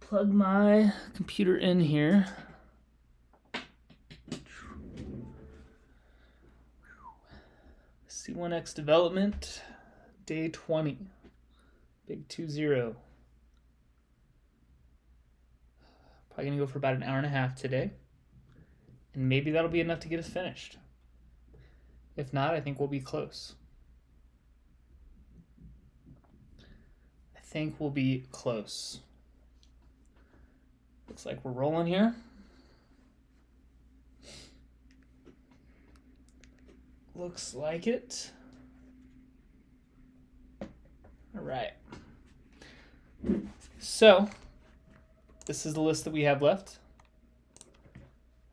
plug my computer in here. C1x development, day 20, big 2-0. Probably gonna go for about an hour and a half today, and maybe that'll be enough to get us finished. If not, I think we'll be close. I think we'll be close. Looks like we're rolling here. Looks like it. All right. So, this is the list that we have left.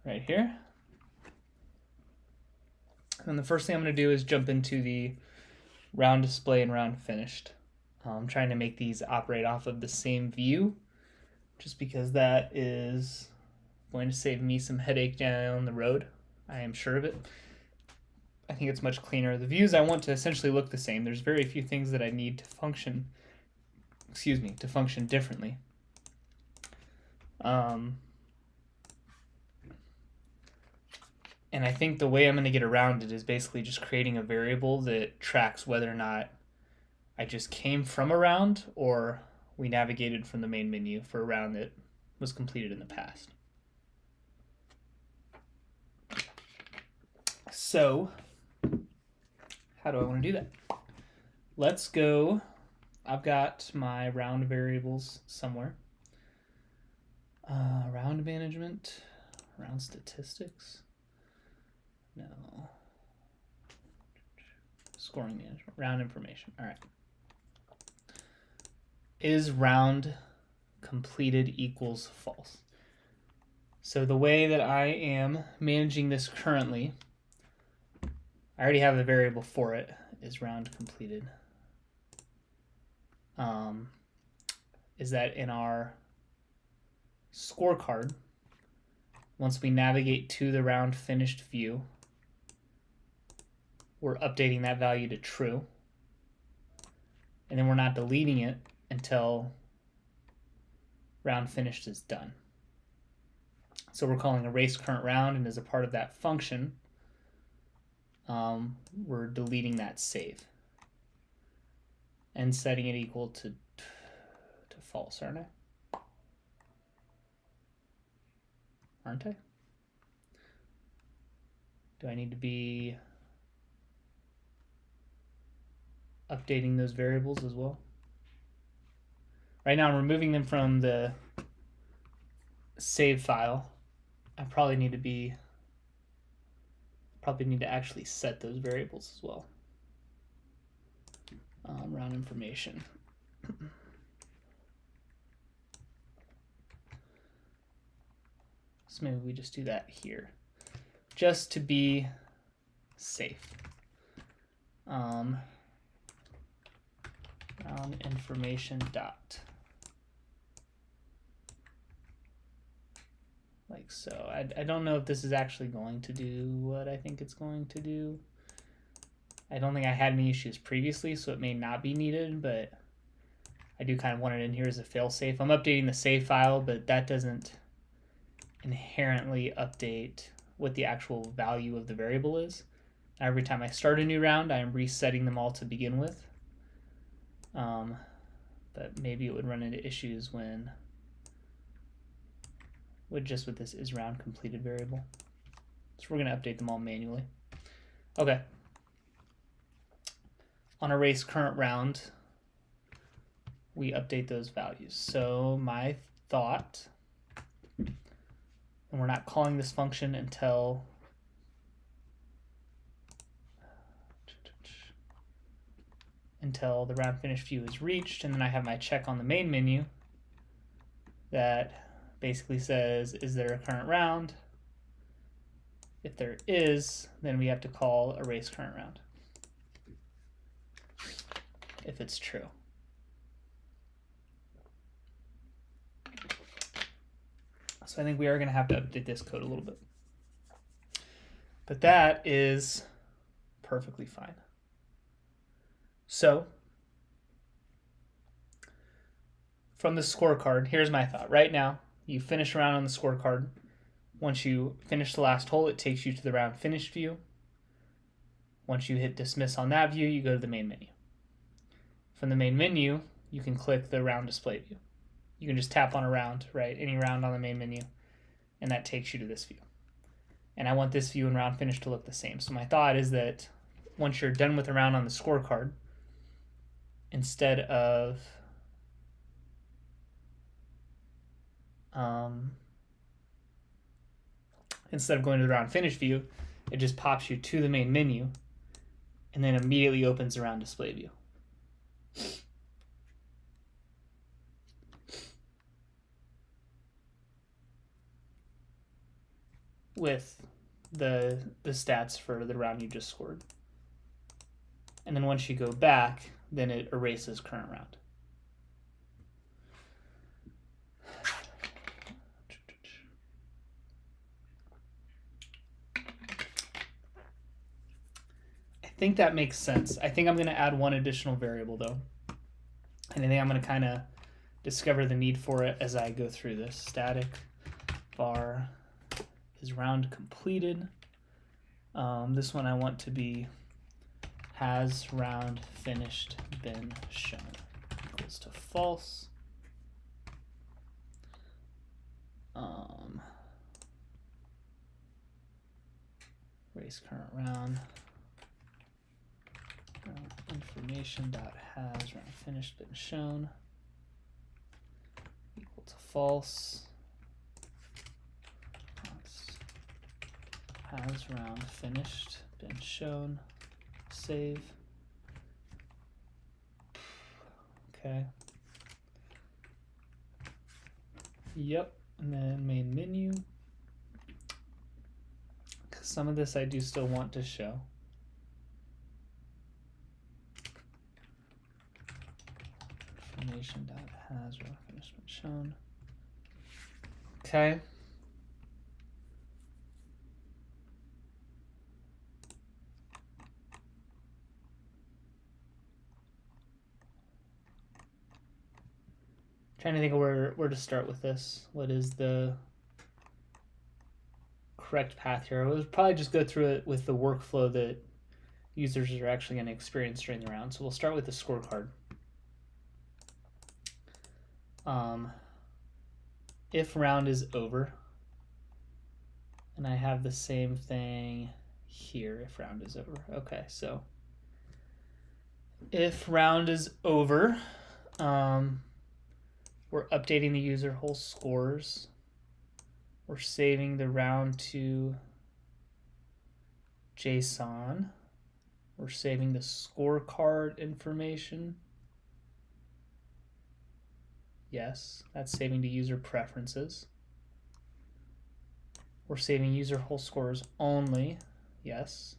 Right here. And the first thing I'm going to do is jump into the round display and round finished. I'm trying to make these operate off of the same view, just because that is going to save me some headache down the road. I am sure of it. I think it's much cleaner. The views I want to essentially look the same. There's very few things that I need to function, to function differently. And I think the way I'm going to get around it is basically just creating a variable that tracks whether or not I just came from a round or we navigated from the main menu for a round that was completed in the past. So, how do I want to do that? Let's go. I've got my round variables somewhere. Round management, round statistics. No. Scoring management, round information. All right. Is round completed equals false? So the way that I am managing this currently, I already have a variable for it, is round completed. Is that in our scorecard, once we navigate to the round finished view, we're updating that value to true. And then we're not deleting it until round finished is done. So we're calling erase current round, and as a part of that function, we're deleting that save and setting it equal to false, aren't I? Aren't I? Do I need to be updating those variables as well? Right now I'm removing them from the save file. I probably need to actually set those variables as well. Round information. So maybe we just do that here, just to be safe. Round information dot. Like so. I don't know if this is actually going to do what I think it's going to do. I don't think I had any issues previously, so it may not be needed, but I do kind of want it in here as a failsafe. I'm updating the save file, but that doesn't inherently update what the actual value of the variable is. Every time I start a new round, I am resetting them all to begin with. But maybe it would run into issues with this is round completed variable. So we're going to update them all manually. Okay. On erase current round, we update those values. So my thought, and we're not calling this function until the round finished view is reached, and then I have my check on the main menu that basically says, is there a current round? If there is, then we have to call erase current round if it's true. So I think we are going to have to update this code a little bit. But that is perfectly fine. So from the scorecard, here's my thought. Right now, you finish a round on the scorecard. Once you finish the last hole, it takes you to the round finished view. Once you hit dismiss on that view, you go to the main menu. From the main menu, you can click the round display view. You can just tap on a round, right? Any round on the main menu, and that takes you to this view. And I want this view and round finish to look the same. So my thought is that once you're done with the round on the scorecard, instead of going to the round finish view, it just pops you to the main menu and then immediately opens the round display view. With the stats for the round you just scored. And then once you go back, then it erases current round. I think that makes sense. I think I'm going to add one additional variable though. And I think I'm going to kind of discover the need for it as I go through this. Static var is round completed. This one I want to be has round finished been shown equals to false. Raise current round. Information dot has round finished been shown equal to false. Has round finished been shown. Save. Okay. Yep. And then main menu. Because some of this I do still want to show. Information dot has round finished been shown. Okay. Trying to think of where to start with this. What is the correct path here? We'll probably just go through it with the workflow that users are actually going to experience during the round. So we'll start with the scorecard. If round is over, and I have the same thing here if round is over. Okay, so if round is over, we're updating the user whole scores. We're saving the round to JSON. We're saving the scorecard information. Yes, that's saving to user preferences. We're saving user whole scores only. Yes.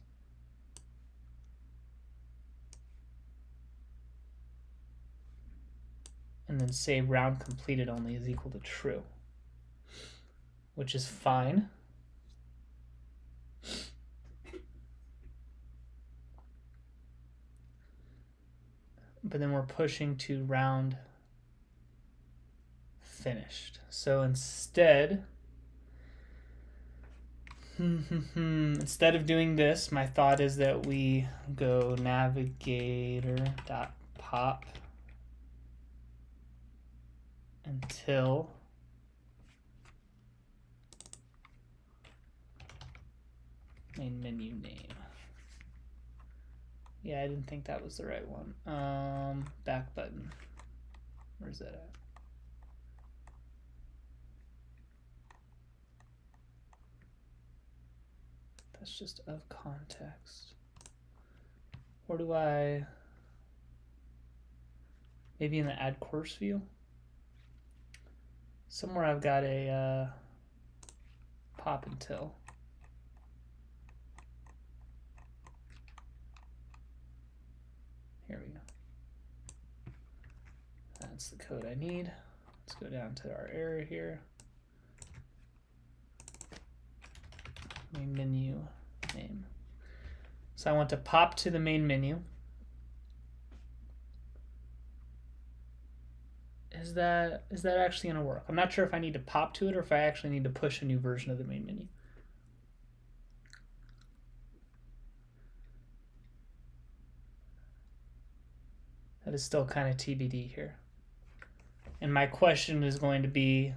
And then save round completed only is equal to true, which is fine. But then we're pushing to round finished. So instead of doing this, my thought is that we go navigator.pop until main menu name. Yeah, I didn't think that was the right one. Back button. Where's that at? That's just of context. Or do I, maybe in the add course view? Somewhere I've got a pop until. Here we go. That's the code I need. Let's go down to our error here. Main menu name. So I want to pop to the main menu. Is that actually going to work? I'm not sure if I need to pop to it or if I actually need to push a new version of the main menu. That is still kind of TBD here. And my question is going to be,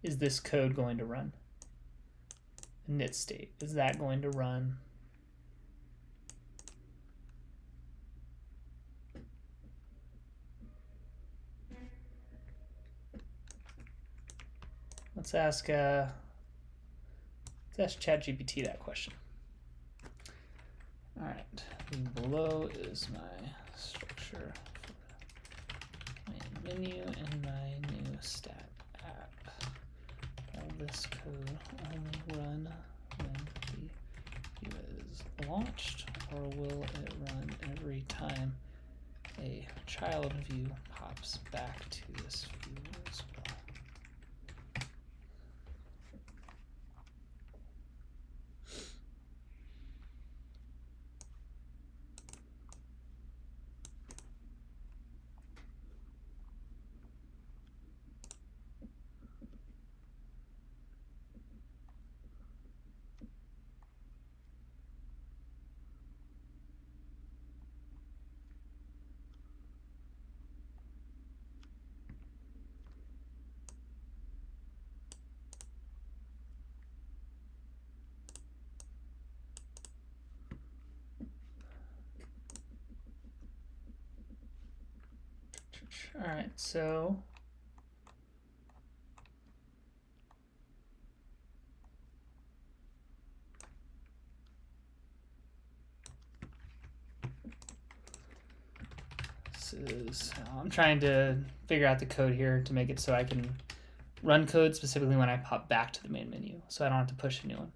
is this code going to run? Init state, is that going to run? Let's ask ChatGPT that question. All right, below is my structure for my menu and my new stat app. Will this code only run when the view is launched, or will it run every time a child view pops back to this view as well? All right, so I'm trying to figure out the code here to make it so I can run code specifically when I pop back to the main menu, so I don't have to push a new one.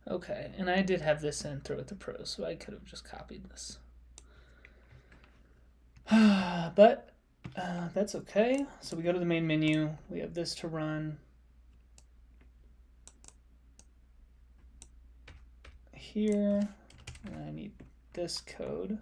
Okay, and I did have this in Throw at the Pros, so I could have just copied this. But that's okay. So we go to the main menu. We have this to run. Here, and I need this code.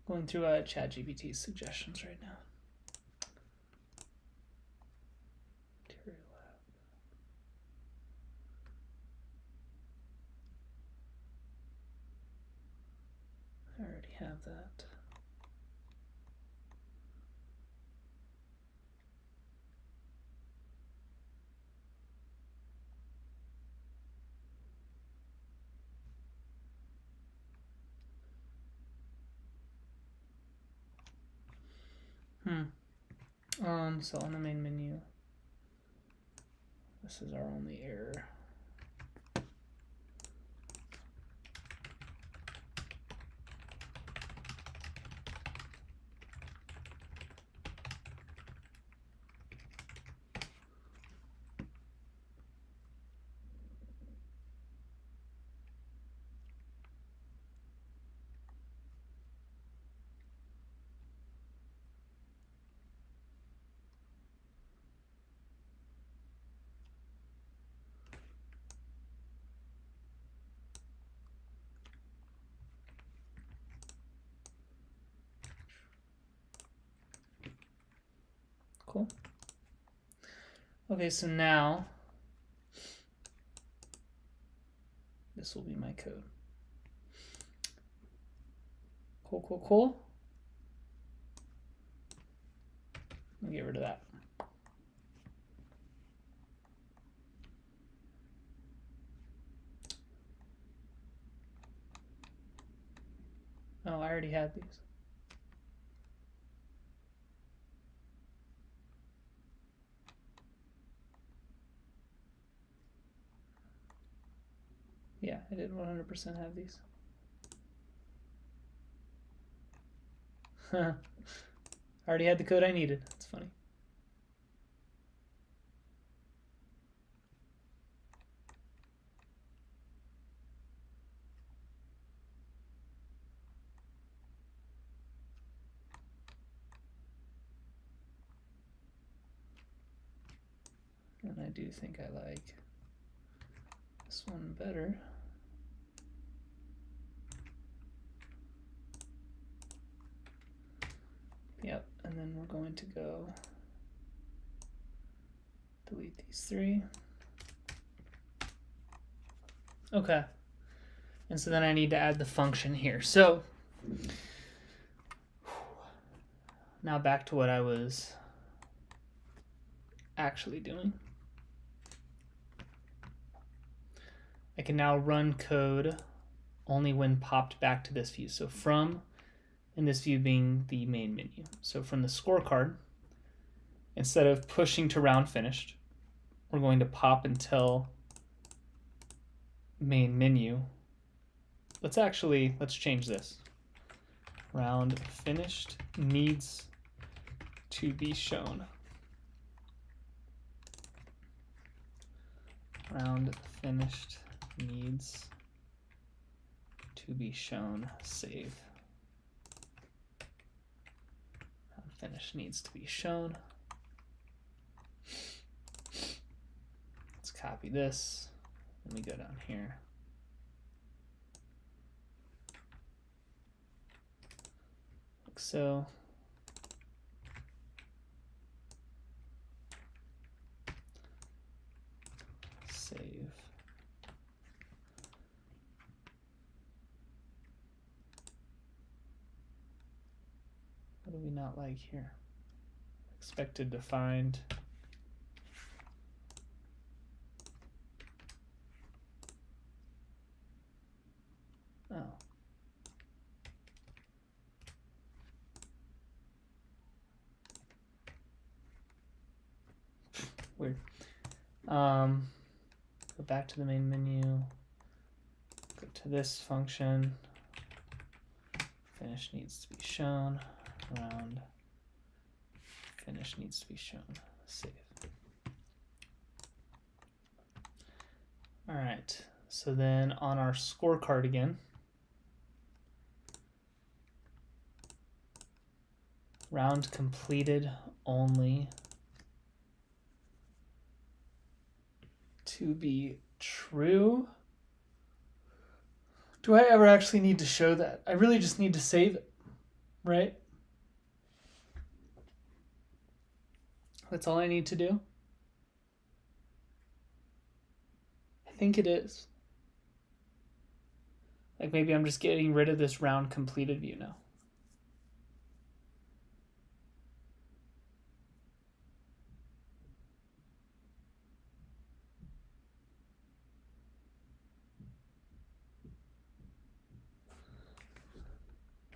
Going through ChatGPT's suggestions right now. I already have that. So on the main menu, this is our only error. Okay, so now this will be my code. Cool, cool, cool. I'll get rid of that. Oh, I already had these. Yeah, I did 100% have these. I already had the code I needed. That's funny. And I do think I like this one better. Yep, and then we're going to go delete these three. Okay. And so then I need to add the function here. So now back to what I was actually doing. I can now run code only when popped back to this view. So from, and this view being the main menu. So from the scorecard, instead of pushing to round finished, we're going to pop until main menu. Let's change this. Round finished needs to be shown. Round finished needs to be shown. Save. Round finished needs to be shown. Let's copy this. Let me go down here. Like so. Save. What do we not like here? Expected to find. Oh. Weird. Go back to the main menu. Go to this function. Finish needs to be shown. Round finish needs to be shown. Save. All right. So then on our scorecard again, round completed only to be true. Do I ever actually need to show that? I really just need to save it, right? That's all I need to do. I think it is. Like maybe I'm just getting rid of this round completed view now.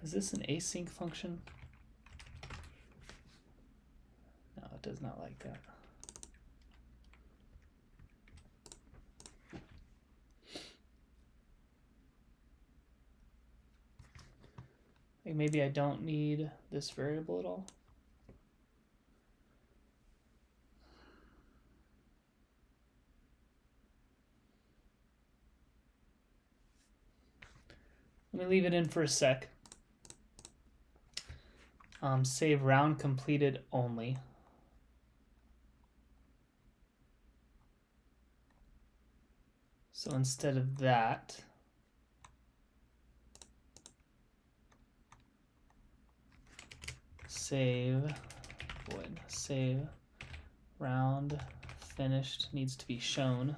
Is this an async function? No, it does not like that. Like maybe I don't need this variable at all. Let me leave it in for a sec. Save round completed only. So instead of that, save round finished needs to be shown.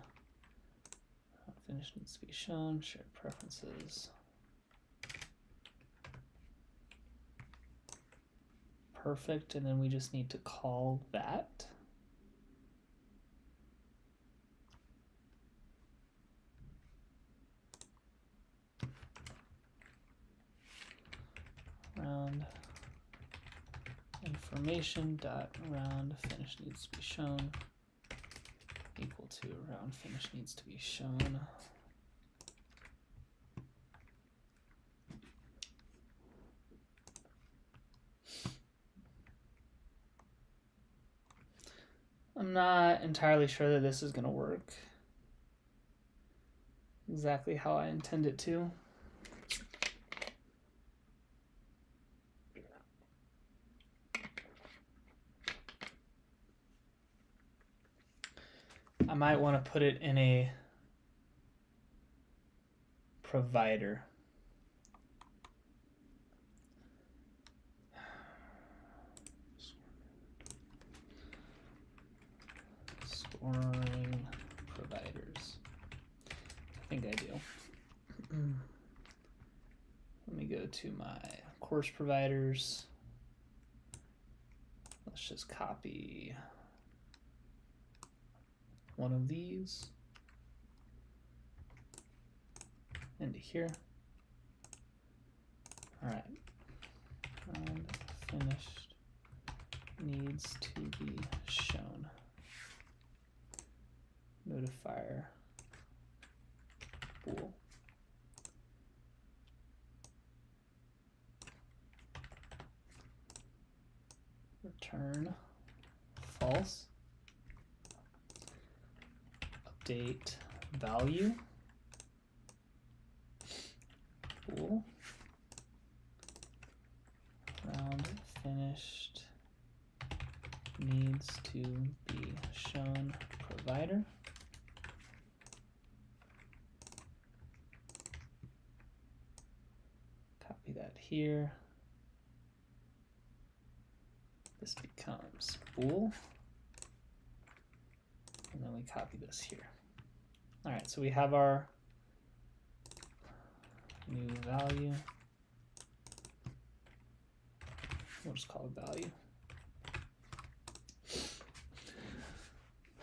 Finished needs to be shown. Shared preferences. Perfect, and then we just need to call that. Round information dot round finish needs to be shown equal to round finish needs to be shown. I'm not entirely sure that this is going to work exactly how I intend it to. I might want to put it in a provider. Scoring providers. I think I do. Let me go to my course providers. Let's just copy one of these into here. All right. And finished needs to be shown. Notifier bool. Return false. Update value. Bool. Round finished needs to be shown provider. Copy that here. This becomes bool. And then we copy this here. All right, so we have our new value. We'll just call it value.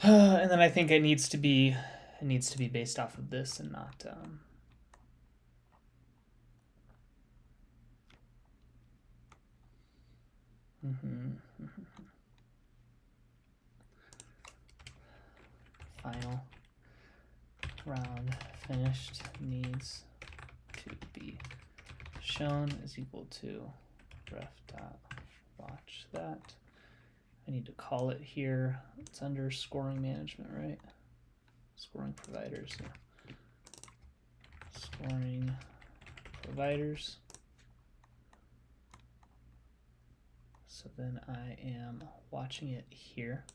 And then I think it needs to be based off of this and not final round finished needs to be shown is equal to ref dot watch that. I need to call it here. It's under scoring management, right? Scoring providers. Yeah. Scoring providers. So then I am watching it here.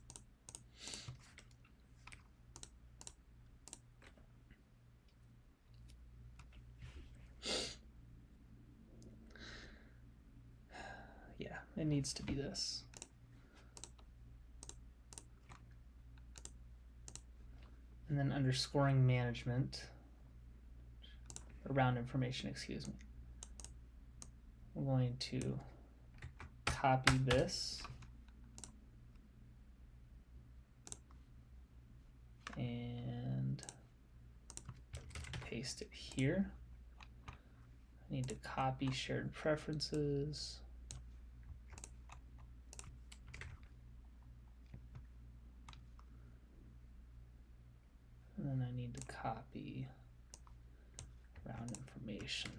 Yeah, it needs to be this. And then under scoring management, around information, excuse me, we're going to copy this and paste it here. I need to copy shared preferences. And then I need to copy round information.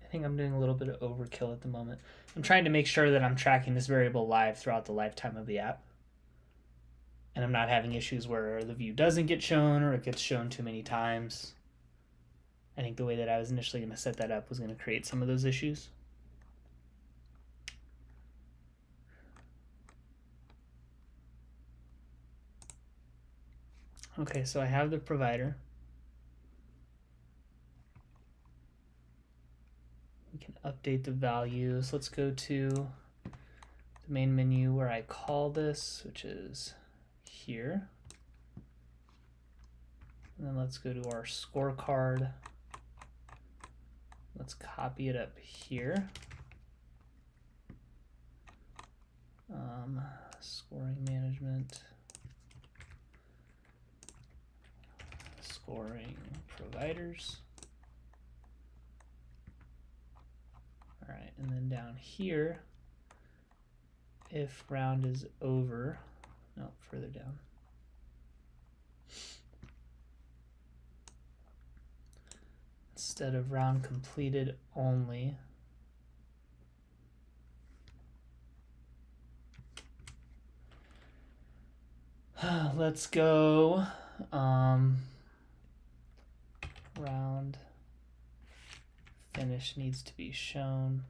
I think I'm doing a little bit of overkill at the moment. I'm trying to make sure that I'm tracking this variable live throughout the lifetime of the app. And I'm not having issues where the view doesn't get shown or it gets shown too many times. I think the way that I was initially going to set that up was going to create some of those issues. Okay, so I have the provider. We can update the values. Let's go to the main menu where I call this, which is here. And then let's go to our scorecard. Let's copy it up here. Scoring management, scoring providers. All right, and then down here, if round is over, no, further down. Instead of round completed only, let's go round finish needs to be shown.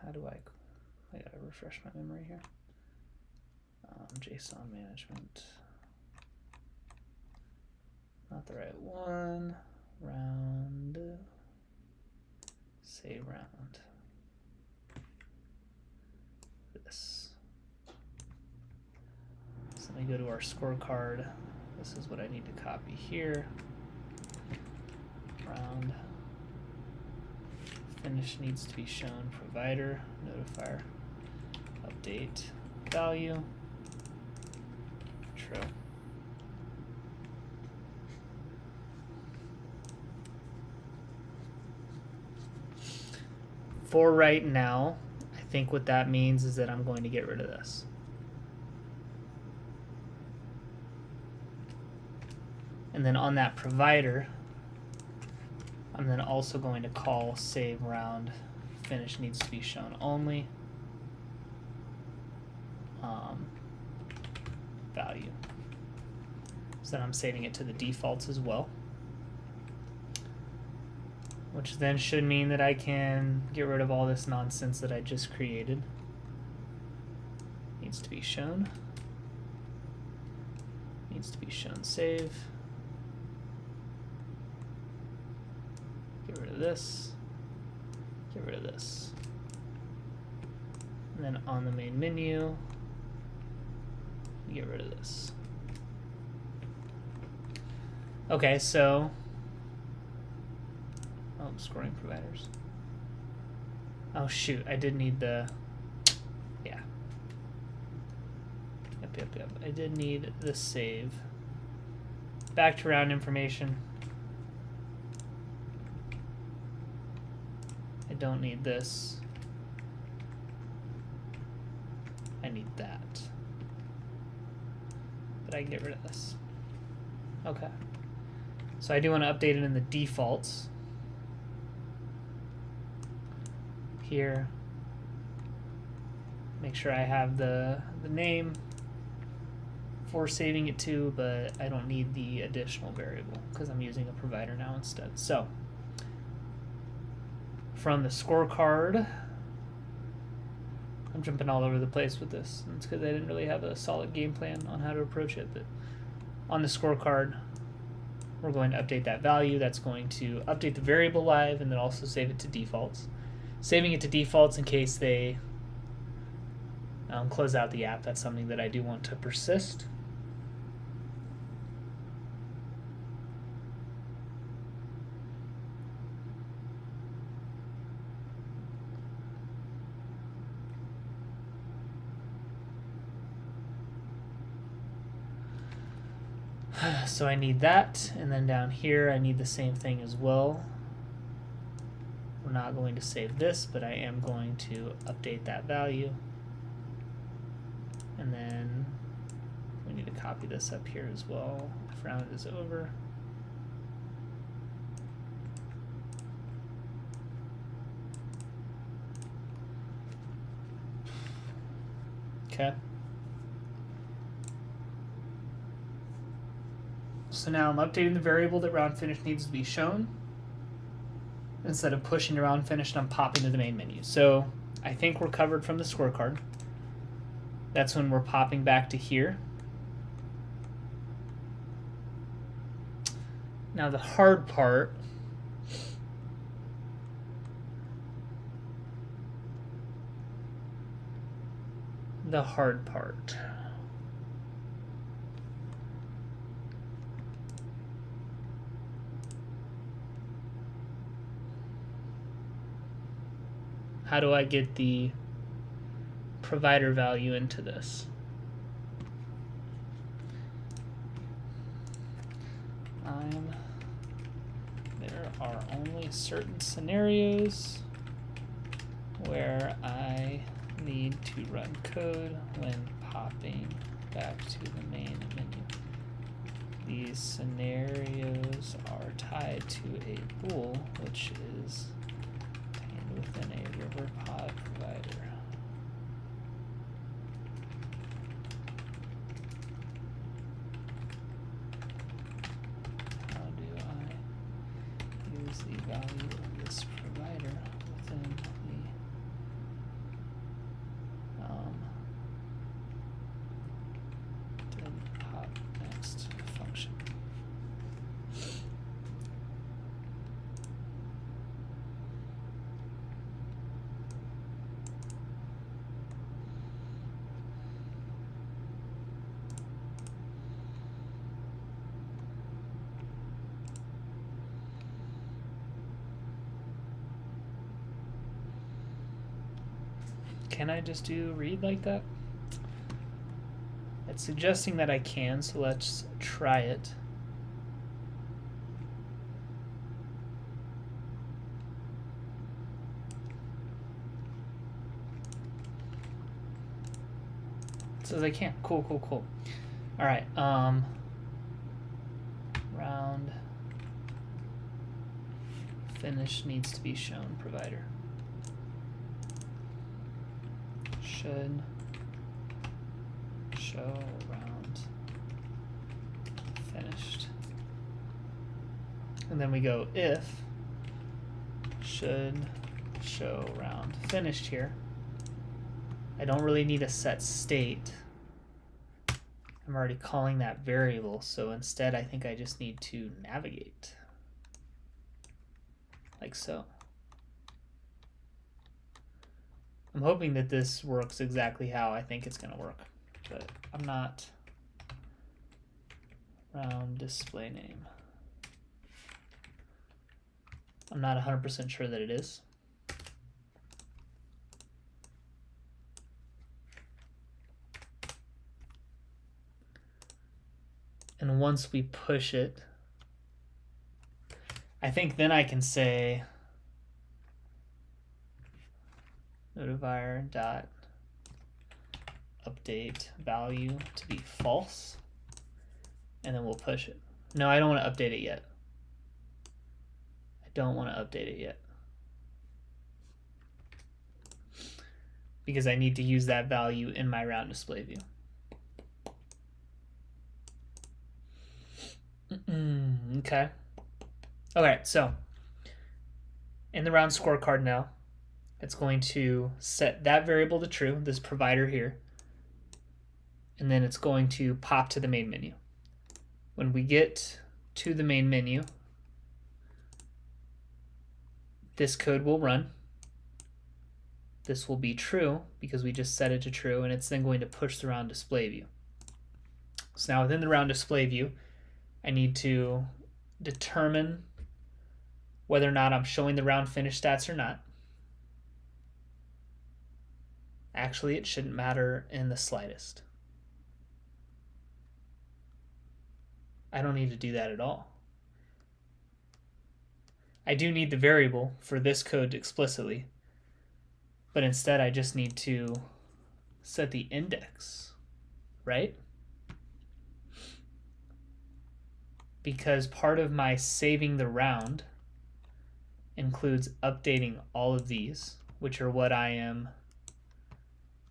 How do I gotta refresh my memory here. JSON management, not the right one. Round, say round. This. So let me go to our scorecard. This is what I need to copy here. Round finish needs to be shown. Provider notifier update value true. For right now, I think what that means is that I'm going to get rid of this. And then on that provider, I'm then also going to call save round finish needs to be shown only value. So then I'm saving it to the defaults as well, which then should mean that I can get rid of all this nonsense that I just created. Needs to be shown. Needs to be shown save. Get rid of this. Get rid of this. And then on the main menu, get rid of this. Okay, so scoring providers. Oh shoot, I did need the, yeah. Yep. I did need the save. Back to round information. I don't need this. I need that. But I can get rid of this. Okay. So I do want to update it in the defaults. Here. Make sure I have the name for saving it to, but I don't need the additional variable because I'm using a provider now instead. So from the scorecard, I'm jumping all over the place with this. It's because I didn't really have a solid game plan on how to approach it. But on the scorecard, we're going to update that value. That's going to update the variable live and then also save it to defaults. Saving it to defaults in case they close out the app. That's something that I do want to persist. So I need that, and then down here I need the same thing as well. We're not going to save this, but I am going to update that value. And then we need to copy this up here as well. If round is over. Okay. So now I'm updating the variable that round finish needs to be shown. Instead of pushing to round finish, I'm popping to the main menu. So I think we're covered from the scorecard. that's when we're popping back to here. Now the hard part how do I get the provider value into this? There are only certain scenarios where I need to run code when popping back to the main menu. These scenarios are tied to a bool, which is contained within a river pod provider. How do I use the value of this provider within the pop next function? Can I just do read like that? It's suggesting that I can, so let's try it. It says I can. Cool. All right. Round finish needs to be shown provider. Should show round finished. And then we go if should show round finished here. I don't really need a set state. I'm already calling that variable, so instead I think I just need to navigate. Like so. I'm hoping that this works exactly how I think it's going to work, but I'm not. Round display name. I'm not 100% sure that it is. And once we push it, I think then I can say notifier dot update value to be false, and then we'll push it. No, I don't want to update it yet. I don't want to update it yet because I need to use that value in my round display view. Okay. Okay, so in the round scorecard now, it's going to set that variable to true, this provider here, and then it's going to pop to the main menu. When we get to the main menu, this code will run. This will be true because we just set it to true, and it's then going to push the round display view. So now within the round display view, I need to determine whether or not I'm showing the round finish stats or not. Actually, it shouldn't matter in the slightest. I don't need to do that at all. I do need the variable for this code explicitly, but instead I just need to set the index, right? Because part of my saving the round includes updating all of these, which are what I am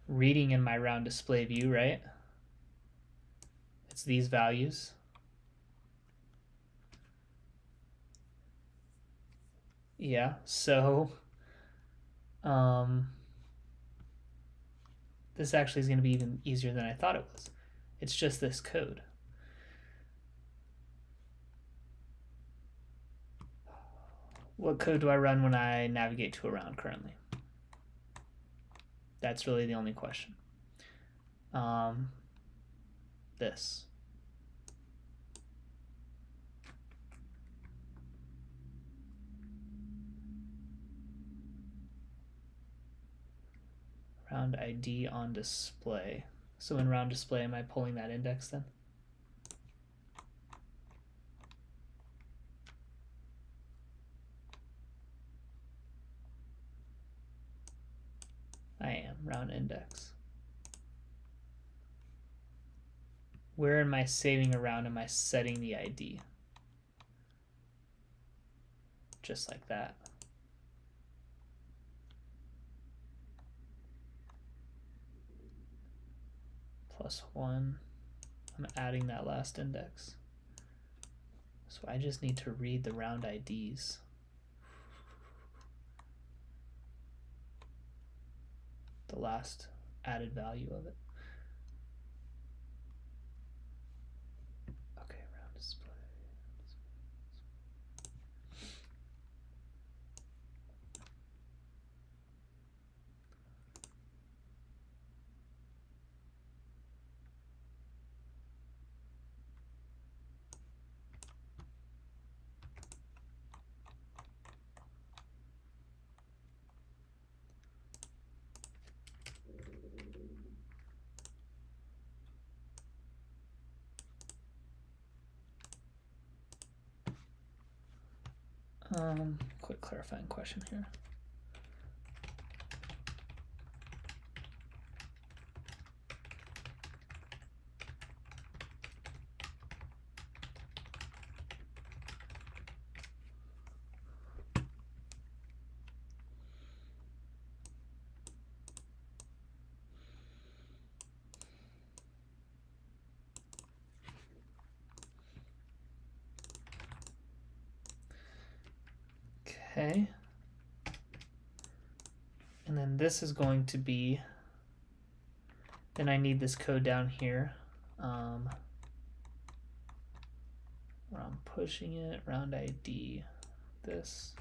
reading in my round display view, right? It's these values. Yeah, so this actually is going to be even easier than I thought it was. It's just this code. What code do I run when I navigate to a round currently? That's really the only question. This. Round ID on display. So in round display, am I pulling that index then? I am, round index. Where am I saving a round? Am I setting the ID? Just like that. +1. I'm adding that last index. So I just need to read the round IDs. The last added value of it. Okay, round display. Quick clarifying question here. Okay. And then this is going to be, then I need this code down here. Where I'm pushing it, round ID, this.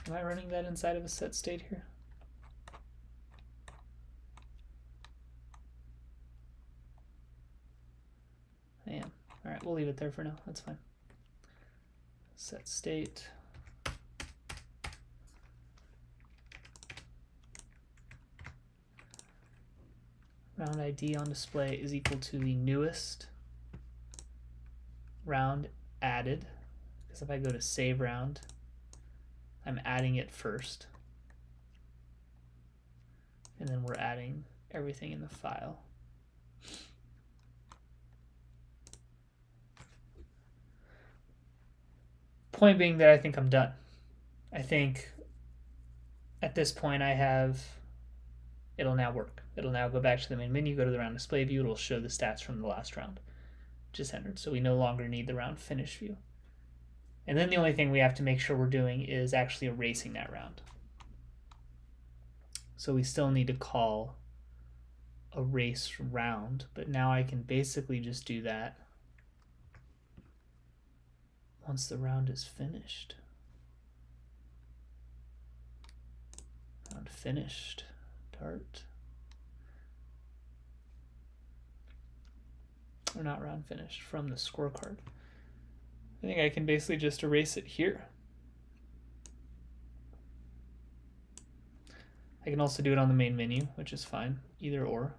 Am I running that inside of a set state here? I am. All right, we'll leave it there for now. That's fine. Set state. Round ID on display is equal to the newest round added. Because if I go to save round, I'm adding it first. And then we're adding everything in the file. Point being that I think I'm done. I think at this point I have, it'll now work. It'll now go back to the main menu, go to the round display view, it'll show the stats from the last round just entered. So we no longer need the round finish view. And then the only thing we have to make sure we're doing is actually erasing that round. So we still need to call erase round, but now I can basically just do that once the round is finished. Round finished, Dart. Or not round finished, from the scorecard. I think I can basically just erase it here. I can also do it on the main menu, which is fine, either or.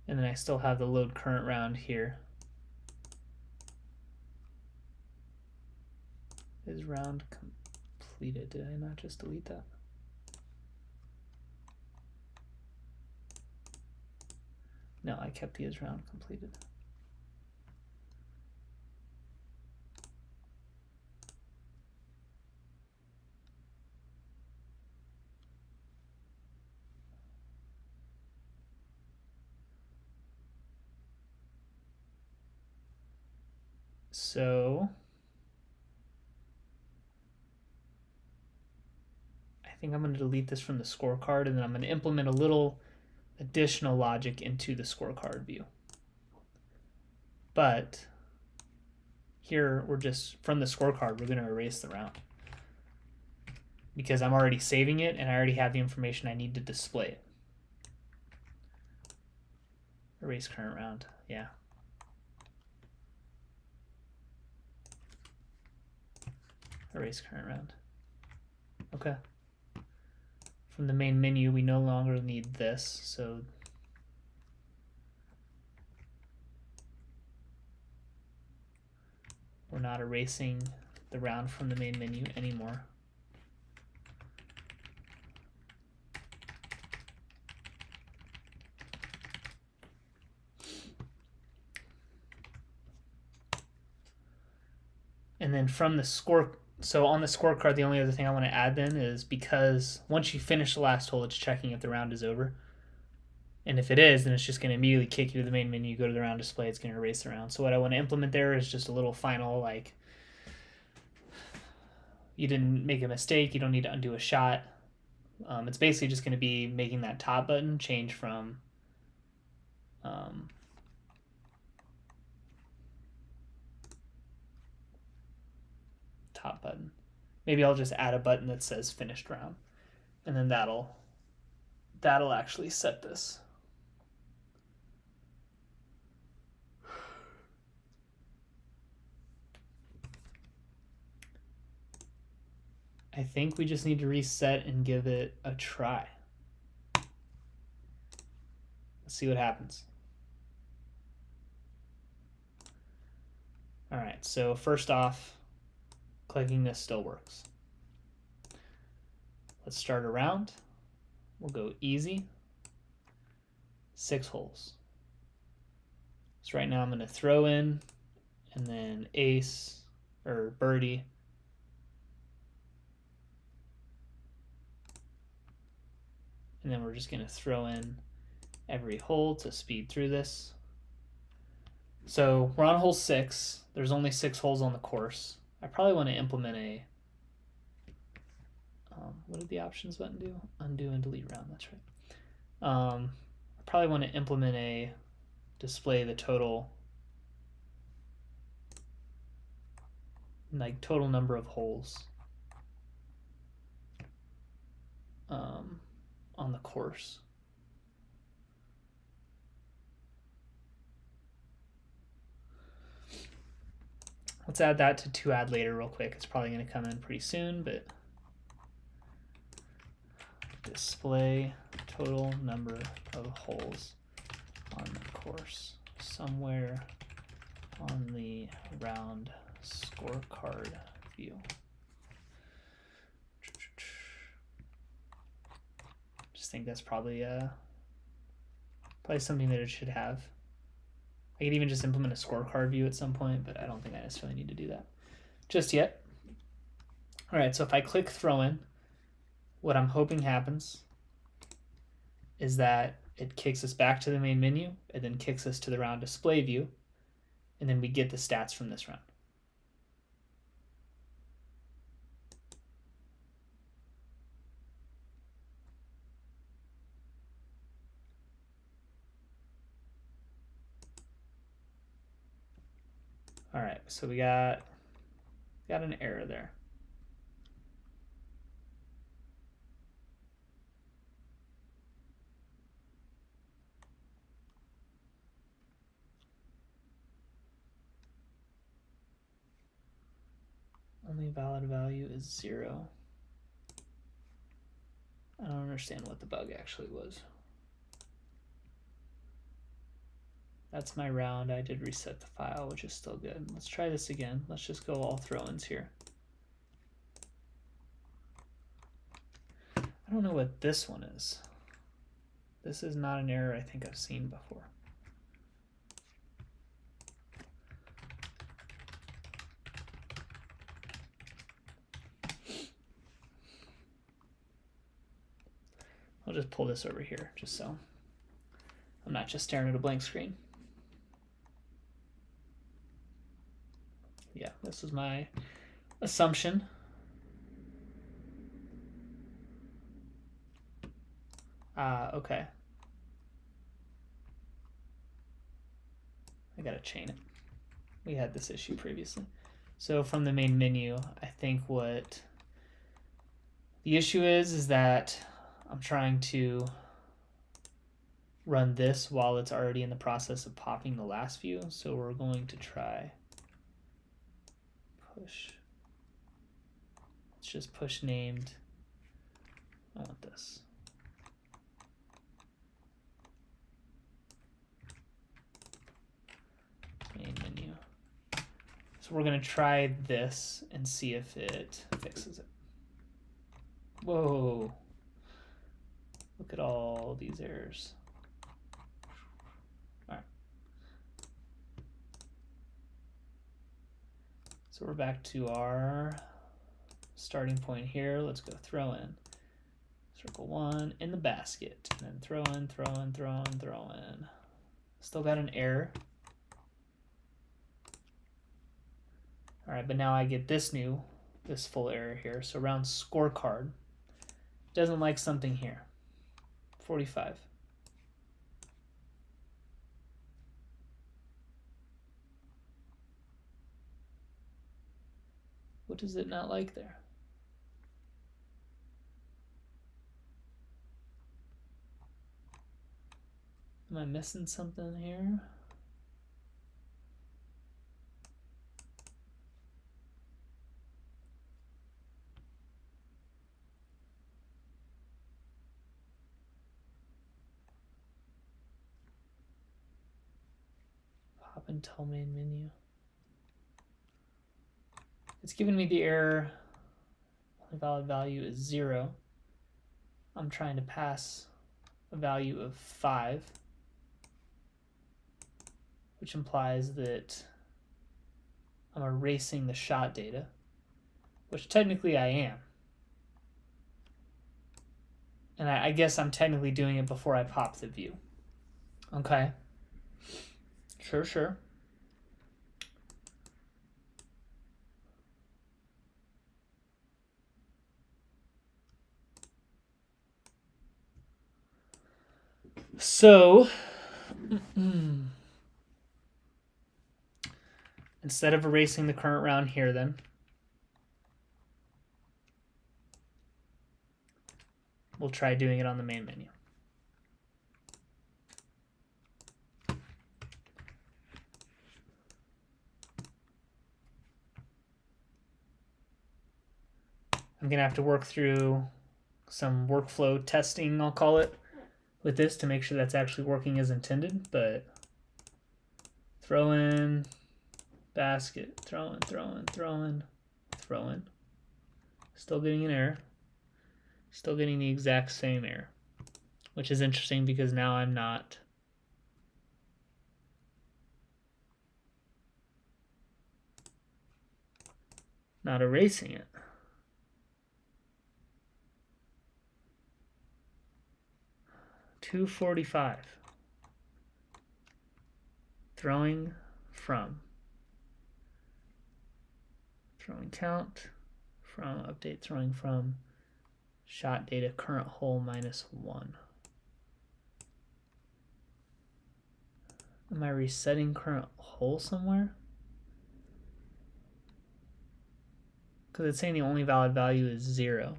And then I still have the load current round here. Is round completed? Did I not just delete that? No, I kept the is round completed. So I think I'm going to delete this from the scorecard, and then I'm going to implement a little additional logic into the scorecard view. But here we're just, from the scorecard, we're going to erase the round because I'm already saving it and I already have the information I need to display it. Erase current round, yeah. Erase current round. Okay. From the main menu, we no longer need this, so we're not erasing the round from the main menu anymore. And then from the score, so on the scorecard, the only other thing I want to add then is, because once you finish the last hole, it's checking if the round is over. And if it is, then it's just going to immediately kick you to the main menu, go to the round display, it's going to erase the round. So what I want to implement there is just a little final, like, you didn't make a mistake, you don't need to undo a shot. It's basically just going to be making that top button change from top button. Maybe I'll just add a button that says finished round, and then that'll actually set this. I think we just need to reset and give it a try. Let's see what happens. All right, so first off, clicking this still works. Let's start a round. We'll go easy. 6 holes. So right now I'm going to throw in and then ace or birdie. And then we're just going to throw in every hole to speed through this. So we're on hole 6. There's only 6 holes on the course. I probably want to implement a, what did the options button do? Undo and delete round, that's right. I probably want to implement a display the total, like total number of holes on the course. Let's add that to add later real quick. It's probably going to come in pretty soon, but display total number of holes on the course somewhere on the round scorecard view. Just think that's probably something that it should have. I could even just implement a scorecard view at some point, but I don't think I necessarily need to do that just yet. All right, so if I click throw in, what I'm hoping happens is that it kicks us back to the main menu and then kicks us to the round display view, and then we get the stats from this round. All right, so we got an error there. Only valid value is 0. I don't understand what the bug actually was. That's my round. I did reset the file, which is still good. Let's try this again. Let's just go all throw-ins here. I don't know what this one is. This is not an error I think I've seen before. I'll just pull this over here just so I'm not just staring at a blank screen. Yeah, this is my assumption. Okay. I gotta chain it. We had this issue previously. So from the main menu, I think what the issue is that I'm trying to run this while it's already in the process of popping the last view. So we're going to try push. It's just push named. I want this. Main menu. So we're going to try this and see if it fixes it. Whoa. Look at all these errors. All right. So we're back to our starting point here. Let's go throw in. Circle 1 in the basket. And then throw in, throw in, throw in, throw in. Still got an error. All right, but now I get this full error here. So round scorecard doesn't like something here. 45. What does it not like there? Am I missing something here? Pop and tell main menu. It's giving me the error. The valid value is 0. I'm trying to pass a value of 5, which implies that I'm erasing the shot data, which technically I am. And I guess I'm technically doing it before I pop the view. Okay. Sure. So, instead of erasing the current round here then, we'll try doing it on the main menu. I'm going to have to work through some workflow testing, I'll call it, with this to make sure that's actually working as intended, but throw in, basket, throw in, throw in, throw in, throw in. Still getting an error. Still getting the exact same error, which is interesting because now I'm not erasing it. $245. Throwing from. Throwing count from update throwing from shot data current hole -1. Am I resetting current hole somewhere? Because it's saying the only valid value is 0.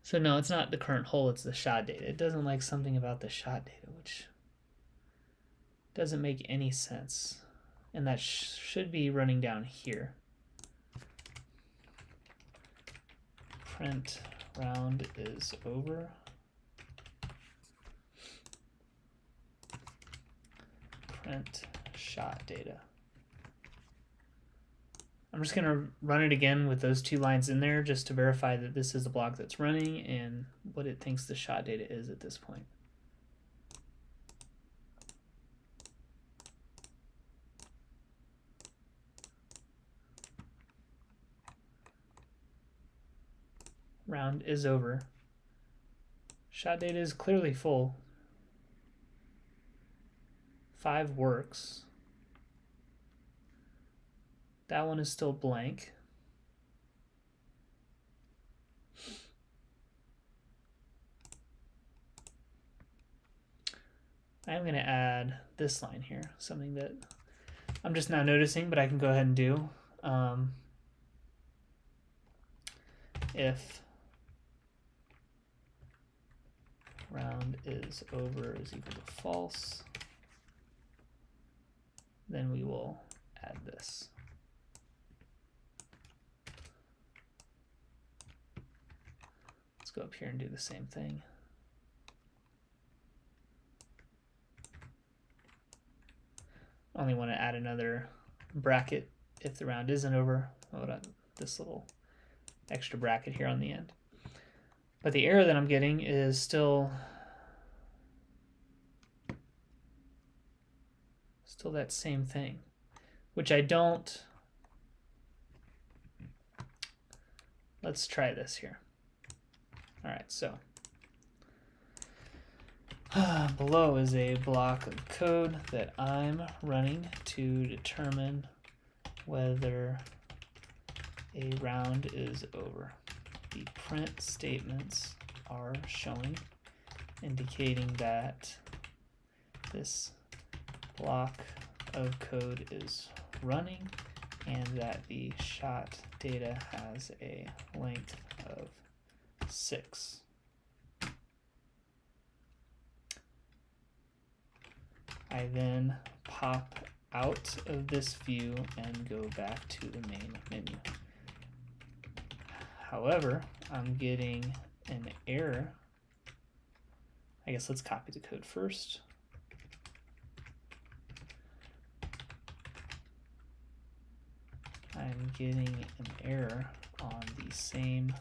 So no, it's not the current hole, it's the shot data. It doesn't like something about the shot data, which doesn't make any sense. And that should be running down here. Print round is over. Print shot data. I'm just going to run it again with those 2 lines in there just to verify that this is the block that's running and what it thinks the shot data is at this point. Round is over. Shot data is clearly full. 5 works. That one is still blank. I'm going to add this line here, something that I'm just now noticing, but I can go ahead and do. If round is over is equal to false, then we will add this. Let's go up here and do the same thing. I only want to add another bracket if the round isn't over. This little extra bracket here on the end. But the error that I'm getting is still that same thing, which I don't. Let's try this here. All right, so below is a block of code that I'm running to determine whether a round is over. The print statements are showing, indicating that this block of code is running and that the shot data has a length of 6. I then pop out of this view and go back to the main menu. However, I'm getting an error. I guess let's copy the code first. I'm getting an error on the same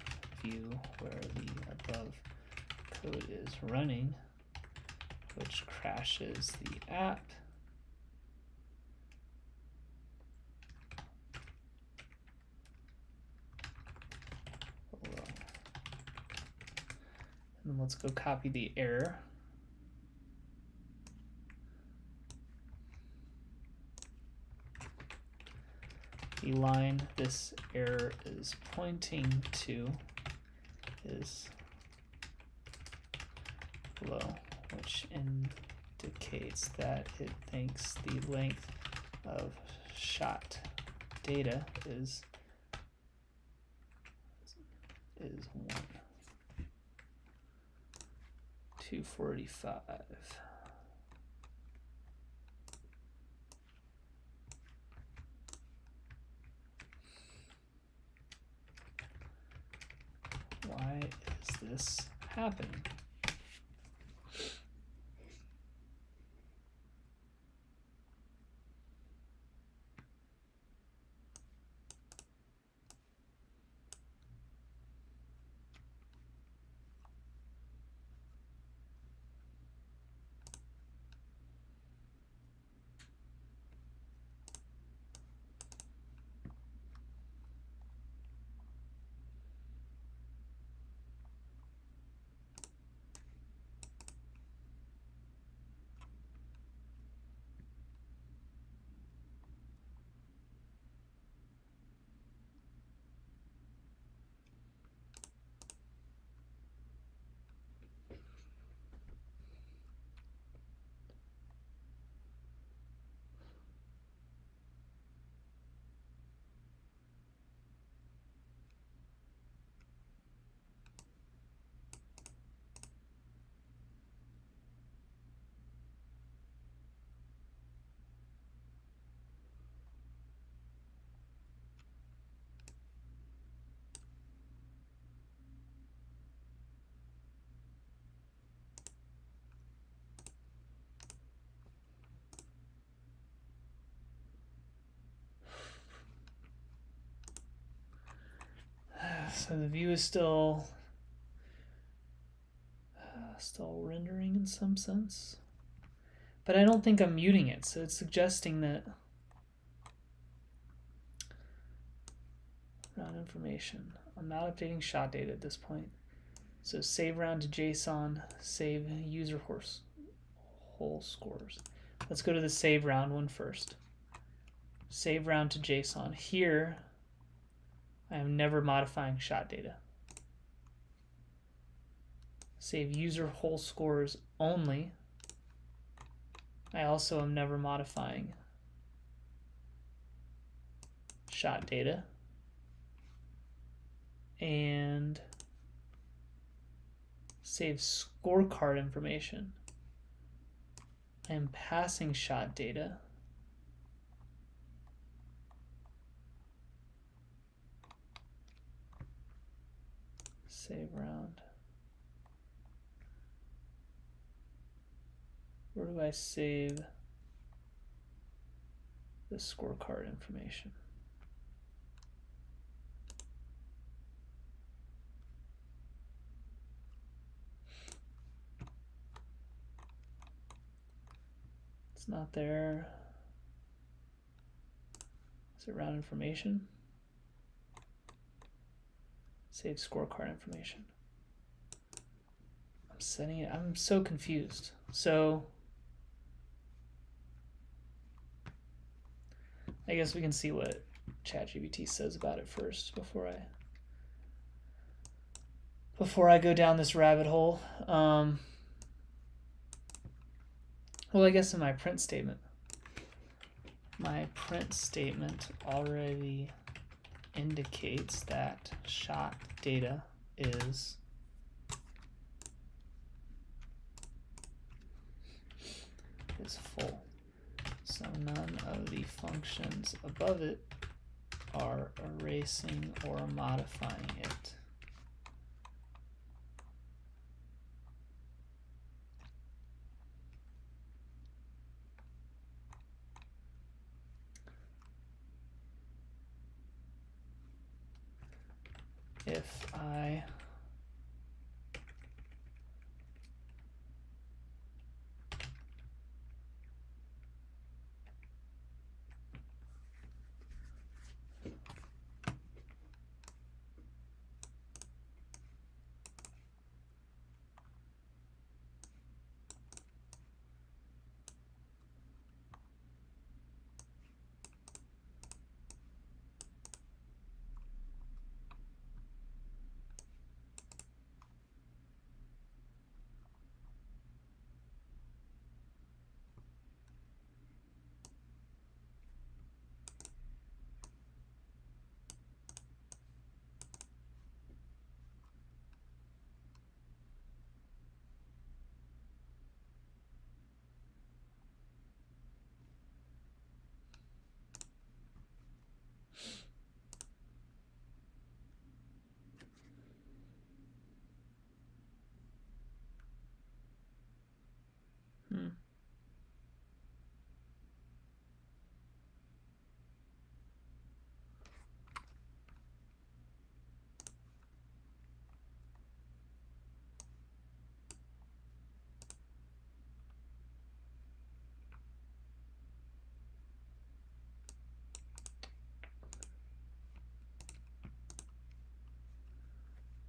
view where the above code is running, which crashes the app. And let's go copy the error. The line this error is pointing to is below, which indicates that it thinks the length of shot data is 1. 245. Why is this happening? So the view is still rendering in some sense, but I don't think I'm muting it, so it's suggesting that round information. I'm not updating shot data at this point. So save round to JSON, save user whole scores. Let's go to the save round one first. Save round to JSON. Here, I am never modifying shot data. Save user whole scores only. I also am never modifying shot data. And save scorecard information. I am passing shot data. Save round. Where do I save the scorecard information? It's not there. Is it round information? Save scorecard information. I'm setting it. I'm so confused. So I guess we can see what ChatGPT says about it first before I go down this rabbit hole. Well, I guess in my print statement already indicates that shot data is full. So none of the functions above it are erasing or modifying it. If I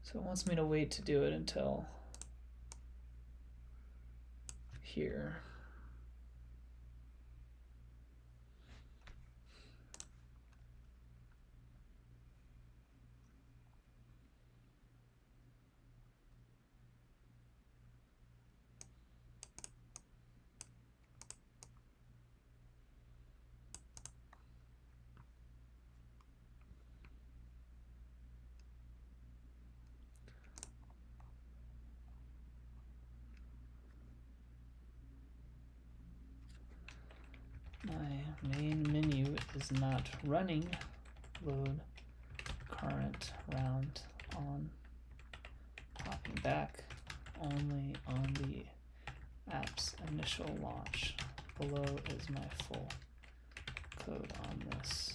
So it wants me to wait to do it until here. My main menu is not running. Load current round on popping back only on the app's initial launch. Below is my full code on this.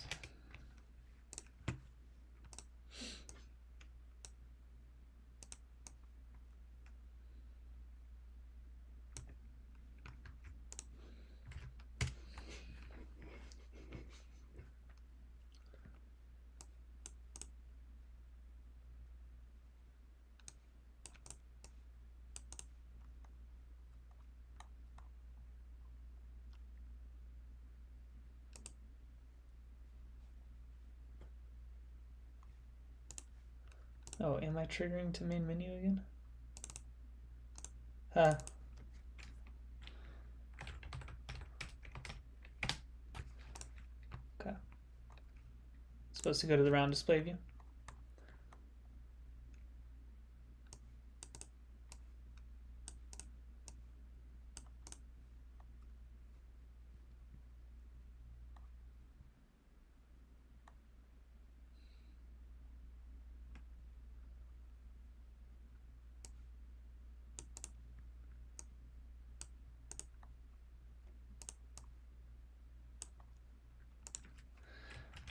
Oh, am I triggering to main menu again? Huh. Okay. Supposed to go to the round display view.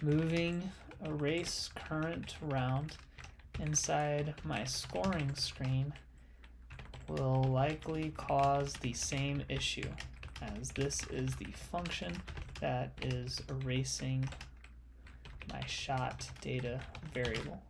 Moving erase current round inside my scoring screen will likely cause the same issue, as this is the function that is erasing my shot data variable.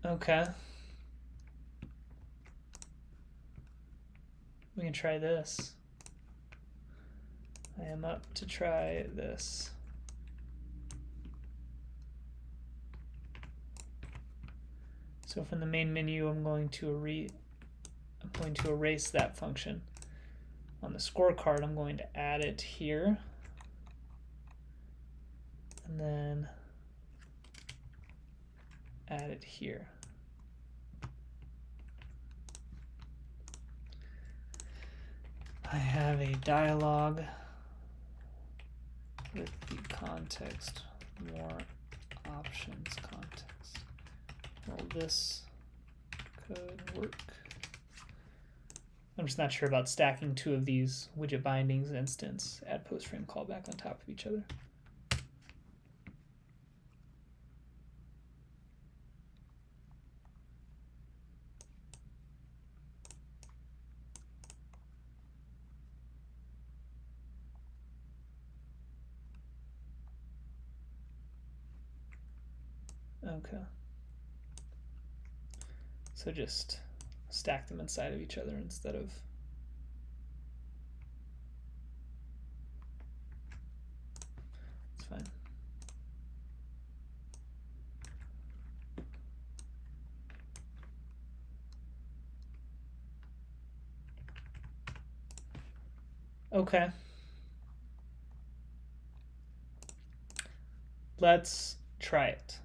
Okay. We can try this. I am up to try this. So from the main menu, I'm going to erase that function. On the scorecard, I'm going to add it here, and then add it here. I have a dialog with the context, more options context. Will this code work? I'm just not sure about stacking two of these widget bindings instance, add post frame callback on top of each other. Okay. So just stack them inside of each other instead of it's fine. Okay. Let's try it.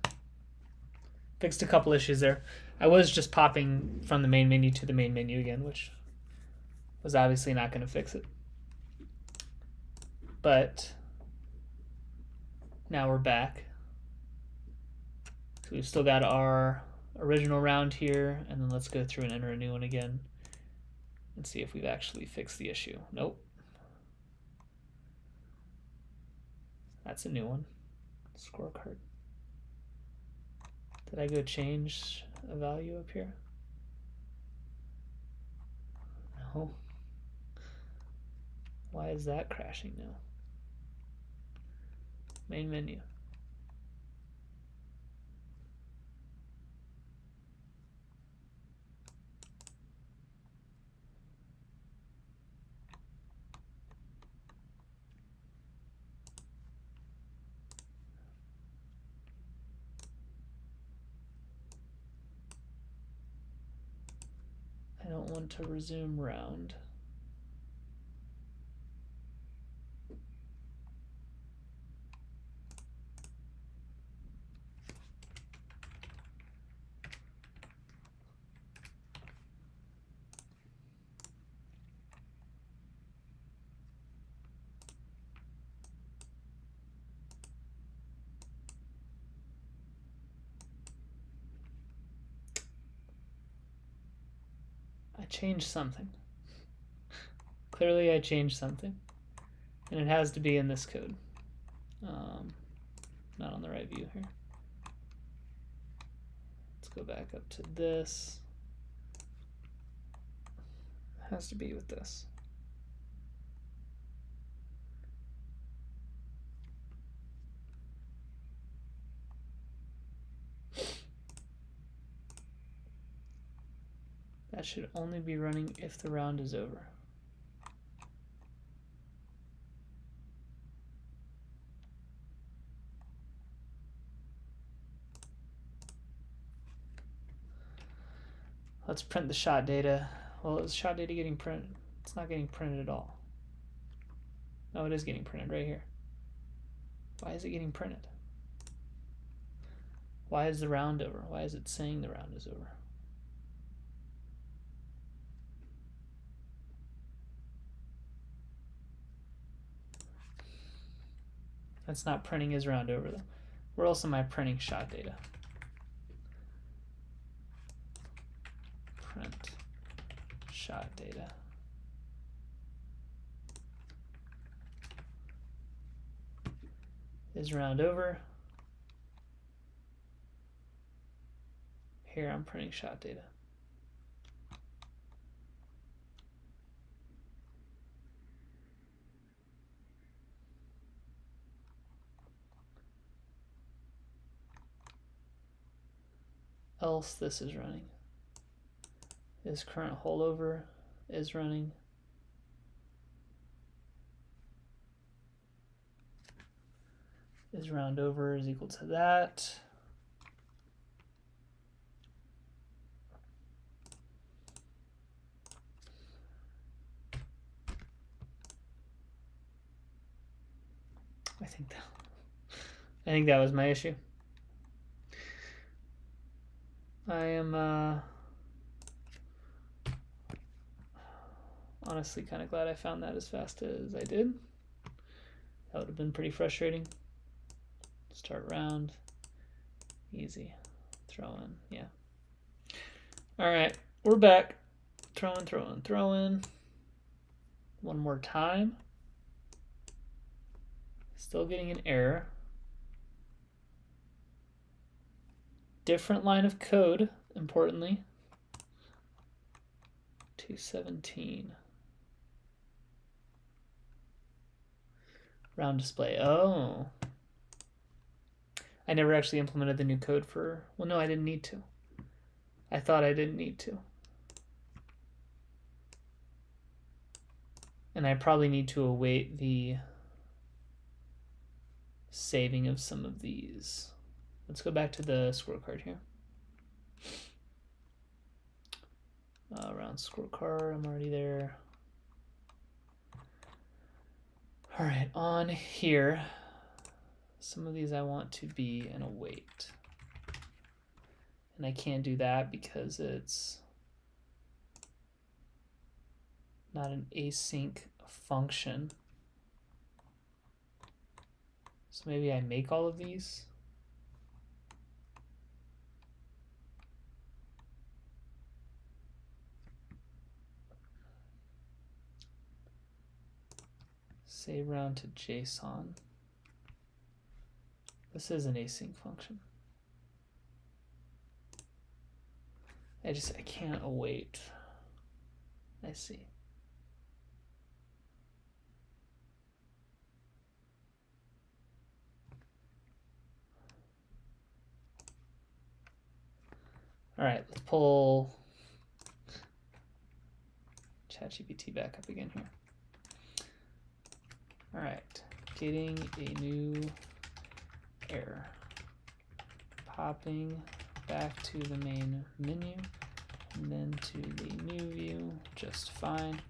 Fixed a couple issues there. I was just popping from the main menu to the main menu again, which was obviously not going to fix it. But now we're back. So we've still got our original round here, and then let's go through and enter a new one again and see if we've actually fixed the issue. Nope. That's a new one. Scorecard. Did I go change a value up here? No. Why is that crashing now? Main menu. I don't want to resume round. I changed something. Clearly I changed something. And it has to be in this code. Not on the right view here. Let's go back up to this. It has to be with this. That should only be running if the round is over. Let's print the shot data. Well, is shot data getting printed? It's not getting printed at all. No, it is getting printed right here. Why is it getting printed? Why is the round over? Why is it saying the round is over? That's not printing is round over though. Where else am I printing shot data? Print shot data. Is round over. Here I'm printing shot data. Else this is running. Is current holdover is running. Is round over is equal to that. I think that was my issue. I am honestly kind of glad I found that as fast as I did. That would have been pretty frustrating. Start round, easy, throw in, yeah. All right, we're back. Throw in, throw in, throw in. One more time. Still getting an error. Different line of code, importantly. 217. Round display. Oh. I never actually implemented the new code for, well, no, I didn't need to. I thought I didn't need to. And I probably need to await the saving of some of these. Let's go back to the scorecard here. Round scorecard, I'm already there. All right, on here, some of these I want to be an await. And I can't do that because it's not an async function. So maybe I make all of these. Save round to JSON. This is an async function. I can't await. I see. All right, let's pull ChatGPT back up again here. All right, getting a new error. Popping back to the main menu and then to the new view, just fine,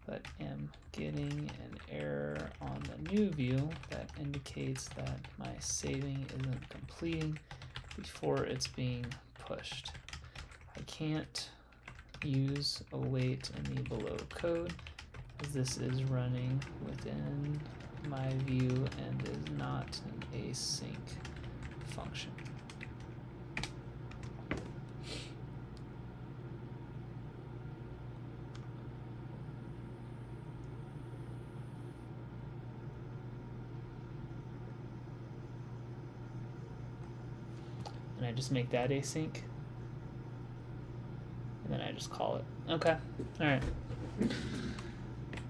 but am getting an error on the new view that indicates that my saving isn't completing before it's being pushed. I can't use await in the below code as this is running within my view and is not an async function. And I just make that async. And then I just call it. Okay. All right.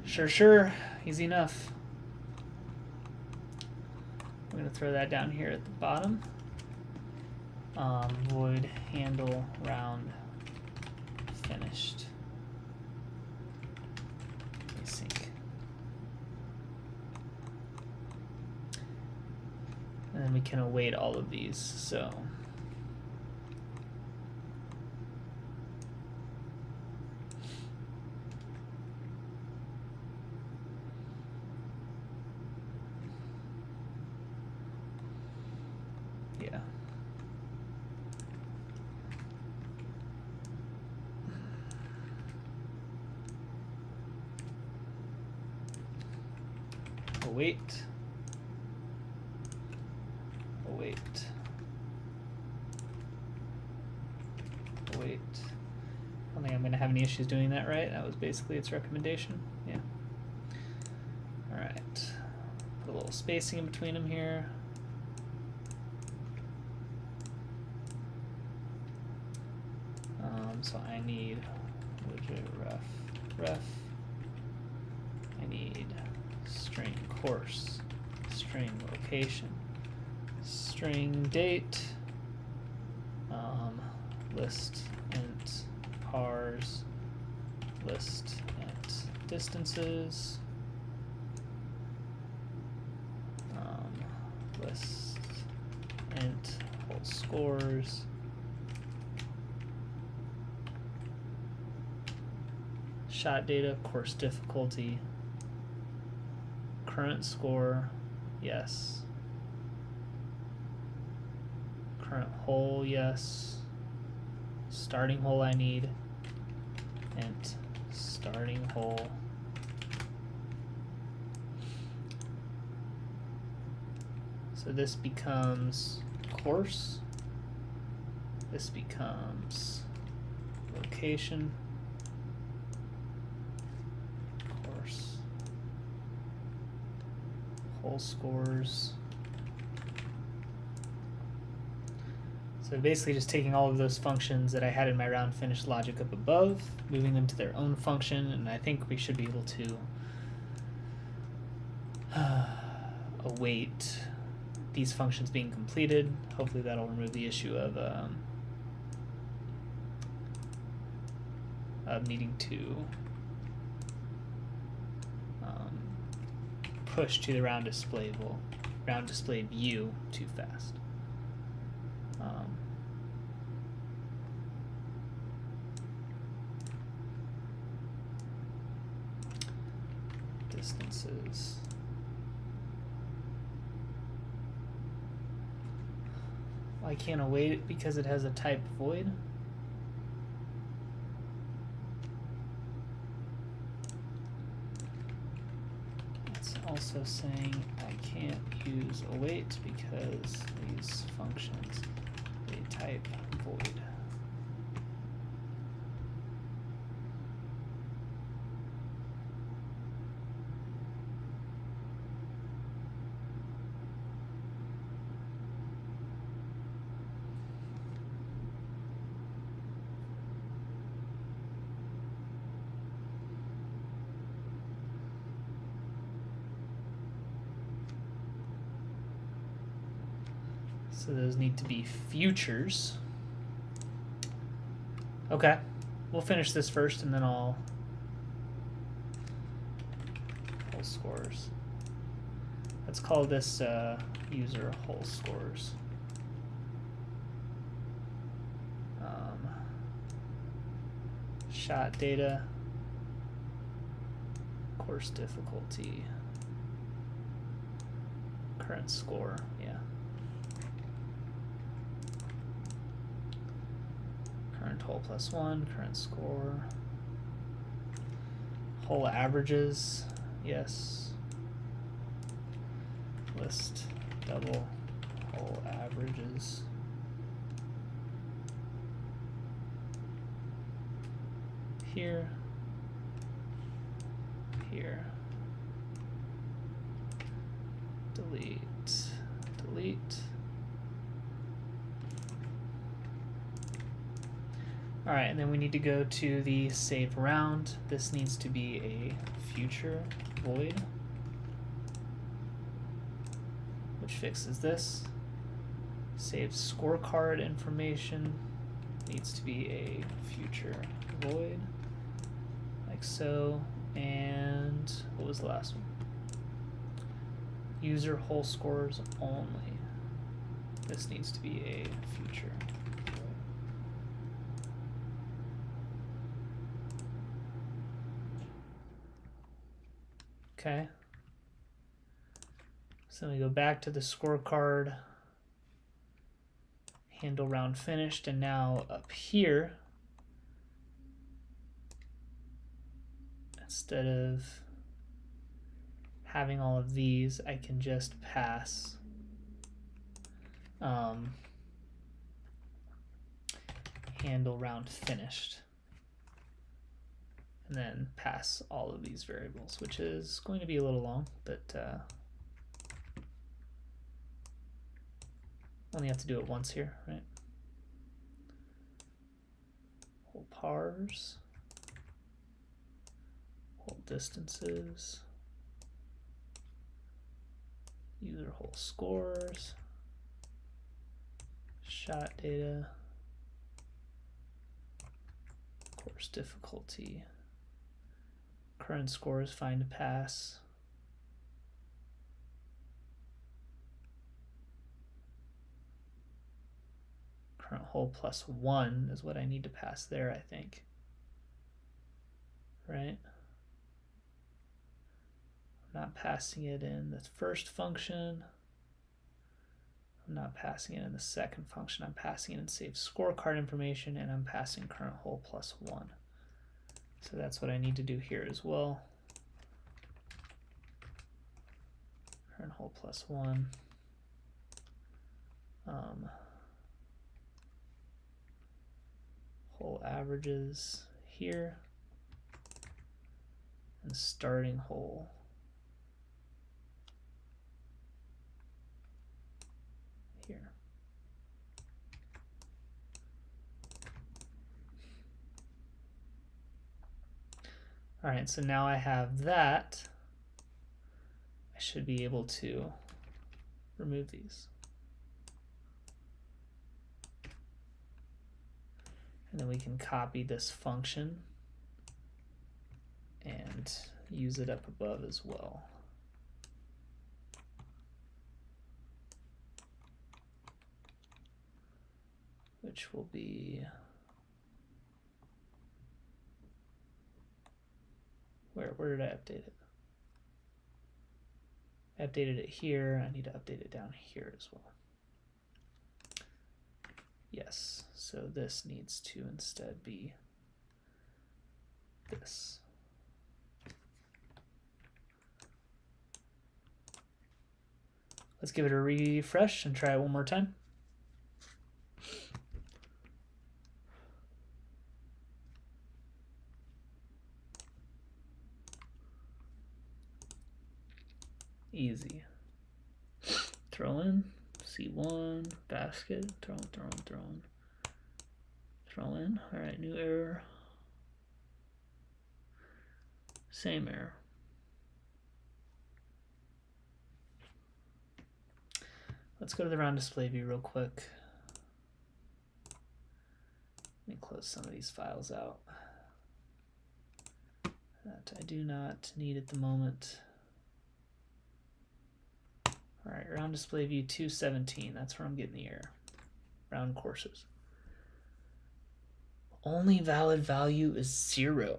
Sure. Easy enough. I'm going to throw that down here at the bottom. Void handle round finished. then we can await all of these. So yeah. Await. Await. Await. I don't think I'm going to have any issues doing that, right? That was basically its recommendation. Yeah. All right. Put a little spacing in between them here. So I need widget ref. I need string course, string location, string date, list int pars, list int distances, list int whole scores, shot data, course difficulty, current score, yes. Current hole, yes. Starting hole I need, int starting hole. So this becomes course. This becomes location. Course. Whole scores. So basically just taking all of those functions that I had in my round finish logic up above, moving them to their own function, and I think we should be able to await these functions being completed. Hopefully that'll remove the issue of needing to push to the round display view too fast. Distances. Why can't await it? Because it has a type void. It's also saying I can't use await because these functions they type void. So those need to be futures. Okay, we'll finish this first and then I'll whole scores. Let's call this user whole scores. Shot data, course difficulty, current score, yeah. Current hole +1, current score, whole averages, yes. List double whole averages. Here, here, delete, delete. All right, and then we need to go to the save round. This needs to be a future void, which fixes this. Save scorecard information needs to be a future void. Like so, and what was the last one? User whole scores only. This needs to be a future. Okay. So we go back to the scorecard, handle round finished, and now up here, instead of having all of these, I can just pass handle round finished, and then pass all of these variables, which is going to be a little long, but only have to do it once here, right? Whole pars, whole distances, user whole scores, shot data, course difficulty, current scores, find pass, current whole plus 1 is what I need to pass there, I think. Right? I'm not passing it in the first function. I'm not passing it in the second function. I'm passing it in save scorecard information, and I'm passing current whole plus 1. So that's what I need to do here as well. Current whole plus 1. Whole averages here, and starting whole here. All right, so now I have that. I should be able to remove these. And then we can copy this function and use it up above as well. Which will be, where did I update it? I updated it here. I need to update it down here as well. Yes, so this needs to instead be this. Let's give it a refresh and try it one more time. Easy. Throw in C1, basket, throw in. All right, new error. Same error. Let's go to the round display view real quick. Let me close some of these files out that I do not need at the moment. All right, round display view 217, that's where I'm getting the error. Round courses. Only valid value is 0.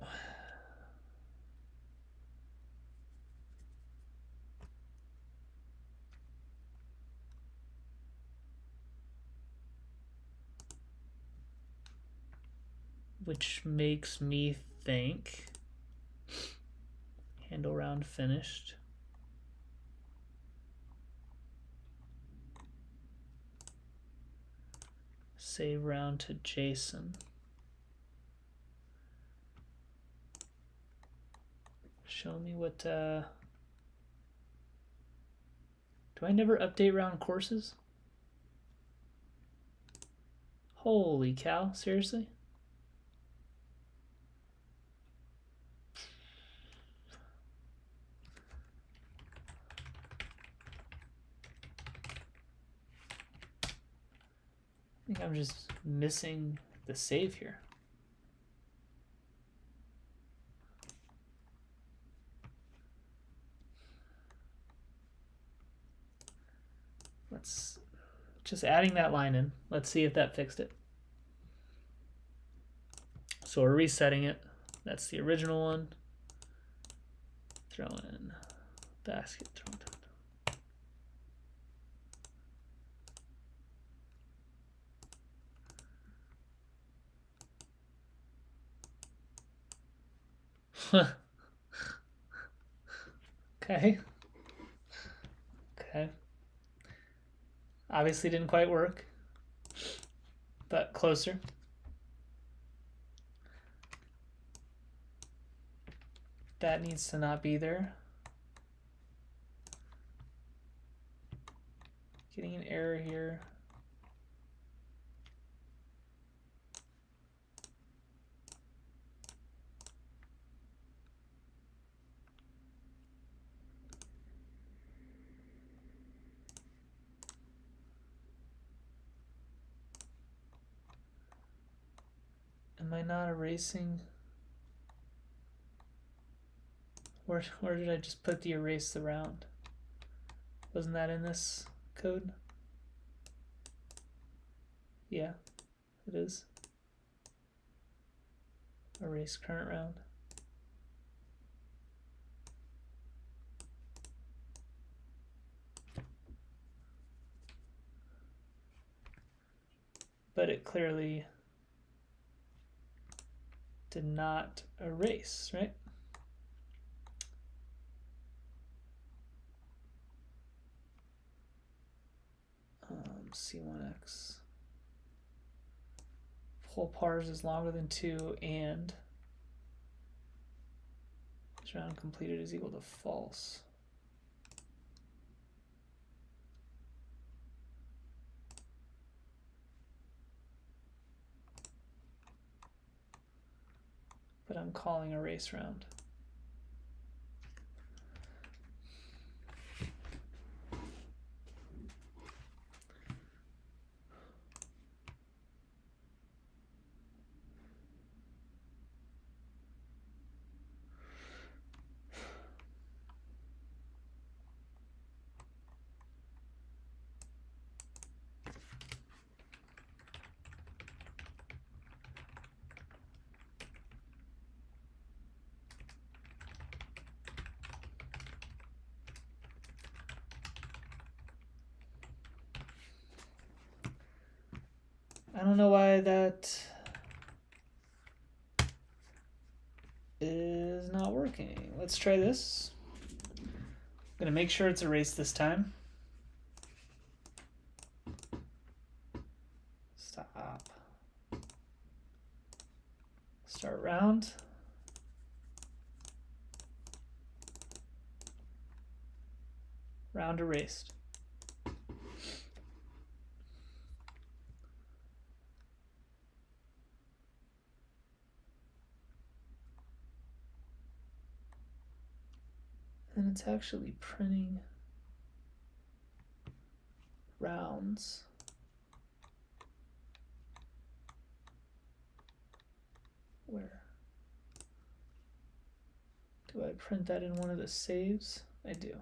Which makes me think handle round finished. Save round to JSON. Show me what, do I never update round courses? Holy cow, seriously? I think I'm just missing the save here. Let's just adding that line in. Let's see if that fixed it. So we're resetting it. That's the original one. Throw in basket. Okay. Okay. Obviously didn't quite work, but closer. That needs to not be there. Getting an error here. Am I not erasing? Where did I just put the erase the round? Wasn't that in this code? Yeah, it is. Erase current round. But it clearly did not erase, right? C1x. Whole pars is longer than 2 and this round completed is equal to false. But I'm calling erase round. I don't know why that is not working. Let's try this. I'm gonna make sure it's erased this time. Stop. Start round. Round erased. And it's actually printing rounds. Where? Do I print that in one of the saves? I do.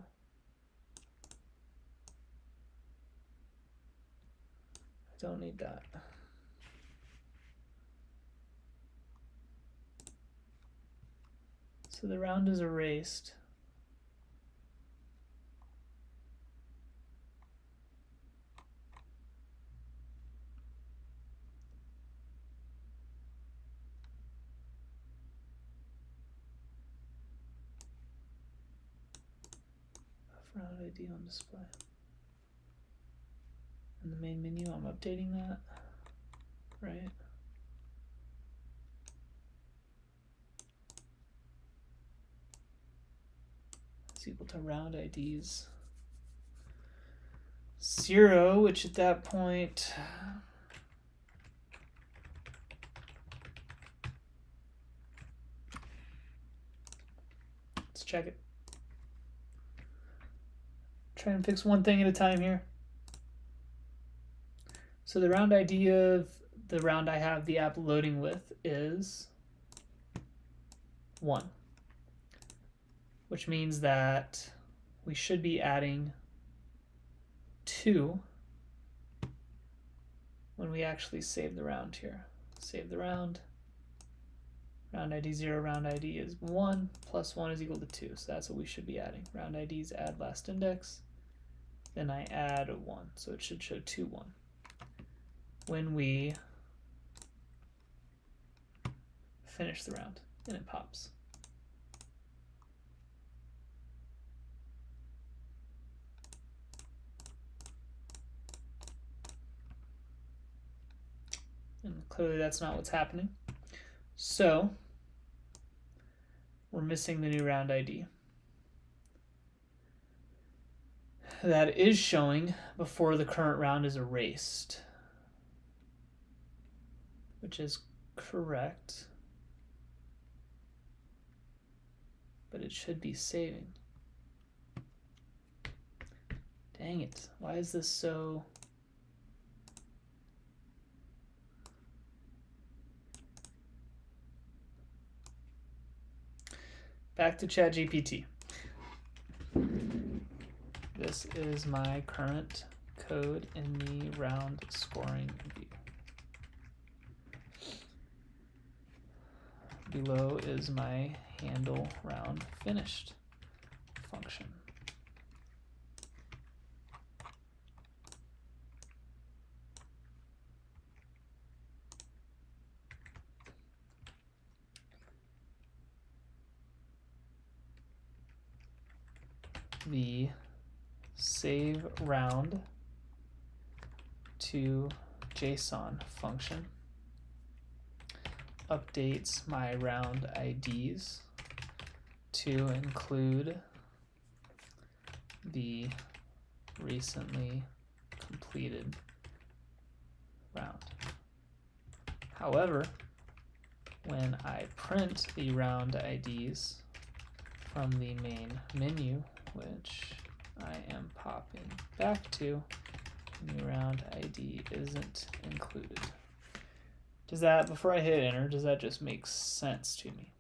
I don't need that. So the round is erased. Round ID on display. In the main menu, I'm updating that, right? It's equal to round IDs 0, which at that point let's check it. Try and fix one thing at a time here. So the round ID of the round I have the app loading with is 1, which means that we should be adding 2 when we actually save the round here. Save the round. Round ID 0, round ID is 1, plus 1 is equal to 2. So that's what we should be adding. Round IDs add last index. Then I add a 1. So it should show 2, 1. When we finish the round, and it pops. And clearly that's not what's happening. So we're missing the new round ID. That is showing before the current round is erased, which is correct, but it should be saving. Dang it, why is this so... Back to ChatGPT. This is my current code in the round scoring view. Below is my handle round finished function. The save round to JSON function updates my round IDs to include the recently completed round. However, when I print the round IDs from the main menu, which I am popping back to, the round ID isn't included. Does that, before I hit enter, does that just make sense to me?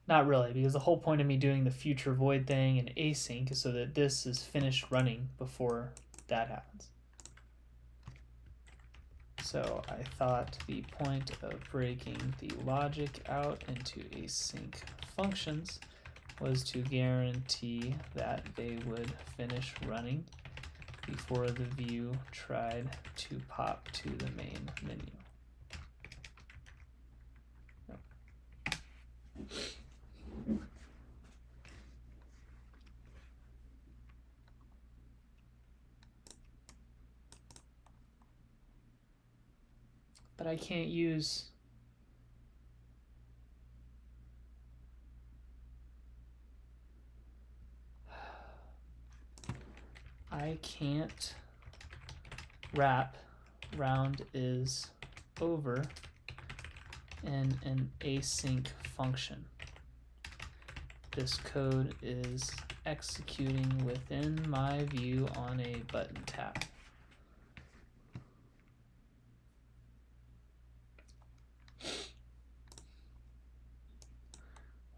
Not really, because the whole point of me doing the future void thing and async is so that this is finished running before that happens. So I thought the point of breaking the logic out into async functions was to guarantee that they would finish running before the view tried to pop to the main menu. But I can't use wrap round is over in an async function. This code is executing within my view on a button tap.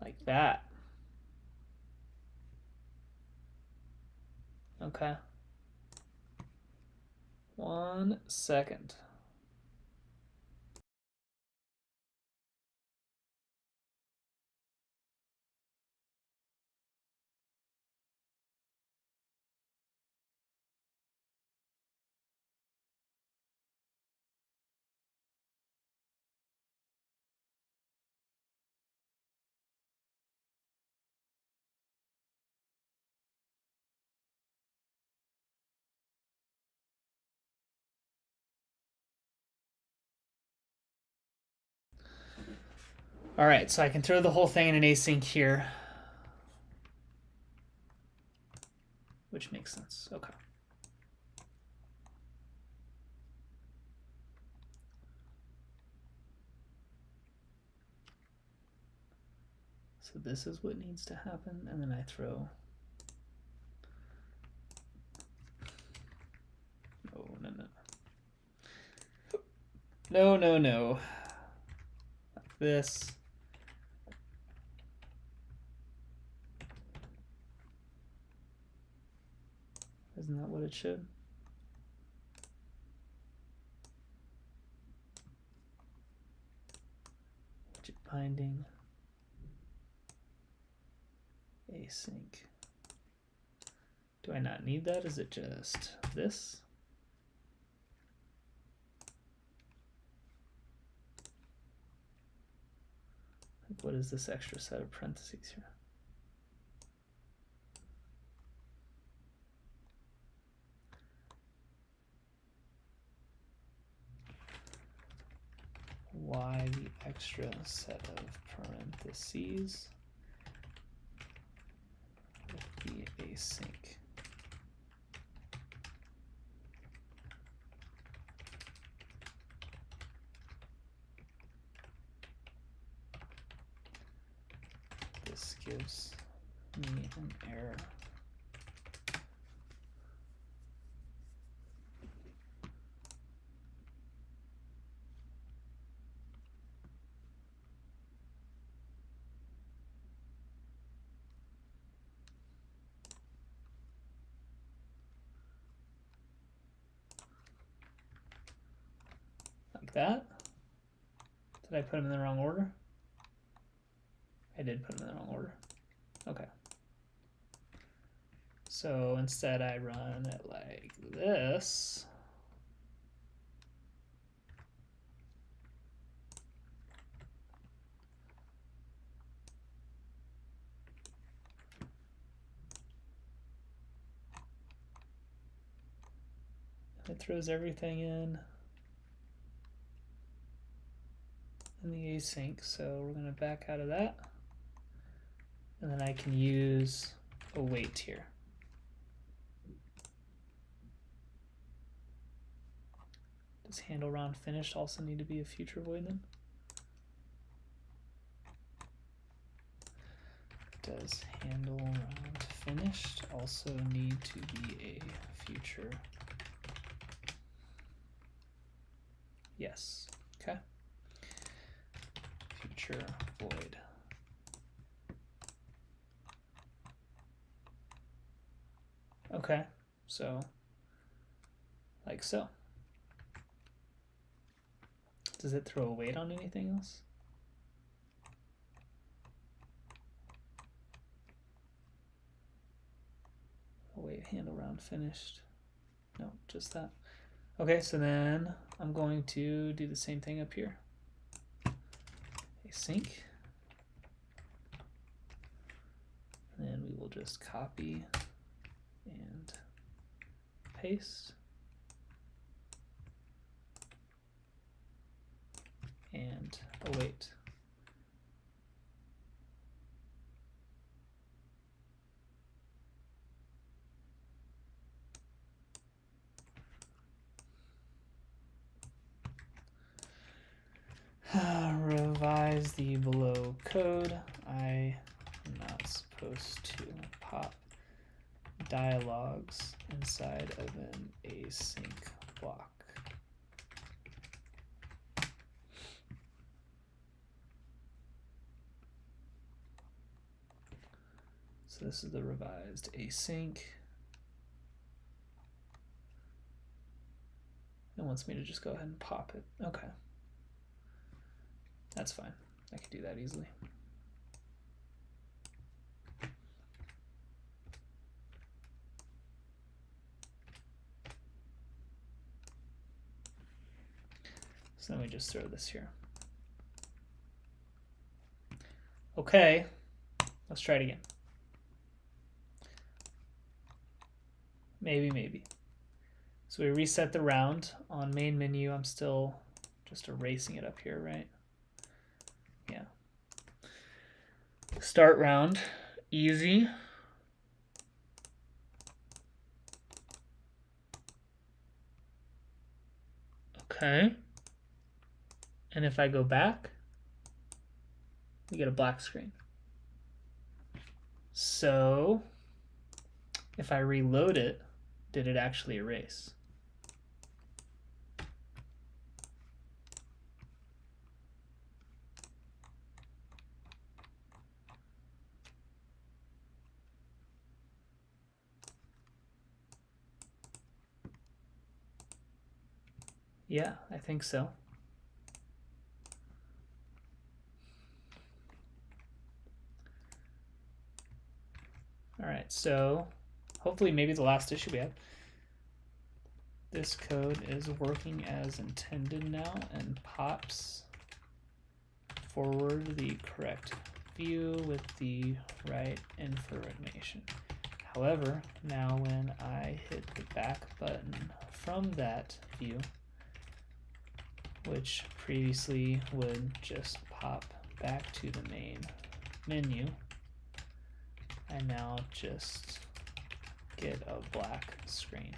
Like that. Okay. 1 second. All right, so I can throw the whole thing in an async here, which makes sense. Okay. So this is what needs to happen, and then I throw... No. Like this. Isn't that what it should? binding async. Do I not need that? Is it just this? Like, what is this extra set of parentheses here? Why the extra set of parentheses with the async? This gives me an error. Like that. Did I put them in the wrong order? I did put them in the wrong order. Okay. So instead I run it like this. It throws everything in the async, so we're going to back out of that. And then I can use a wait here. Does handle round finished also need to be a future void then? Does handle round finished also need to be a future? Yes. Okay. Future void. Okay, so like so. Does it throw a wait on anything else? Wait, handle round finished. No, just that. Okay, so then I'm going to do the same thing up here. Async. And then we will just copy and paste. And await. Revise the below code. I am not supposed to pop dialogues inside of an async block. So this is the revised async. It wants me to just go ahead and pop it. Okay. That's fine. I can do that easily. So then we just throw this here. Okay, let's try it again. Maybe. So we reset the round on main menu. I'm still just erasing it up here, right? Yeah. Start round, easy. Okay. And if I go back, we get a black screen. So if I reload it, did it actually erase? Yeah, I think so. All right, so hopefully maybe the last issue we have. This code is working as intended now and pops forward the correct view with the right information. However, now when I hit the back button from that view, which previously would just pop back to the main menu, I now just get a black screen.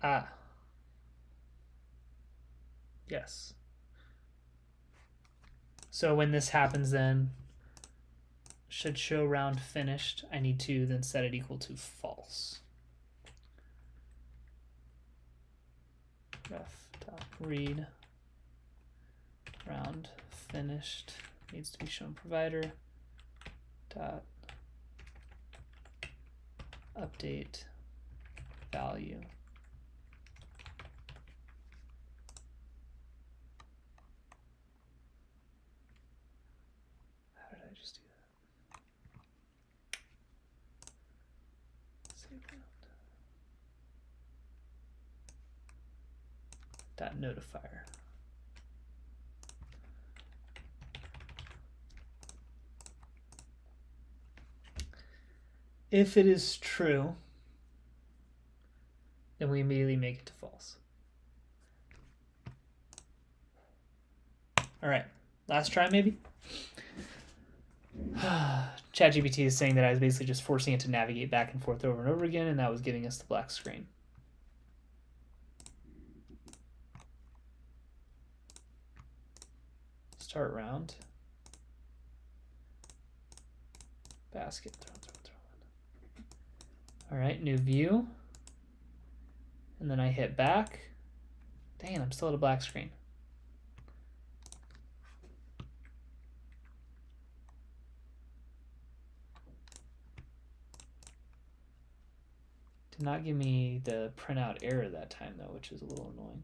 Ah. Yes. So when this happens, then should show round finished. I need to then set it equal to false. Ref.read round finished needs to be shown provider dot update value. How did I just do that? Save round. Dot notifier. If it is true, then we immediately make it to false. All right, last try maybe. ChatGPT is saying that I was basically just forcing it to navigate back and forth over and over again, and that was giving us the black screen. Start round. Basket. Throw. All right, new view. And then I hit back. Dang, I'm still at a black screen. Did not give me the printout error that time though, which is a little annoying.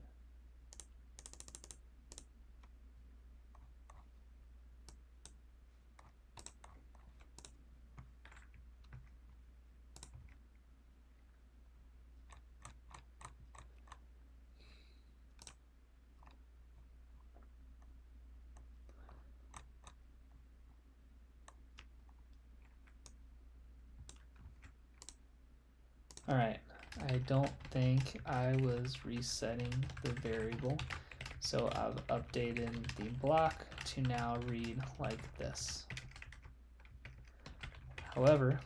All right, I don't think I was resetting the variable, so I've updated the block to now read like this. However,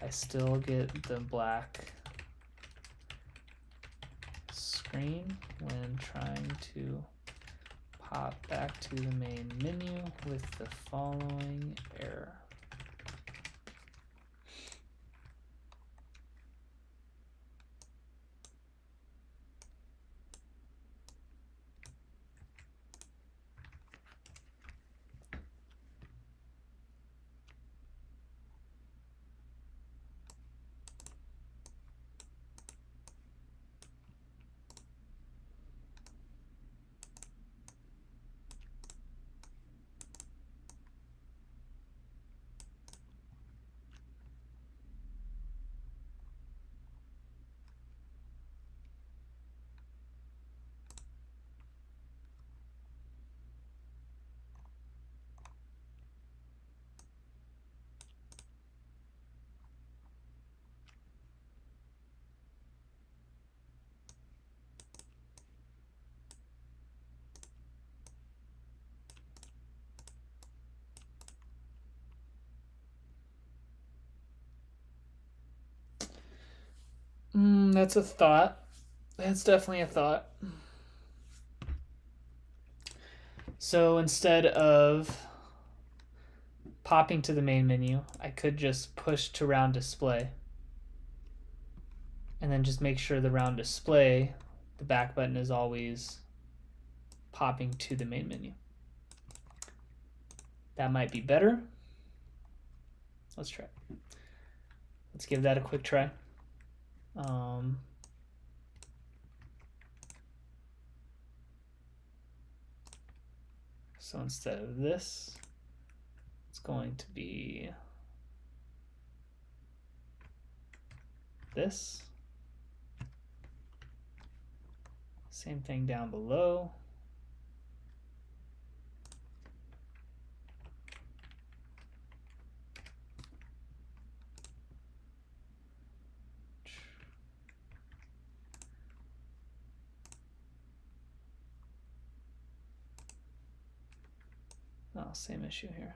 I still get the black screen when trying to pop back to the main menu with the following error. That's a thought. That's definitely a thought. So instead of popping to the main menu, I could just push to round display and then just make sure the round display, the back button is always popping to the main menu. That might be better. Let's try. Let's give that a quick try. So instead of this, it's going to be this. Same thing down below. Oh, same issue here.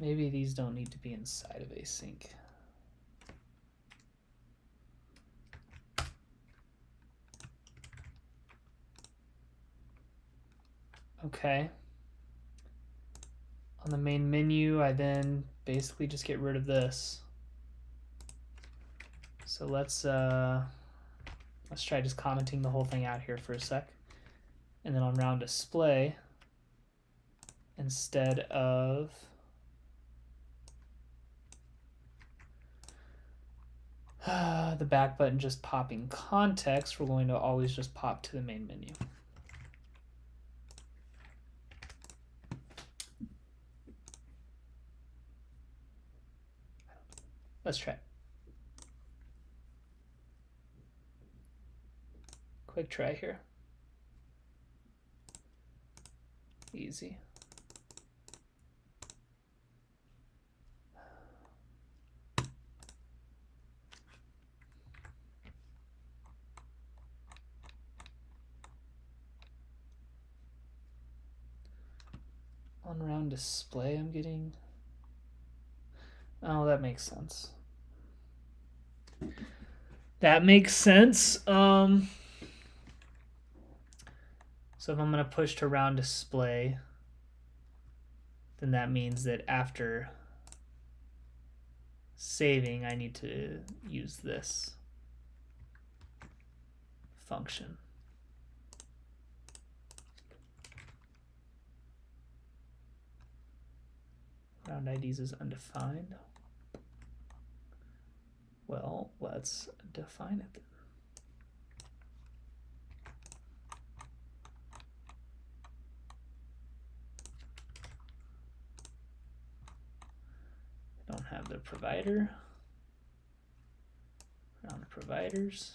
Maybe these don't need to be inside of async. Okay. On the main menu, I then basically just get rid of this. So let's try just commenting the whole thing out here for a sec. And then on round display, instead of the back button just popping context, we're going to always just pop to the main menu. Let's try. Quick try here. Easy. On round display, I'm getting... Oh, that makes sense. That makes sense. So if I'm going to push to round display, then that means that after saving, I need to use this function. Round IDs is undefined. Well, let's define it then. I don't have the provider. Round providers.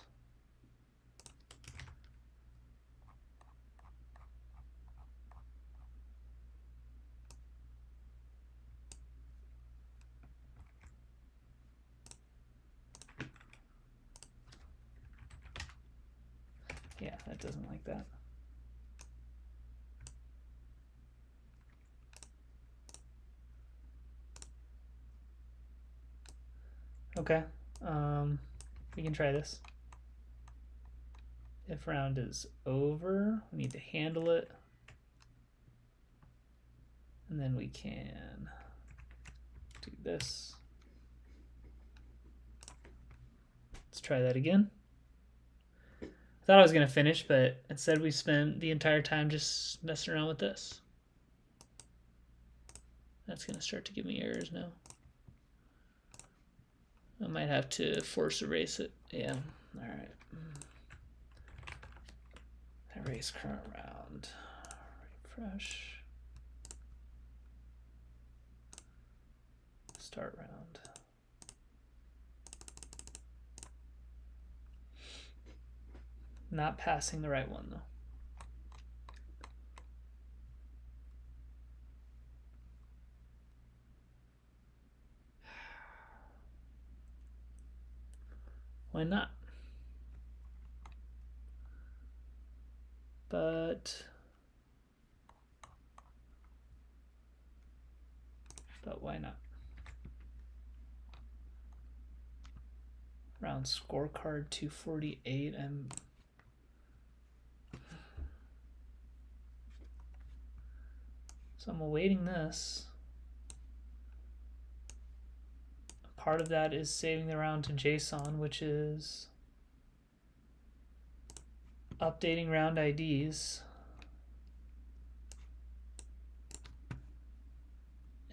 Yeah, that doesn't like that. Okay, we can try this. If round is over, we need to handle it. And then we can do this. Let's try that again. I thought I was going to finish, but instead we spent the entire time just messing around with this. That's going to start to give me errors now. I might have to force erase it. Yeah, all right. Erase current round. Refresh. Start round. Not passing the right one though. Why not? But why not? round scorecard 248. So I'm awaiting this. Part of that is saving the round to JSON, which is updating round IDs.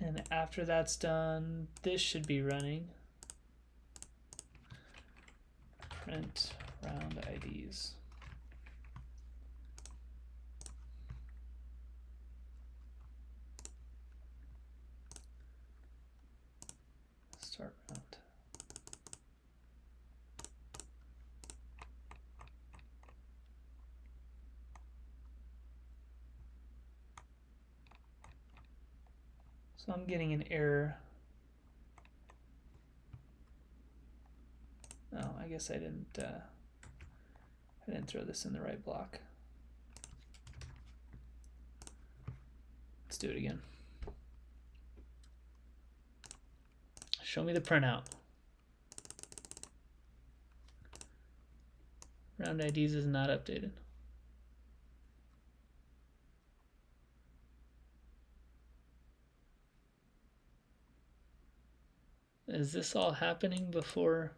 And after that's done, this should be running. Print round IDs. Start round. So I'm getting an error. Oh, I guess I didn't throw this in the right block. Let's do it again. Show me the printout. Round IDs is not updated. Is this all happening before?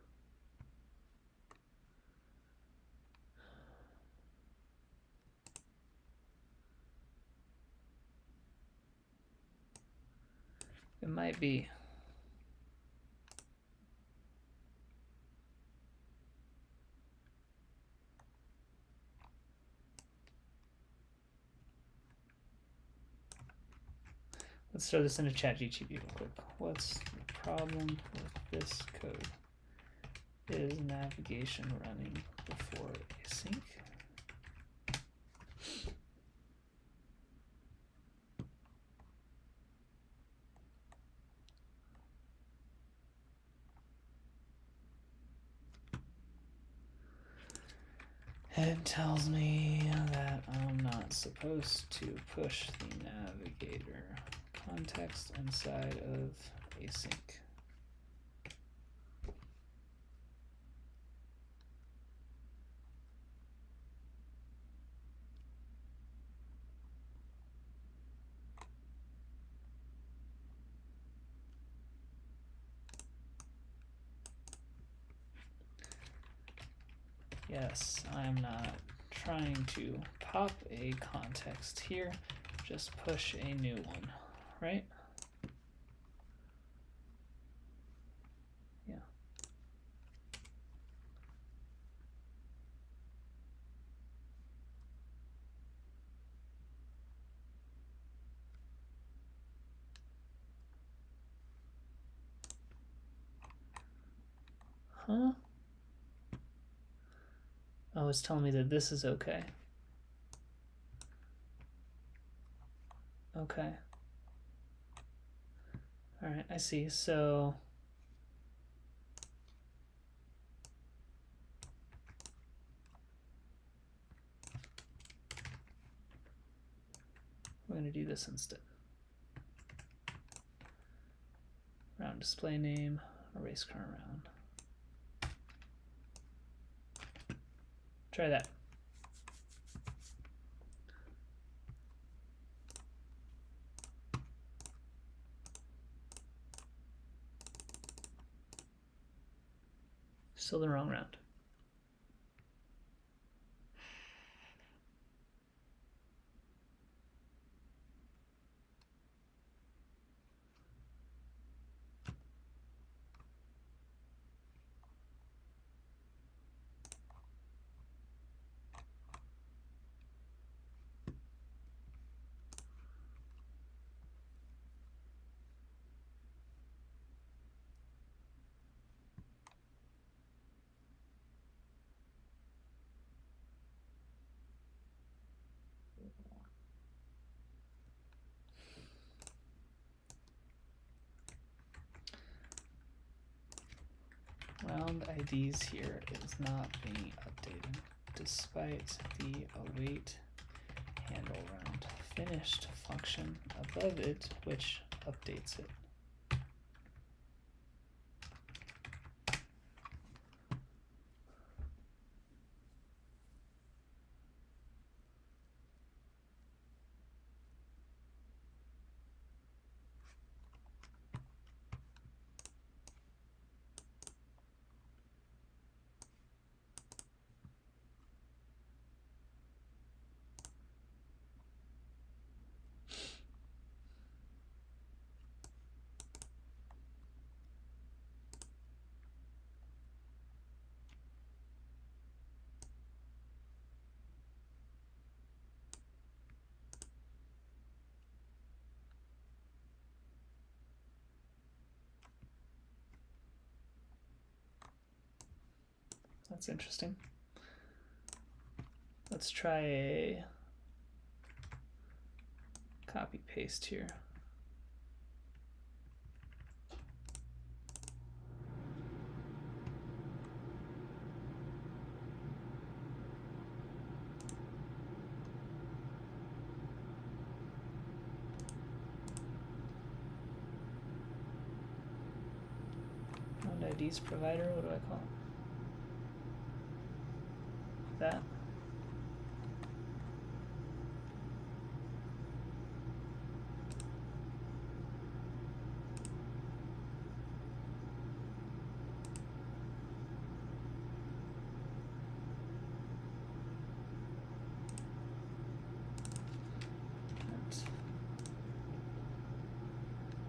It might be. Let's throw this into ChatGPT real quick. What's the problem with this code? Is navigation running before async? It tells me that I'm not supposed to push the navigator context inside of async. Yes, I'm not trying to pop a context here, just push a new one, right? Yeah. Huh? Oh, it's telling me that this is okay. Okay. All right, I see. So we're going to do this instead. Round display name, erase current round. Try that. Still the wrong round. Round IDs here is not being updated despite the await handle round finished function above it, which updates it. That's interesting. Let's try a copy paste here. Round IDs provider, what do I call it? That.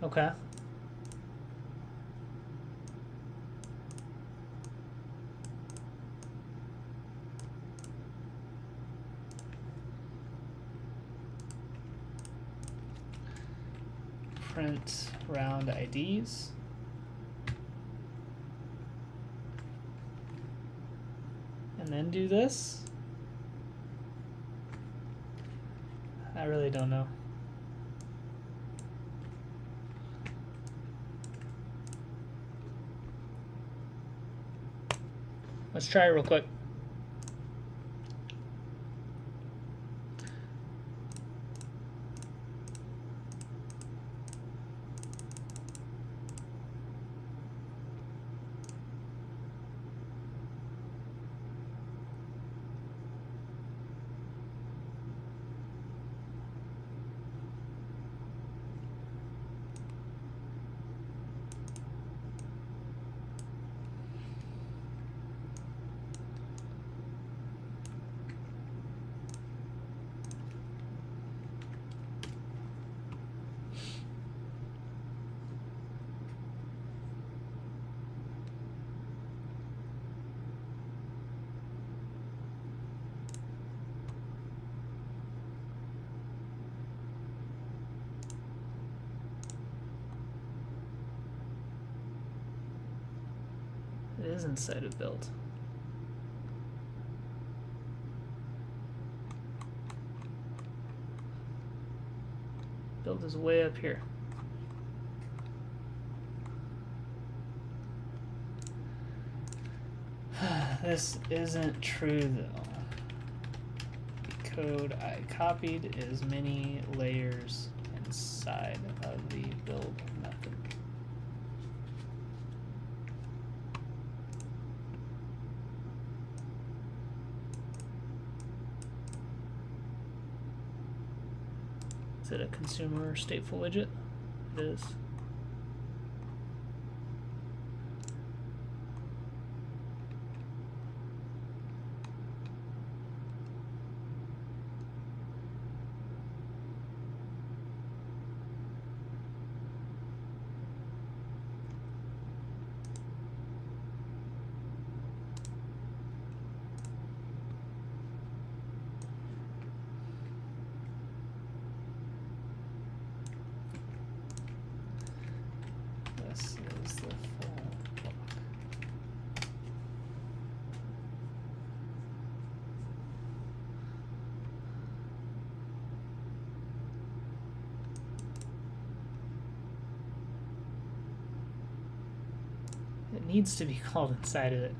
Okay. Print round IDs. And then do this. I really don't know. Let's try it real quick. It is inside of build. Build is way up here. This isn't true though. The code I copied is many layers inside of the build method. Is it a consumer stateful widget? It is. This is the full block. It needs to be called inside of it.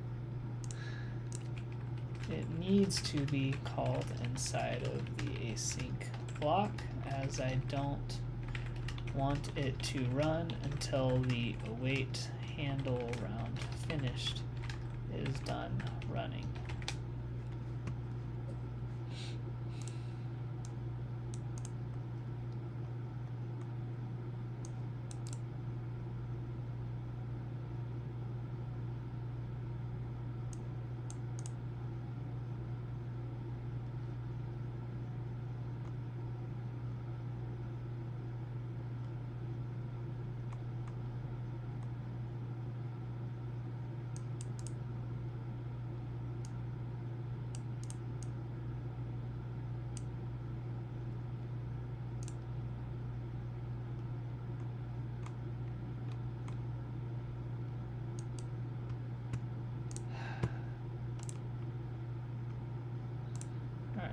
It needs to be called inside of the async block, as I don't want it to run until the await handle round finished is done running.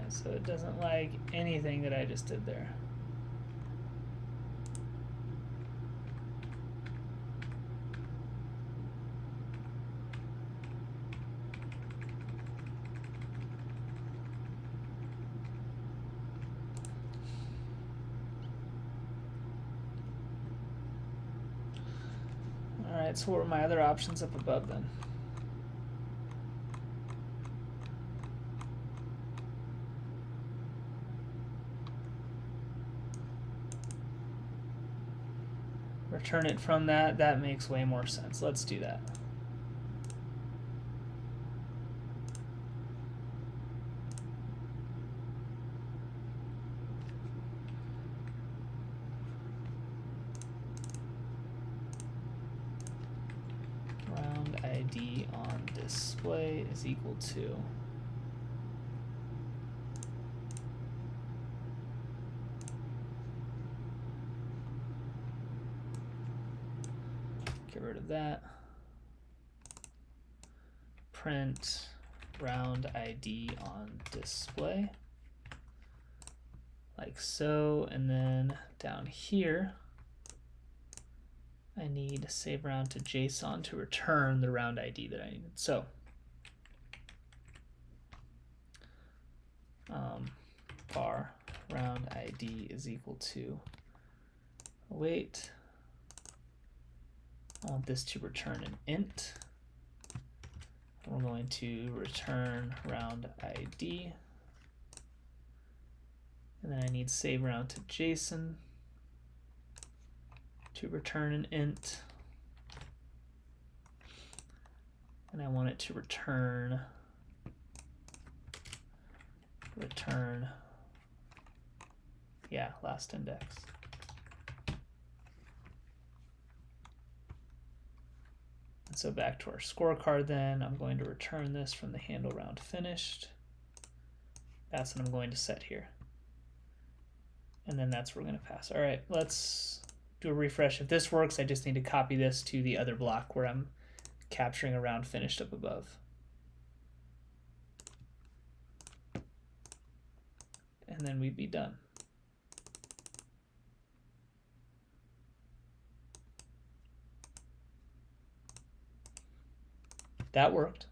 Alright, so it doesn't like anything that I just did there. Alright, so what were my other options up above then? Return it from that. That makes way more sense. Let's do that. Round ID on display is equal to get rid of that. Print round ID on display, like so, and then down here, I need save round to JSON to return the round ID that I needed. So var round ID is equal to await. I want this to return an int. We're going to return round ID. And then I need save round to JSON to return an int. And I want it to return last index. And so back to our scorecard then, I'm going to return this from the handle round finished. That's what I'm going to set here. And then that's what we're going to pass. All right, let's do a refresh. If this works, I just need to copy this to the other block where I'm capturing a round finished up above. And then we'd be done. That worked.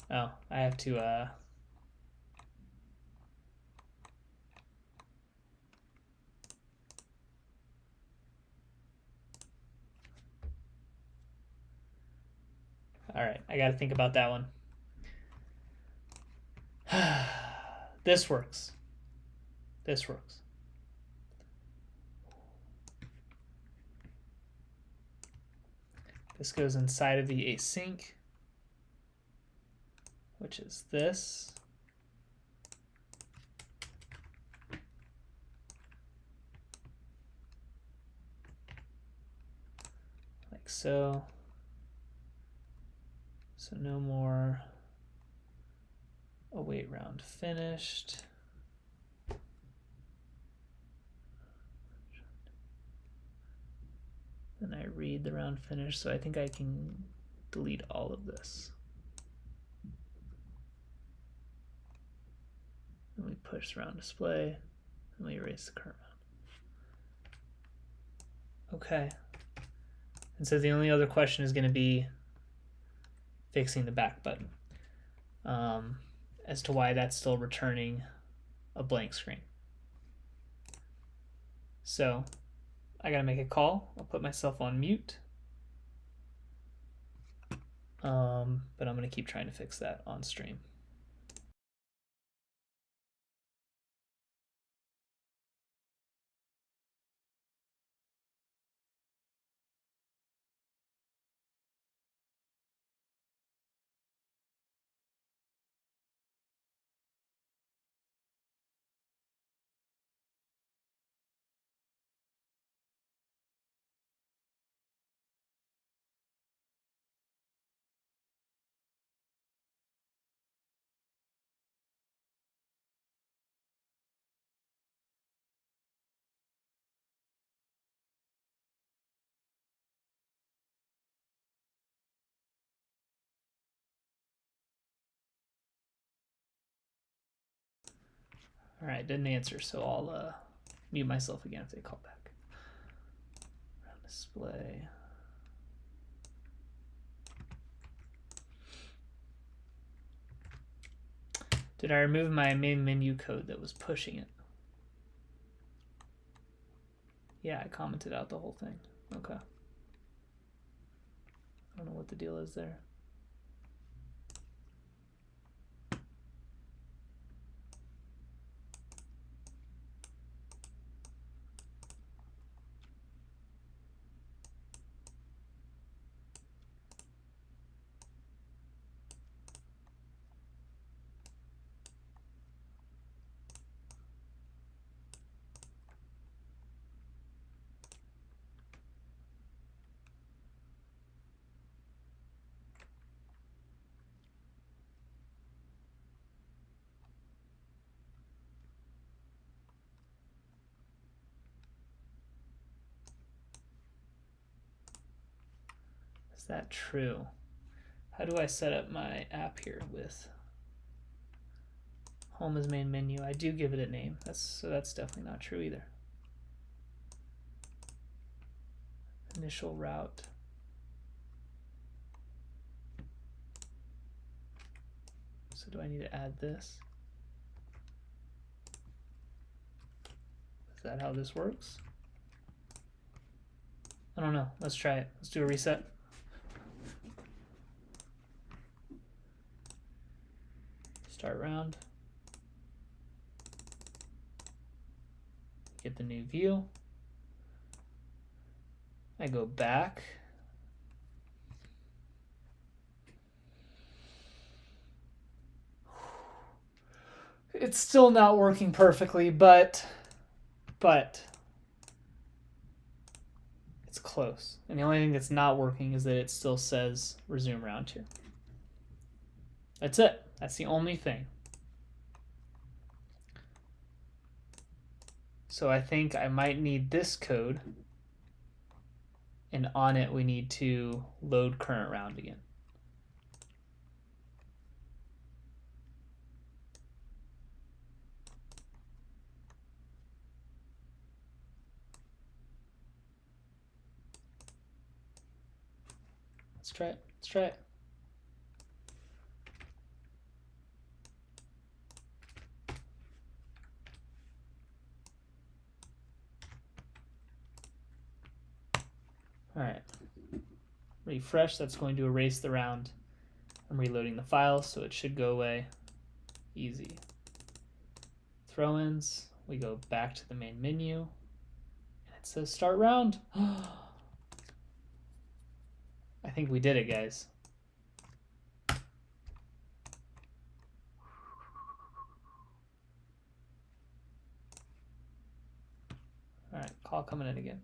Oh, I have to all right, I got to think about that one. This works. This works. This goes inside of the async, which is this. Like so. So no more await round finished. Then I read the round finished, so I think I can delete all of this. And we push round display, and we erase the current round. Okay. And so the only other question is going to be fixing the back button, as to why that's still returning a blank screen. So I gotta make a call. I'll put myself on mute. But I'm gonna keep trying to fix that on stream. All right, didn't answer, so I'll mute myself again if they call back. Round display. Did I remove my main menu code that was pushing it? Yeah, I commented out the whole thing. Okay. I don't know what the deal is there. Is that true? How do I set up my app here with home as main menu? I do give it a name. So that's definitely not true either. Initial route. So do I need to add this? Is that how this works? I don't know. Let's try it. Let's do a reset. Start round. Get the new view. I go back. It's still not working perfectly, but it's close. And the only thing that's not working is that it still says resume round 2. That's it. That's the only thing. So I think I might need this code, and on it we need to load current round again. Let's try it. Let's try it. All right. Refresh. That's going to erase the round. I'm reloading the file, so it should go away. Easy. Throw-ins. We go back to the main menu, and it says start round. I think we did it, guys. All right, call coming in again.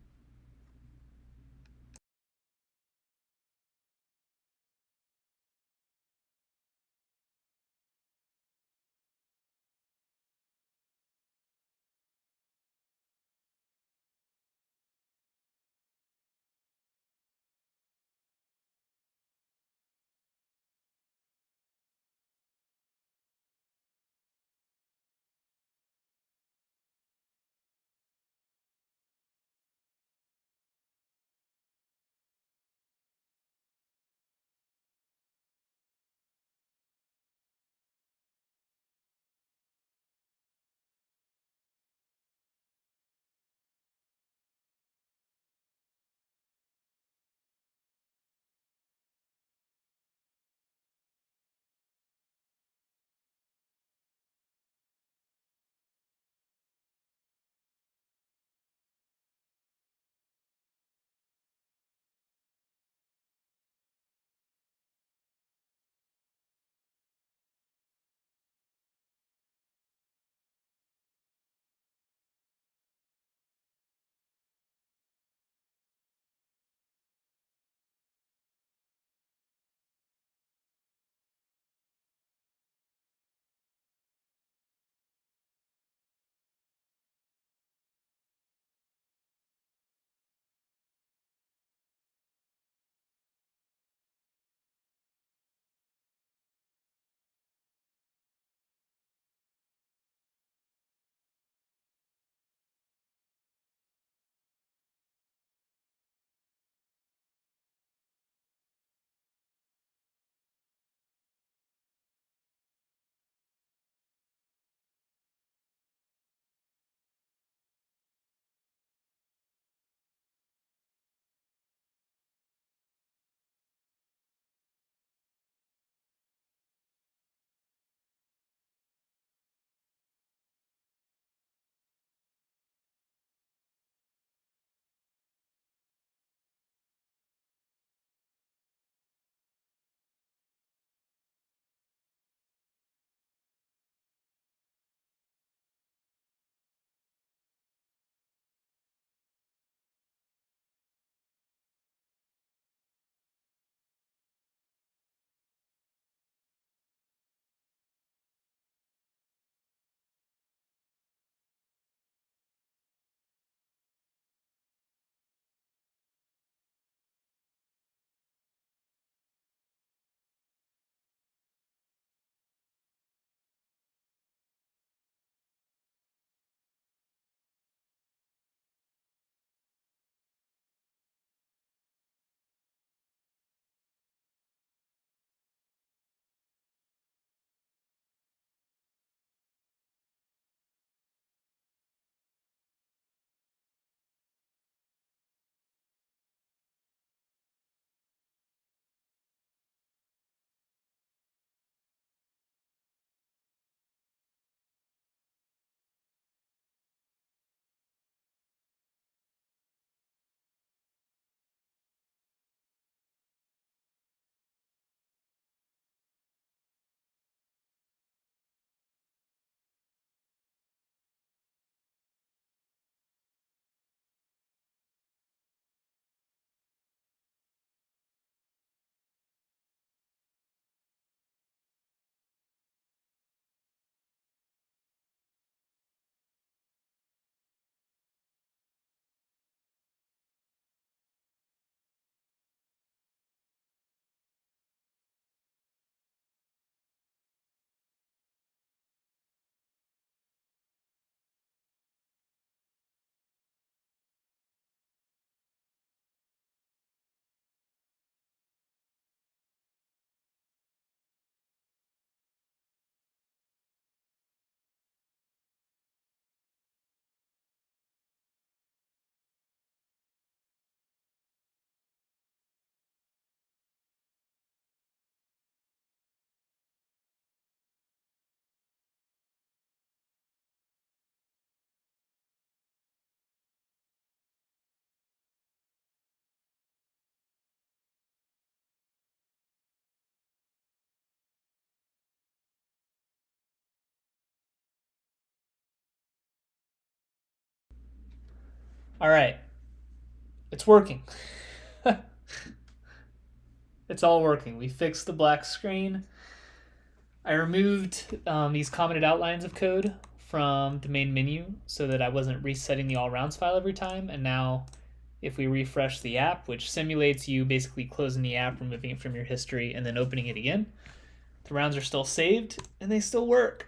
All right, it's working. It's all working. We fixed the black screen. I removed these commented outlines of code from the main menu so that I wasn't resetting the all rounds file every time. And now if we refresh the app, which simulates you basically closing the app, removing it from your history, and then opening it again, the rounds are still saved and they still work.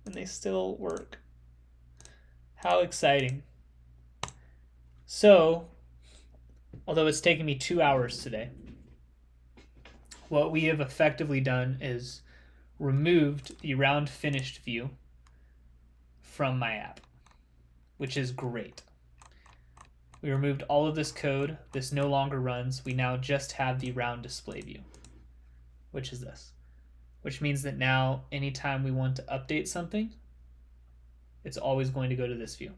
And they still work. How exciting. So, although it's taken me 2 hours today, what we have effectively done is removed the round finished view from my app, which is great. We removed all of this code. This no longer runs. We now just have the round display view, which is this, which means that now anytime we want to update something, it's always going to go to this view.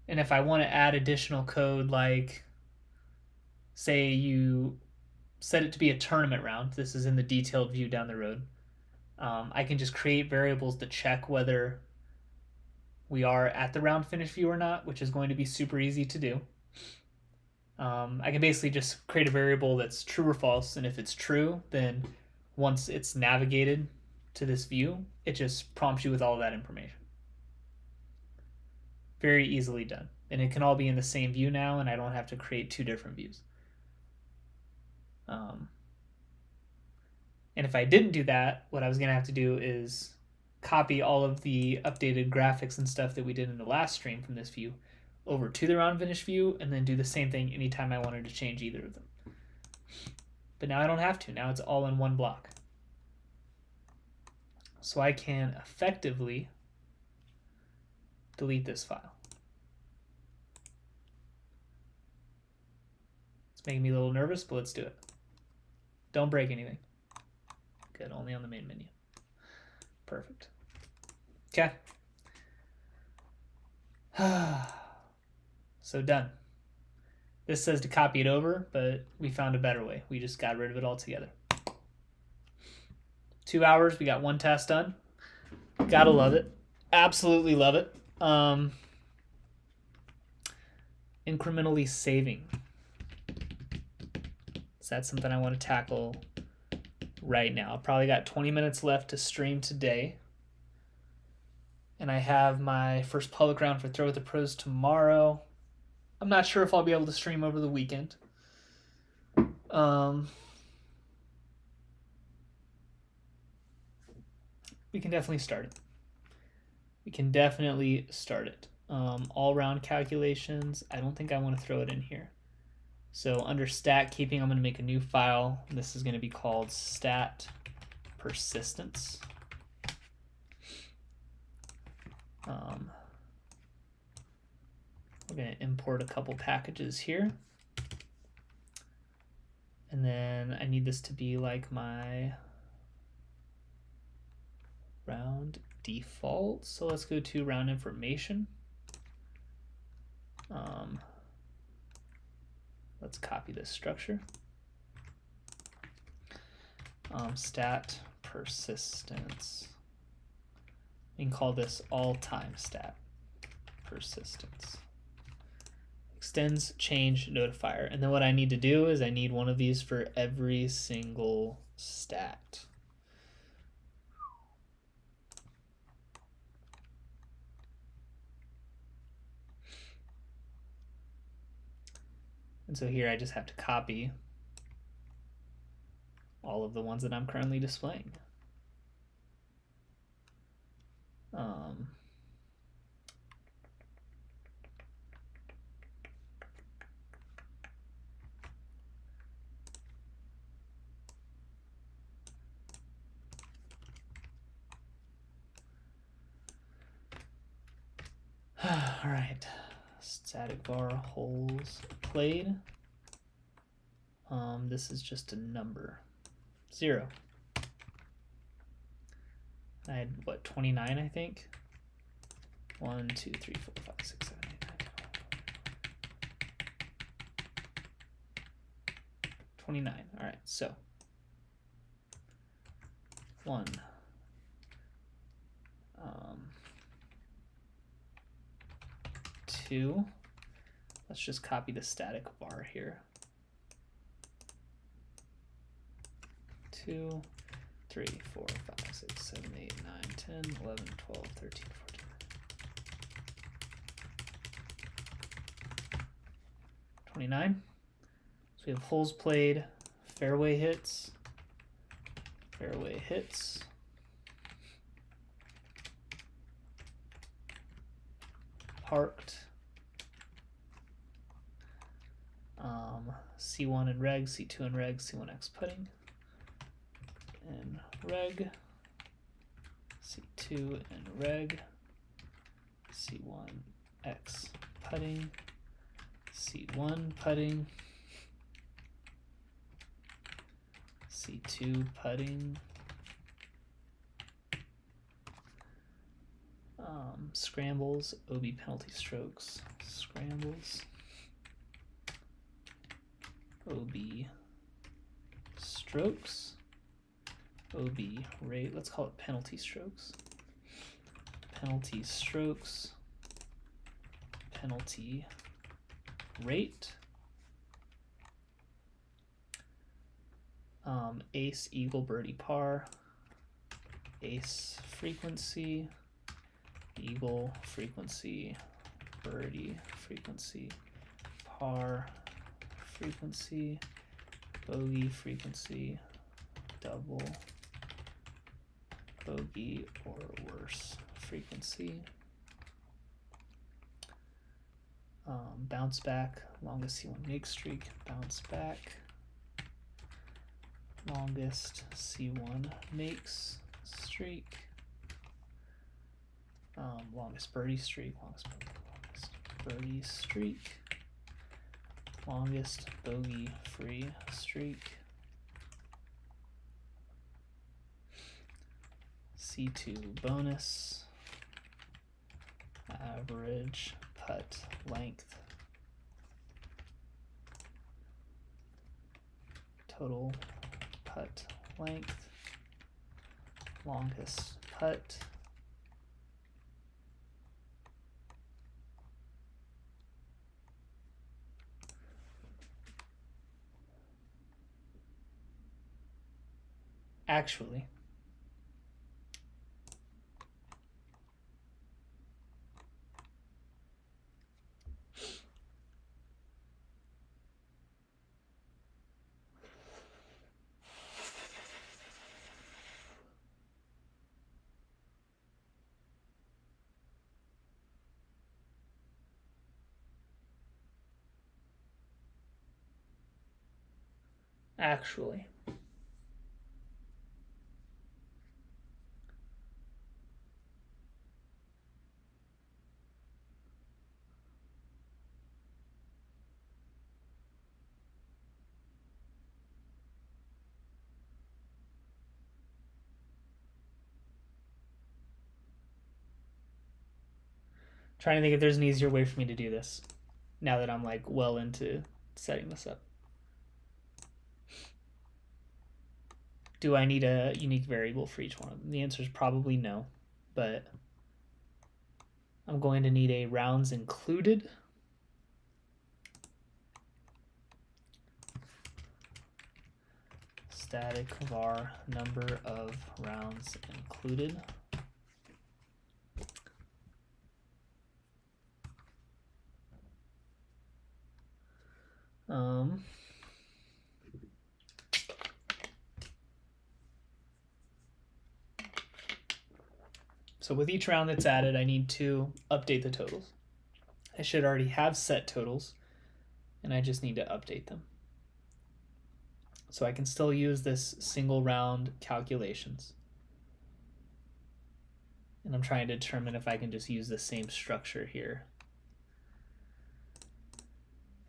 And if I want to add additional code, like say you set it to be a tournament round, this is in the detailed view down the road, I can just create variables to check whether we are at the round finish view or not, which is going to be super easy to do. I can basically just create a variable that's true or false, and if it's true, then once it's navigated to this view, it just prompts you with all of that information. Very easily done. And it can all be in the same view now, and I don't have to create 2 different views. And if I didn't do that, what I was going to have to do is copy all of the updated graphics and stuff that we did in the last stream from this view over to the round finish view, and then do the same thing anytime I wanted to change either of them. But now I don't have to. Now it's all in one block. So I can effectively delete this file. It's making me a little nervous, but let's do it. Don't break anything. Good, only on the main menu. Perfect. Okay. So done. This says to copy it over, but we found a better way. We just got rid of it altogether. 2 hours, we got 1 task done. Gotta love it. Absolutely love it. Incrementally saving. So that's something I want to tackle right now. I've probably got 20 minutes left to stream today. And I have my first public round for Throw with the Pros tomorrow. I'm not sure if I'll be able to stream over the weekend. We can definitely start it. All round calculations. I don't think I want to throw it in here. So under stat keeping, I'm going to make a new file. This is going to be called stat persistence. We're going to import a couple packages here. And then I need this to be like my round default. So let's go to round information. Let's copy this structure. Stat persistence. We can call this all-time stat persistence. Extends change notifier. And then what I need to do is I need one of these for every single stat. And so here I just have to copy all of the ones that I'm currently displaying. All right, static var holes played. This is just a number, 0. I had what, 29, I think. 1, 2, 3, 4, 5, 6, 7, 8, 9, 10. 29. All right, so 1. 2. let's just copy the static var here. 2, 3, 4, 5, 6, 7, 8, 9, 10, 11, 12, 13, 14. 29. So we have holes played, fairway hits, parked, C1 and reg, C2 and reg, C1x putting, and reg, C2 and reg, C1x putting, C1 putting, C2 putting, scrambles, OB penalty strokes, scrambles, OB strokes, OB rate, let's call it penalty strokes, penalty strokes, penalty rate, ace, eagle, birdie, par, ace frequency, eagle frequency, birdie frequency, par frequency, bogey frequency, double, bogey or worse frequency, bounce back, longest C1 make streak, bounce back, longest C1 makes streak, longest birdie streak, longest birdie streak, longest bogey free streak, C2 bonus, average putt length, total putt length, longest putt, actually trying to think if there's an easier way for me to do this now that I'm like well into setting this up. Do I need a unique variable for each one of them? The answer is probably no, but I'm going to need a rounds included. Static var number of rounds included. So with each round that's added, I need to update the totals. I should already have set totals, and I just need to update them. So I can still use this single round calculations. And I'm trying to determine if I can just use the same structure here.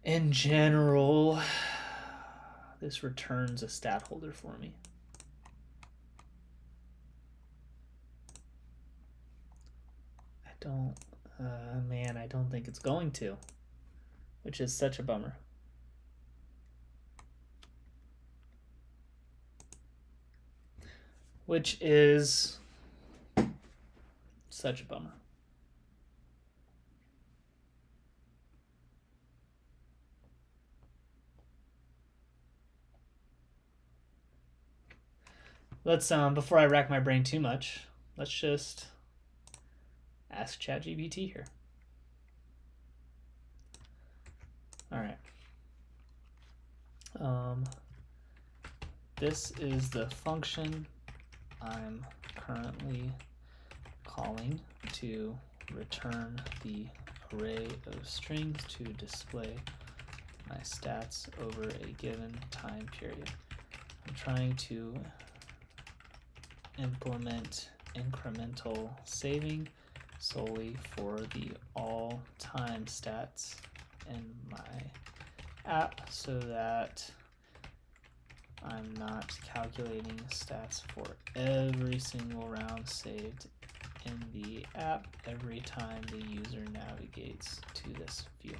In general, this returns a stat holder for me. I don't think it's going to, which is such a bummer. Which is such a bummer. let's before I rack my brain too much, let's just ask ChatGPT here. All right. This is the function I'm currently calling to return the array of strings to display my stats over a given time period. I'm trying to implement incremental saving solely for the all time stats in my app so that I'm not calculating stats for every single round saved in the app every time the user navigates to this view.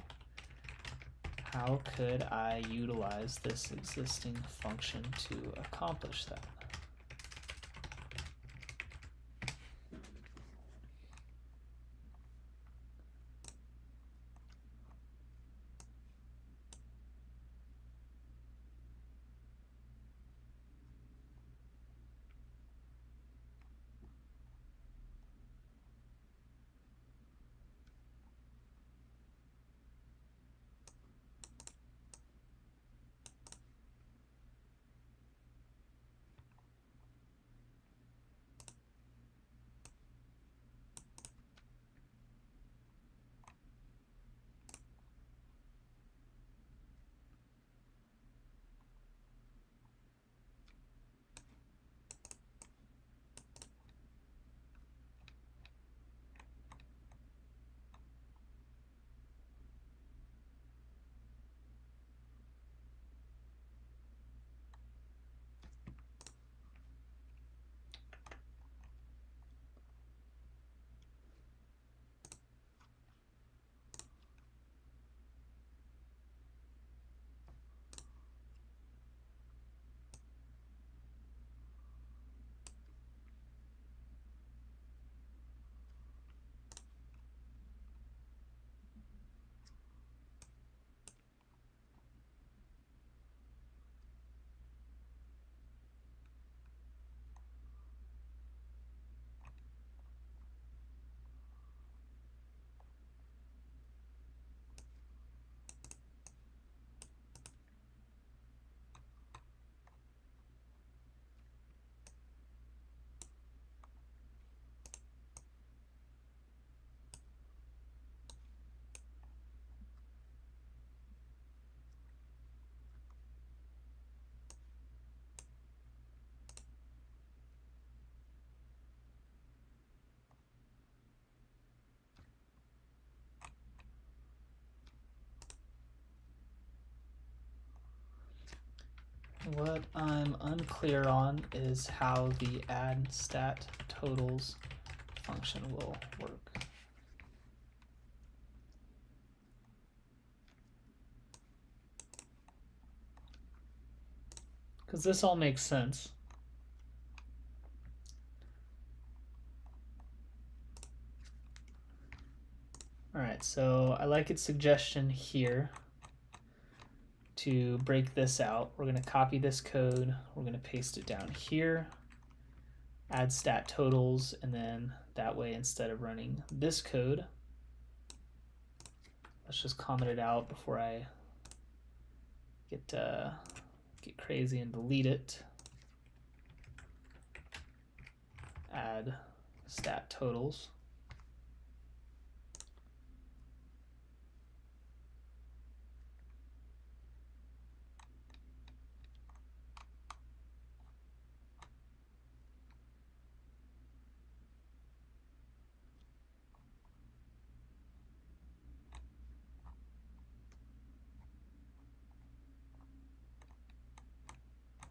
How could I utilize this existing function to accomplish that? What I'm unclear on is how the add stat totals function will work. Because this all makes sense. All right, so I like its suggestion here to break this out. We're going to copy this code, we're going to paste it down here, add stat totals, and then that way instead of running this code, let's just comment it out before I get crazy and delete it. Add stat totals.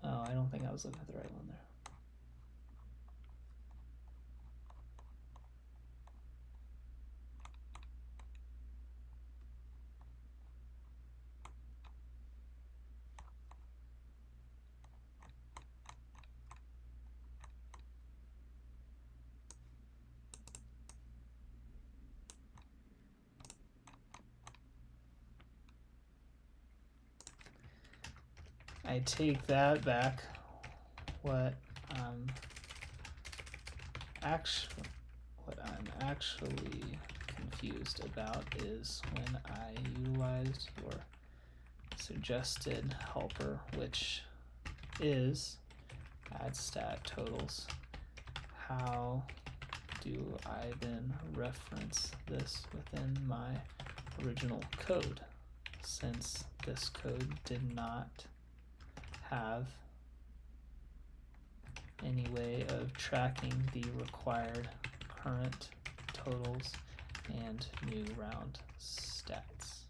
Oh, I don't think I was looking at the right one there. I take that back. What what I'm actually confused about is when I utilized your suggested helper, which is add stat totals. How do I then reference this within my original code, since this code did not have any way of tracking the required current totals and new round stats?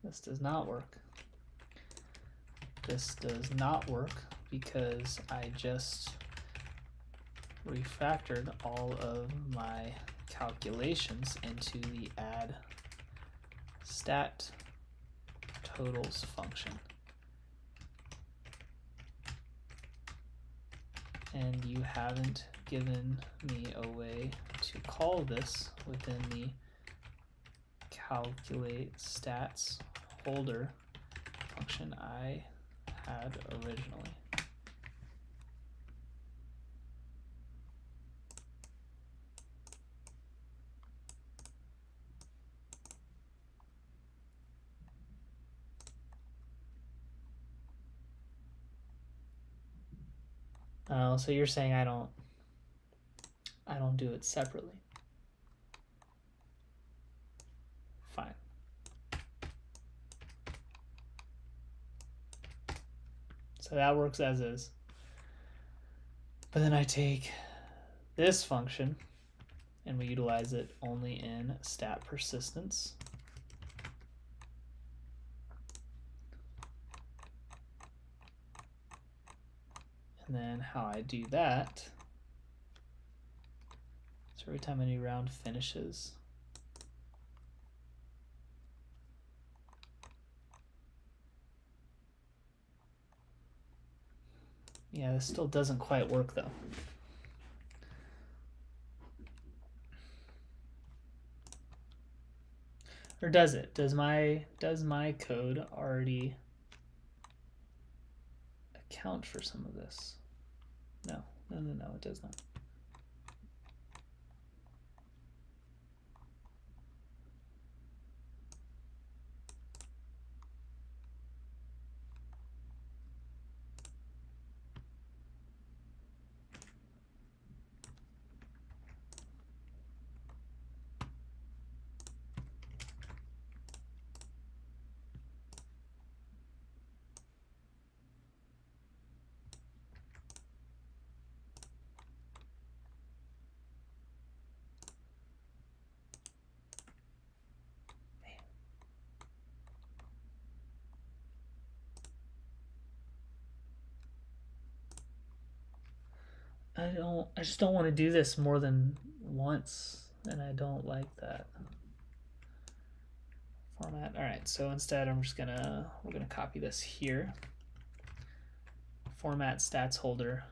This does not work. This does not work because I just refactored all of my calculations into the add stat totals function. And you haven't given me a way to call this within the calculate stats holder function I had originally. So you're saying I don't do it separately. Fine. So that works as is. But then I take this function and we utilize it only in stat persistence. And then how I do that, so every time a new round finishes, yeah, this still doesn't quite work though. Or does it? Does my code already account for some of this? No, it does not. I just don't want to do this more than once, and I don't like that format. All right, so instead we're gonna copy this here. Format stats holder.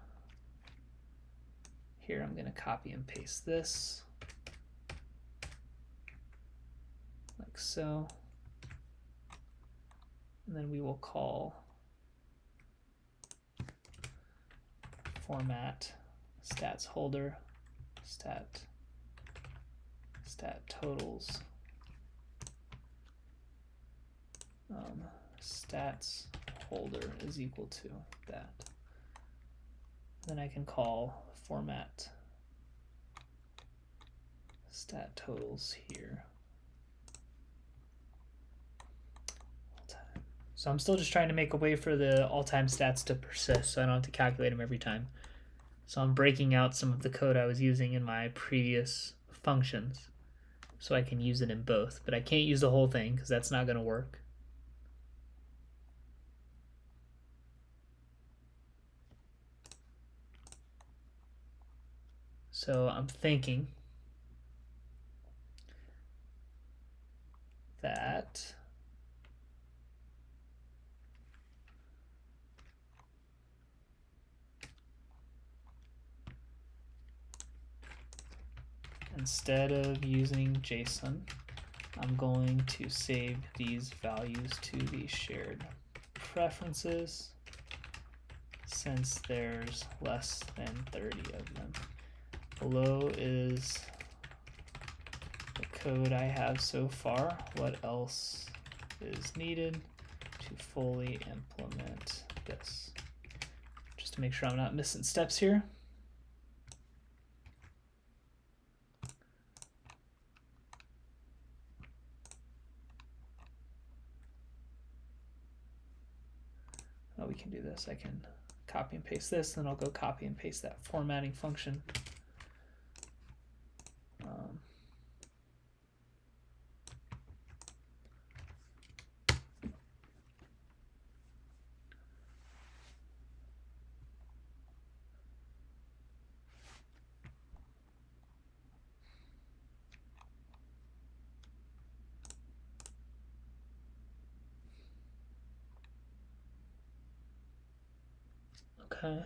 Here I'm gonna copy and paste this like so. And then we will call format stats holder stat totals stats holder is equal to that. Then I can call format stat totals here. So I'm still just trying to make a way for the all-time stats to persist so I don't have to calculate them every time. So I'm breaking out some of the code I was using in my previous functions so I can use it in both, but I can't use the whole thing because that's not going to work. So I'm thinking that instead of using JSON, I'm going to save these values to the shared preferences since there's less than 30 of them. Below is the code I have so far. What else is needed to fully implement this? Just to make sure I'm not missing steps here. Oh, we can do this. I can copy and paste this, then I'll go copy and paste that formatting function. Okay.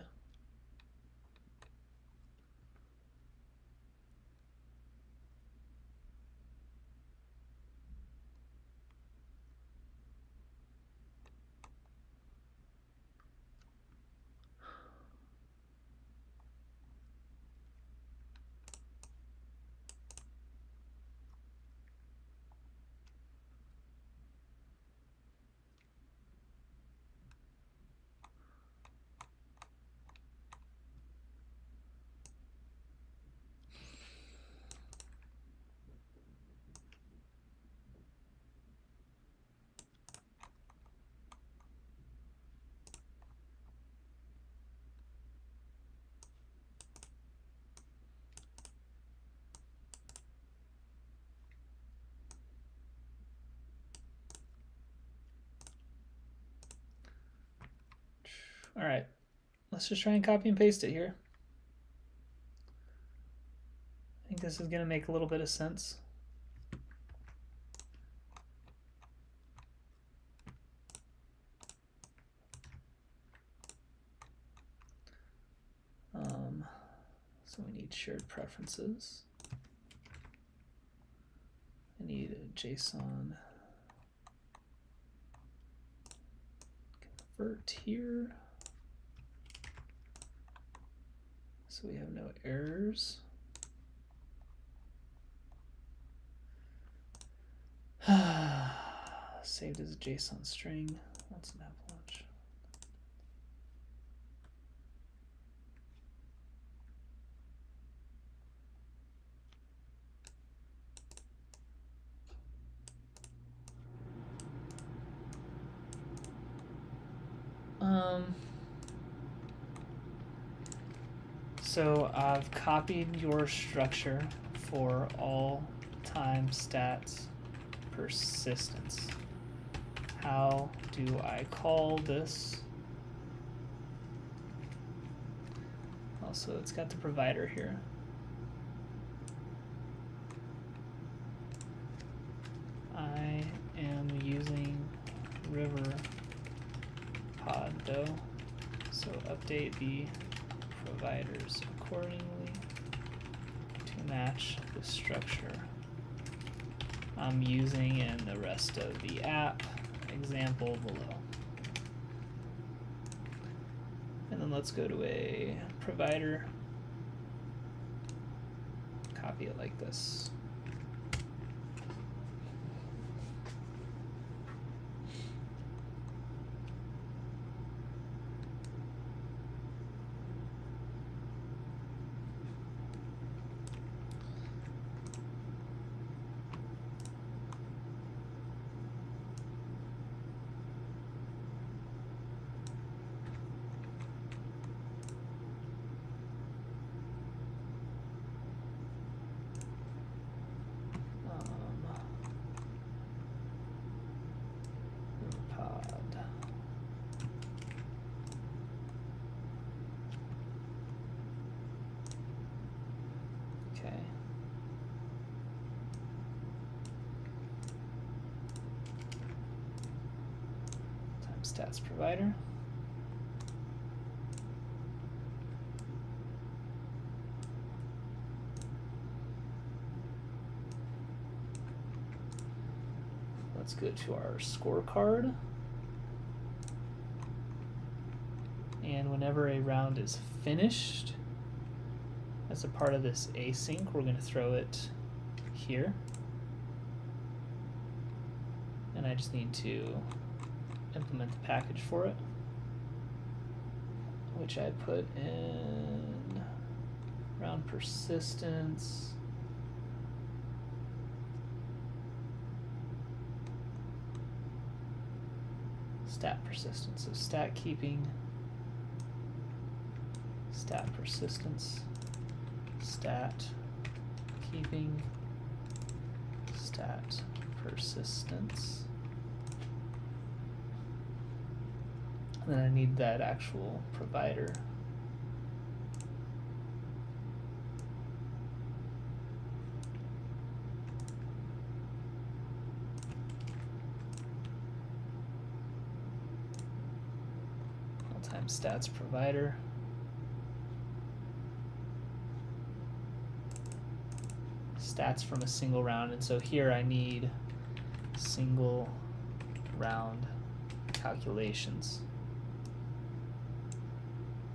All right, let's just try and copy and paste it here. I think this is going to make a little bit of sense. So we need shared preferences. I need a JSON convert here. So we have no errors. Saved as a JSON string. That's an avalanche. So I've copied your structure for all time stats persistence. How do I call this? Also, it's got the provider here. I am using river poddo, so update the providers accordingly to match the structure I'm using in the rest of the app example below. And then let's go to a provider, copy it like this. stats provider. Let's go to our scorecard. And whenever a round is finished, as a part of this async, we're going to throw it here. And I just need to implement the package for it, which I put in round persistence. Stat persistence, so stat keeping, stat persistence, stat keeping, stat persistence. And then I need that actual provider. Times stats provider. Stats from a single round, and so here I need single round calculations.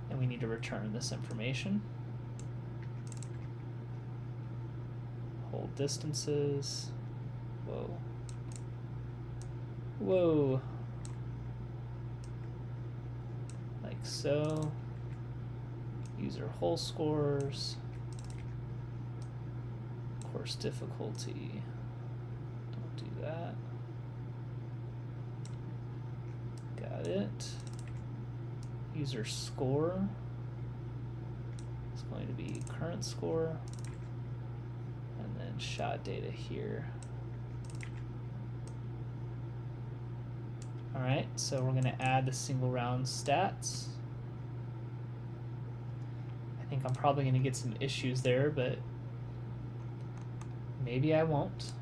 And we need to return this information. Hold distances. Whoa. Whoa. Like so. User whole scores. Course difficulty. Don't do that. Got it. User score is going to be current score, and then shot data here. All right, so we're going to add the single round stats. I think I'm probably going to get some issues there, but maybe I won't.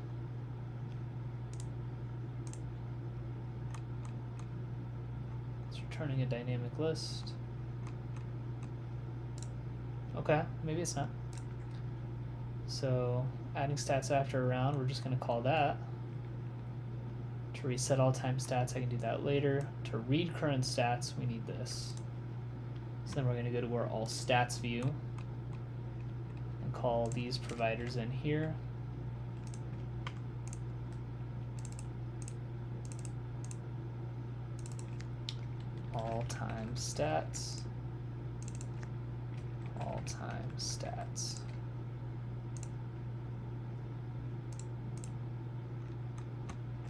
It's returning a dynamic list. Okay, maybe it's not. So adding stats after a round, we're just going to call that. To reset all time stats, I can do that later. To read current stats, we need this. So then we're going to go to our all stats view and call these providers in here. All time stats. All time stats.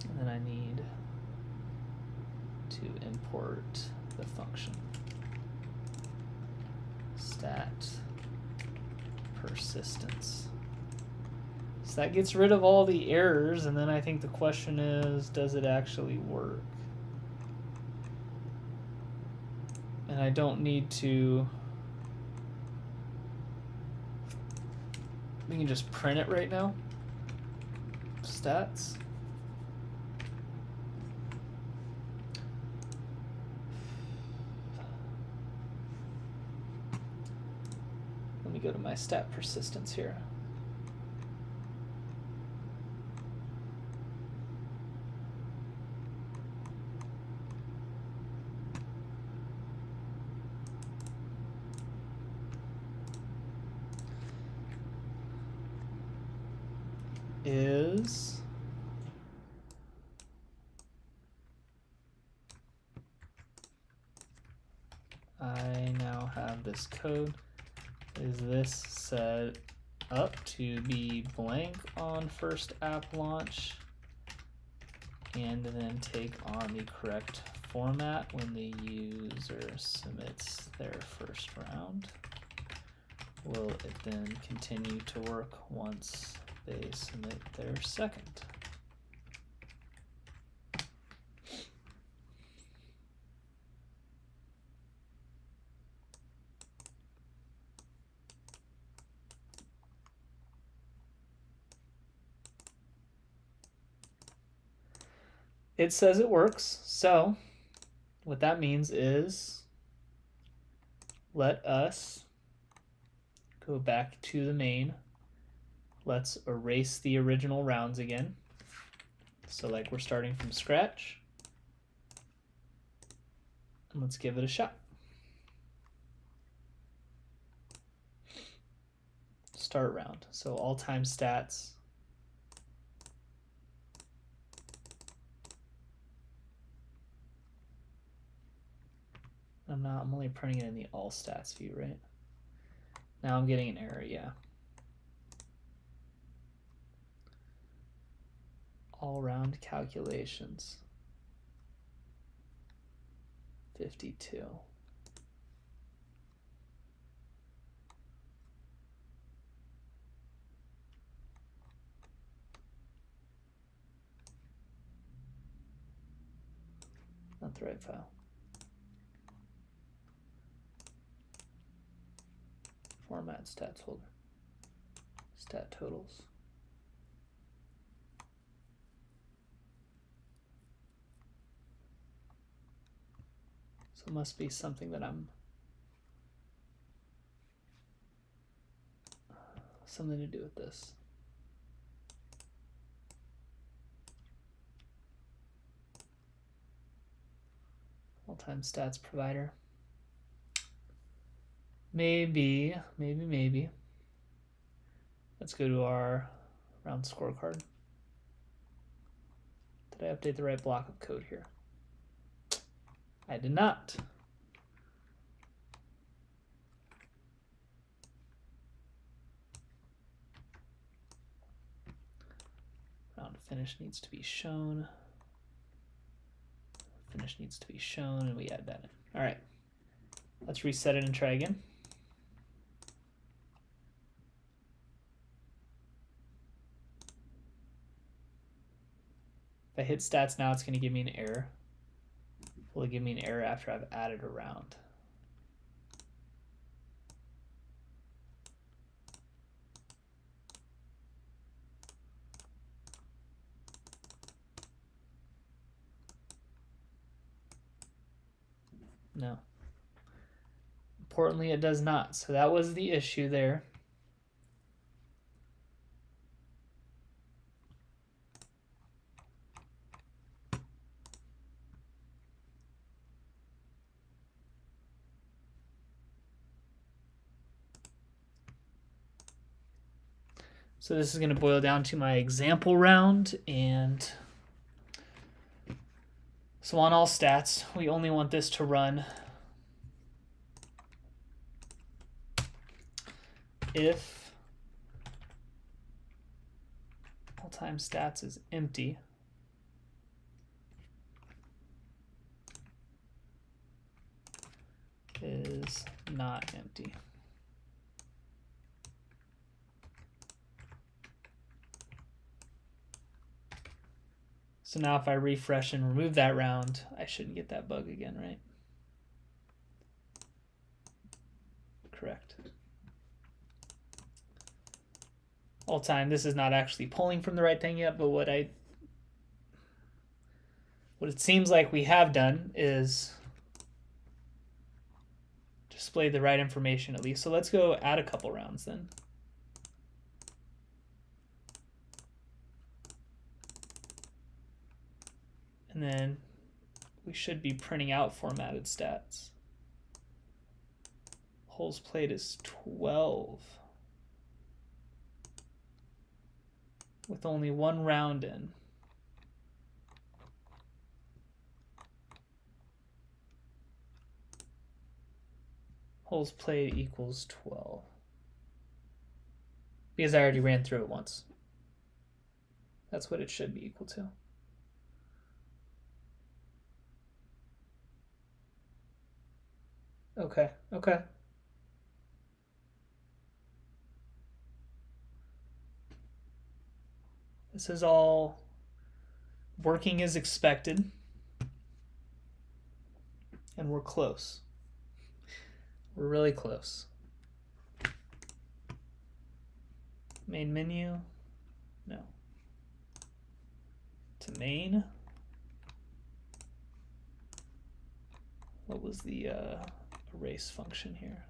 And then I need to import the function stat persistence. So that gets rid of all the errors, and then I think the question is, does it actually work? And I don't need to, we can just print it right now. Stats. Let me go to my stat persistence here. Is I now have this code. Is this set up to be blank on first app launch and then take on the correct format when the user submits their first round? Will it then continue to work once they submit their second? It says it works, so what that means is let us go back to the main. Let's erase the original rounds again. So like we're starting from scratch. And let's give it a shot. Start round. So all time stats. I'm only printing it in the all stats view, right? Now I'm getting an error, yeah. All round calculations. 52. Not the right file. Format stats folder. Stat totals. So it must be something that something to do with this. All-time stats provider. Maybe. Let's go to our round scorecard. Did I update the right block of code here? I did not. Round finish needs to be shown. Finish needs to be shown, and we add that in. All right, let's reset it and try again. If I hit stats now, it's going to give me an error. Will it give me an error after I've added a round? No. Importantly, it does not. So that was the issue there. So this is going to boil down to my example round, and so on all stats, we only want this to run if all time stats is empty. Is not empty. So now if I refresh and remove that round, I shouldn't get that bug again, right? Correct. All time, this is not actually pulling from the right thing yet, but what it seems like we have done is display the right information at least. So let's go add a couple rounds then. And then we should be printing out formatted stats. Holes played is 12. With only one round in. Holes played equals 12. Because I already ran through it once. That's what it should be equal to. Okay. This is all working as expected. And we're close. We're really close. Main menu? No. To main. what was the erase function here?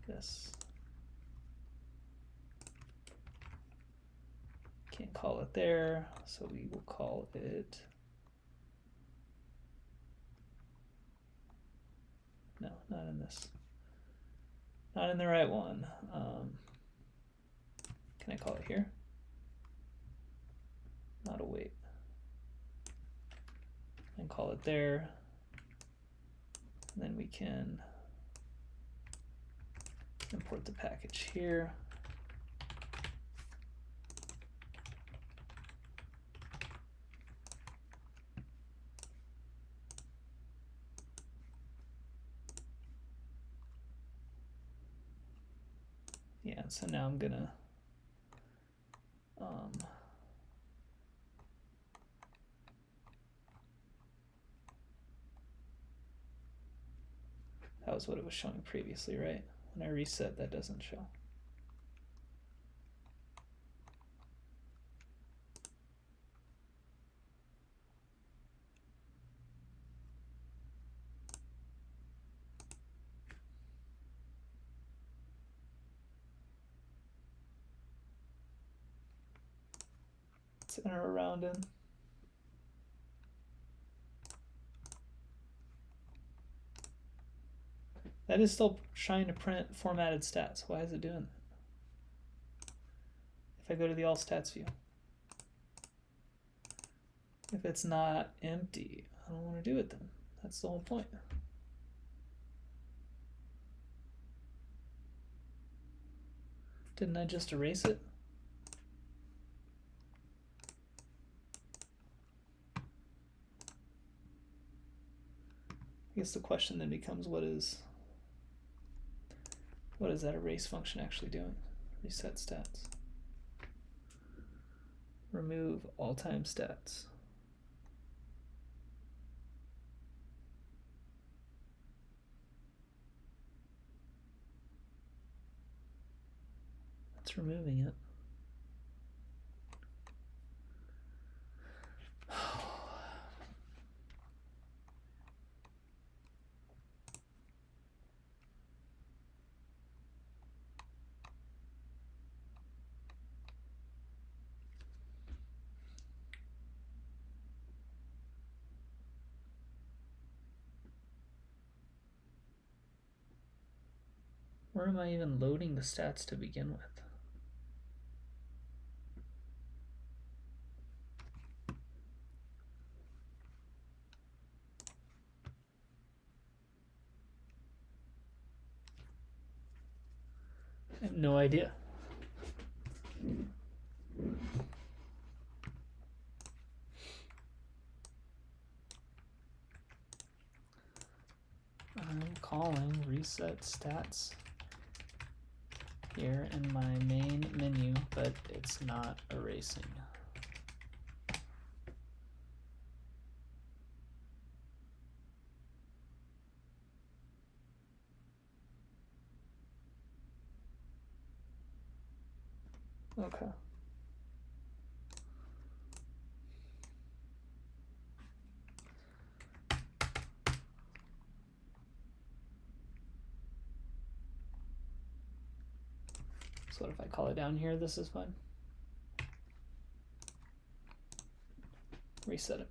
This. Can't call it there, so we will call it, no, not in this. Not in the right one. Can I call it here? Not await. And call it there. And then we can import the package here. Yeah, so now I'm gonna that was what it was showing previously, right? When I reset, that doesn't show. Let's enter a round in. That is still trying to print formatted stats. Why is it doing that? If I go to the all stats view, if it's not empty, I don't want to do it then. That's the whole point. Didn't I just erase it? I guess the question then becomes, what is that erase function actually doing? Reset stats. Remove all time stats. It's removing it. Where am I even loading the stats to begin with? I have no idea. I'm calling reset stats here in my main menu, but it's not erasing. Okay. So what if I call it down here? This is fine. Reset it.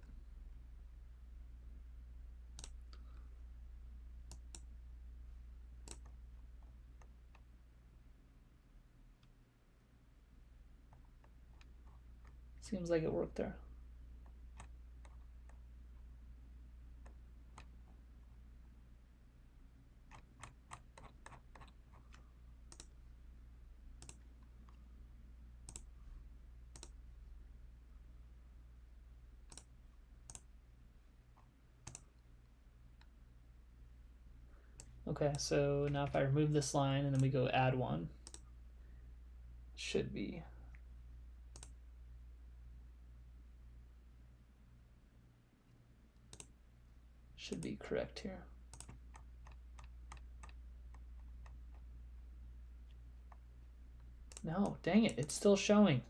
Seems like it worked there. Okay, so now if I remove this line and then we go add one, should be correct here. No, dang it, it's still showing.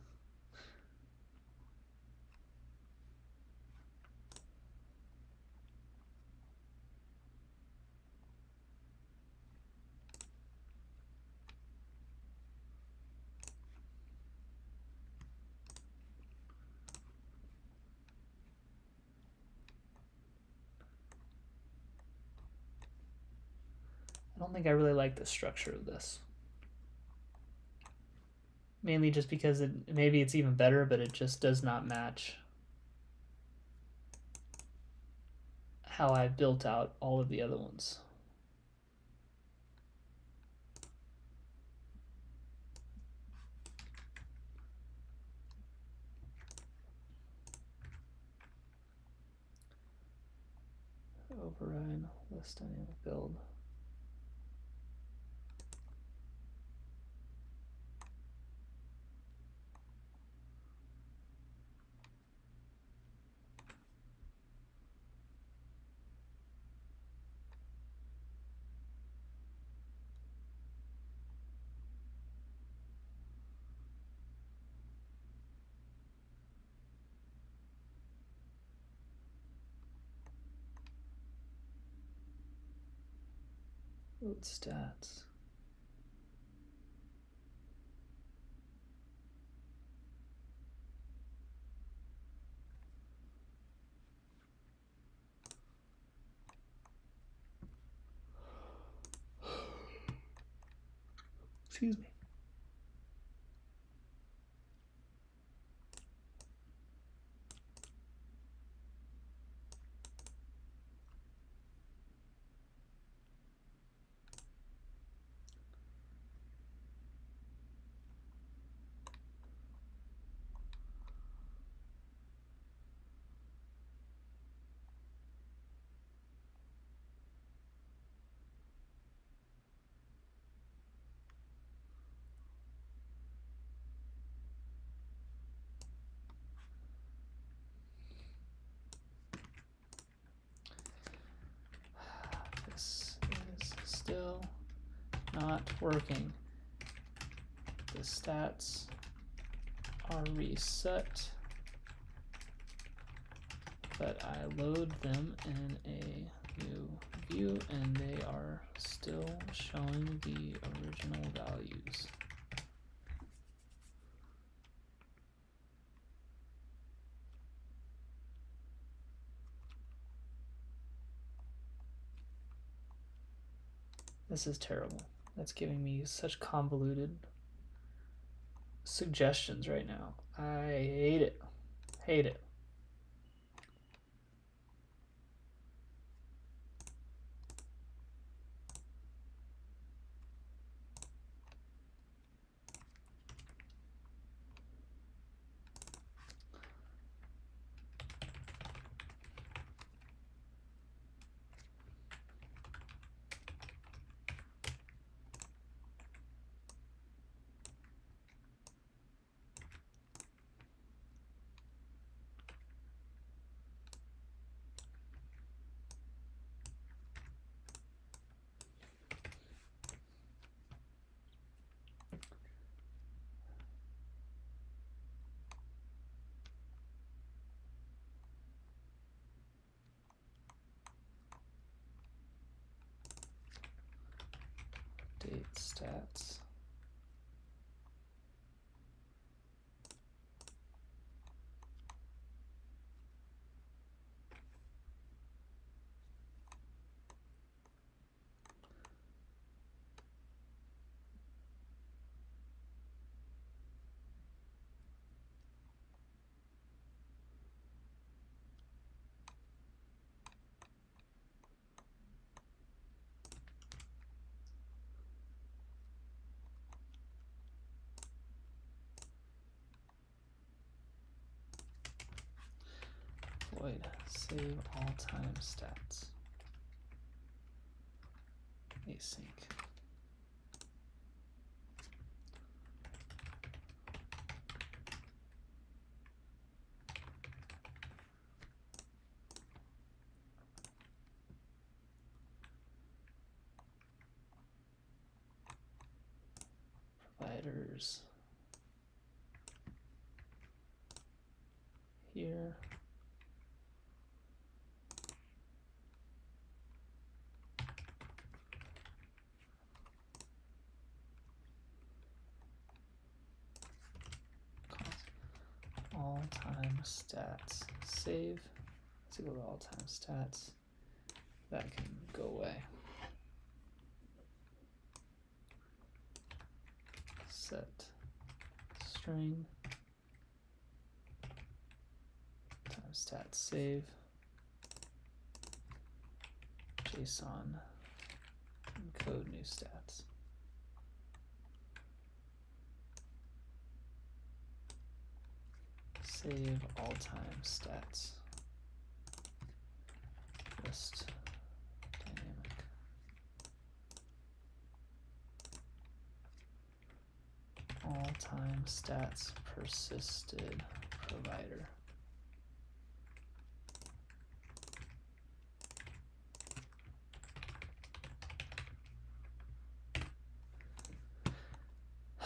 don't think I really like the structure of this. Mainly just because maybe it's even better, but it just does not match how I built out all of the other ones. Override list dynamic build. Load stats. Excuse me. This is still not working. The stats are reset, but I load them in a new view and they are still showing the original values. This is terrible. That's giving me such convoluted suggestions right now. I hate it. Hate it. Date stats. Void save all time stats. Async. Providers here. All time stats. Save. Let's go to all time stats. That can go away. set string times stats save JSON encode new stats. Save all time stats. Just dynamic. All time stats persisted provider.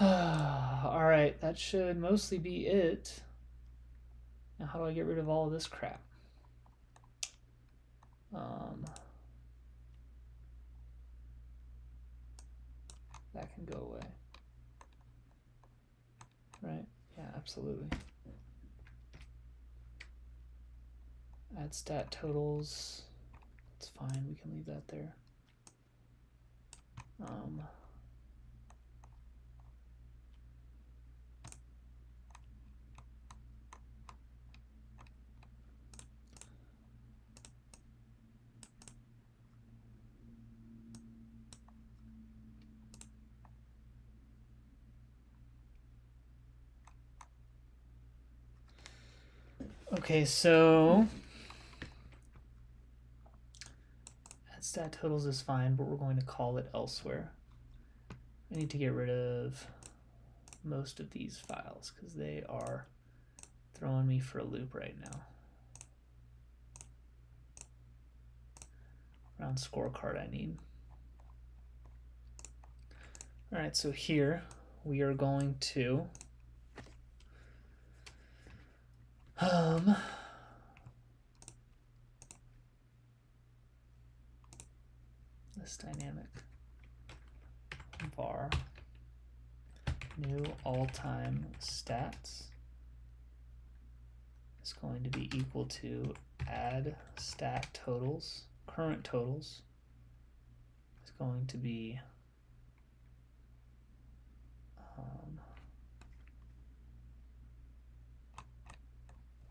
All right, that should mostly be it. Now, how do I get rid of all of this crap? That can go away. Right? Yeah, absolutely. Add stat totals. It's fine. We can leave that there. Okay, so add stat totals is fine, but we're going to call it elsewhere. I need to get rid of most of these files because they are throwing me for a loop right now. Round scorecard I need. All right, so here we are going to this dynamic var new all-time stats is going to be equal to add stat totals. Current totals is going to be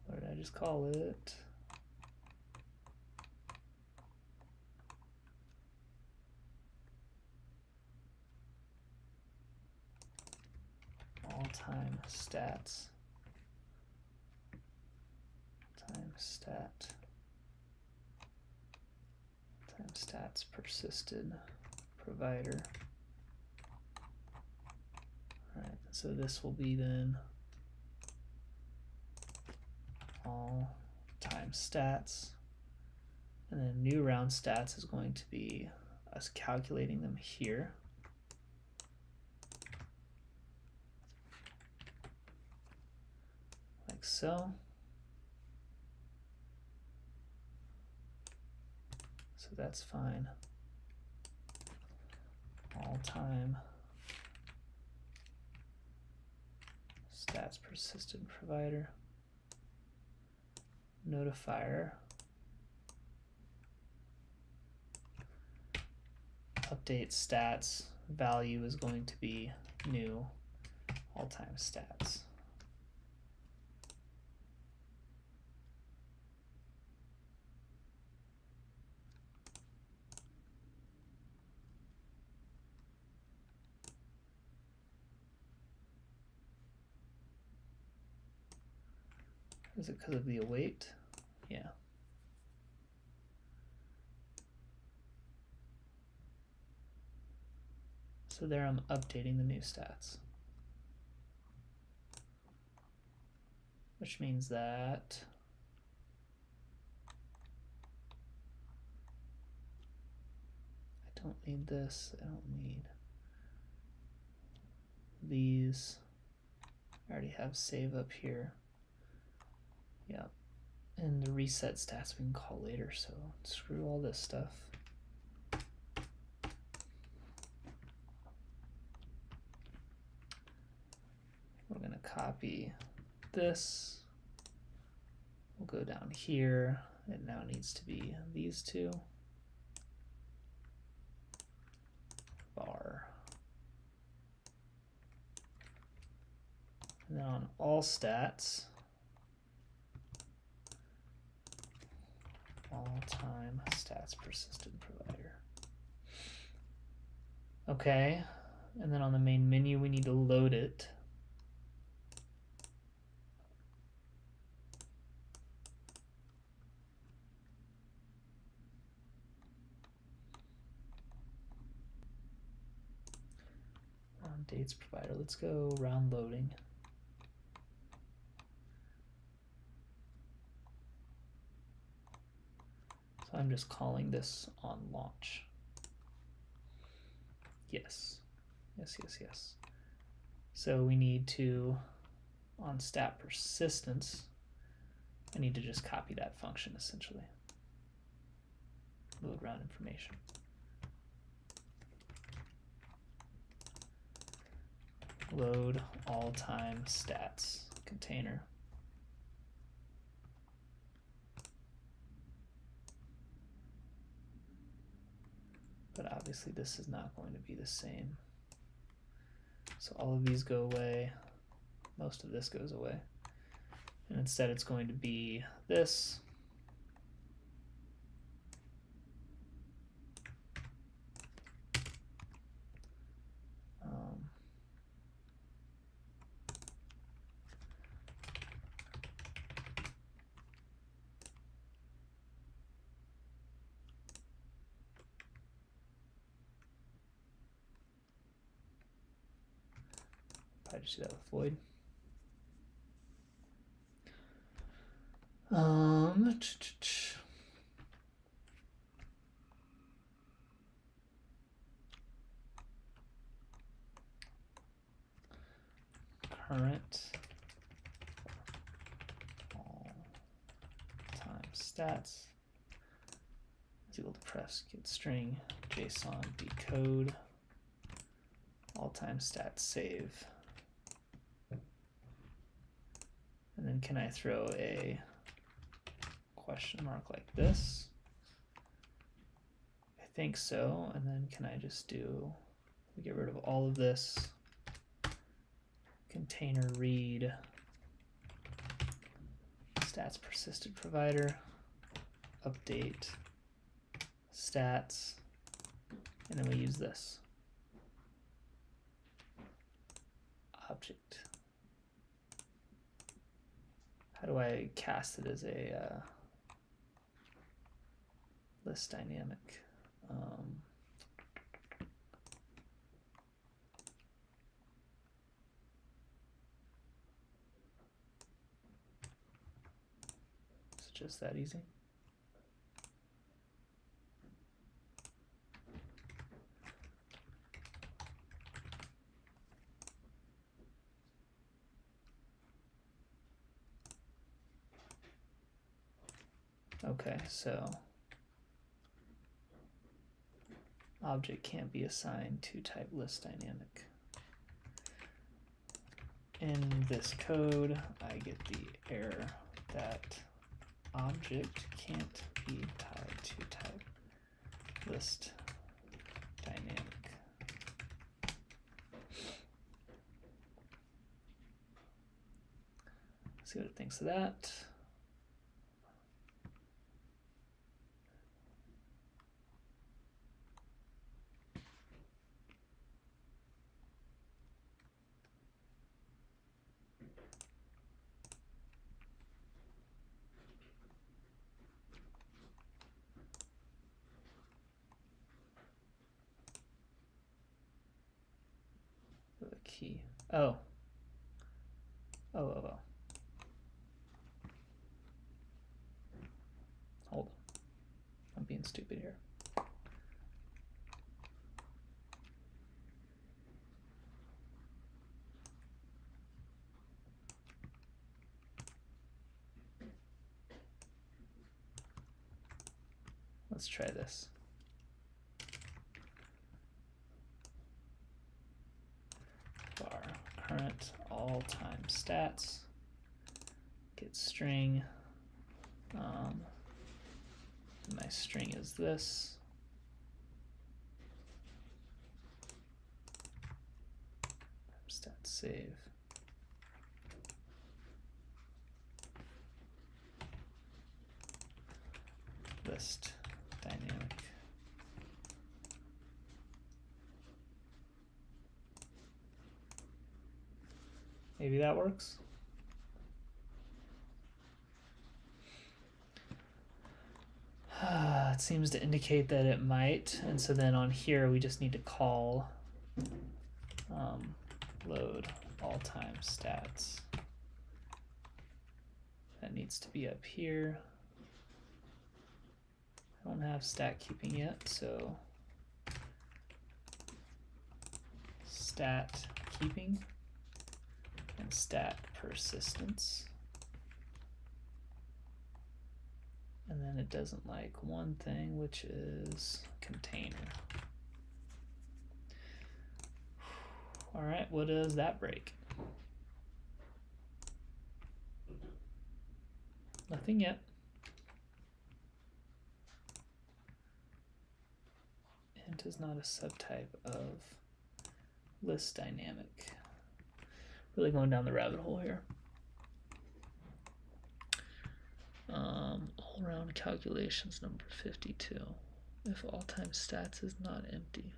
what did I just call it? All-time stats times stats persisted provider. All right, so this will be then all time stats, and then new round stats is going to be us calculating them here. Like so. So that's fine. All time stats persistent provider. Notifier. Update stats value is going to be new all-time stats. Is it because of the await? Yeah. So there I'm updating the new stats. Which means that I don't need this, I don't need these. I already have save up here. Yeah. And the reset stats we can call later, so screw all this stuff. We're gonna copy this. We'll go down here. It now needs to be these two. Var And then on all stats, all time stats persistent provider. Okay, and then on the main menu, we need to load it. On dates provider, let's go round loading. So I'm just calling this on launch. Yes, yes, yes, yes. So we need to, on stat persistence, I need to just copy that function essentially. Load round information. Load all time stats container. But obviously this is not going to be the same. So all of these go away. Most of this goes away. And instead it's going to be this. Probably just do that with void. Current all time stats is equal to press get string JSON decode all time stats save. And then can I throw a question mark like this? I think so. And then can I just do, get rid of all of this, container read stats persistent provider, update stats, and then we use this object. How do I cast it as a list dynamic? Is it just that easy? Okay, so object can't be assigned to type list dynamic. In this code, I get the error that object can't be tied to type list dynamic. See what it thinks of that. The key. Oh. Oh. Hold on. I'm being stupid here. Let's try this. Var current all time stats, get string, my string is this, stats save. list dynamic. Maybe that works. It seems to indicate that it might, and so then on here we just need to call load all time stats. That needs to be up here. I don't have stat keeping yet, so stat keeping and stat persistence. And then it doesn't like one thing, which is container. All right, what does that break? Nothing yet. Int is not a subtype of list dynamic. Really going down the rabbit hole here. All around calculations number 52. If all time stats is not empty.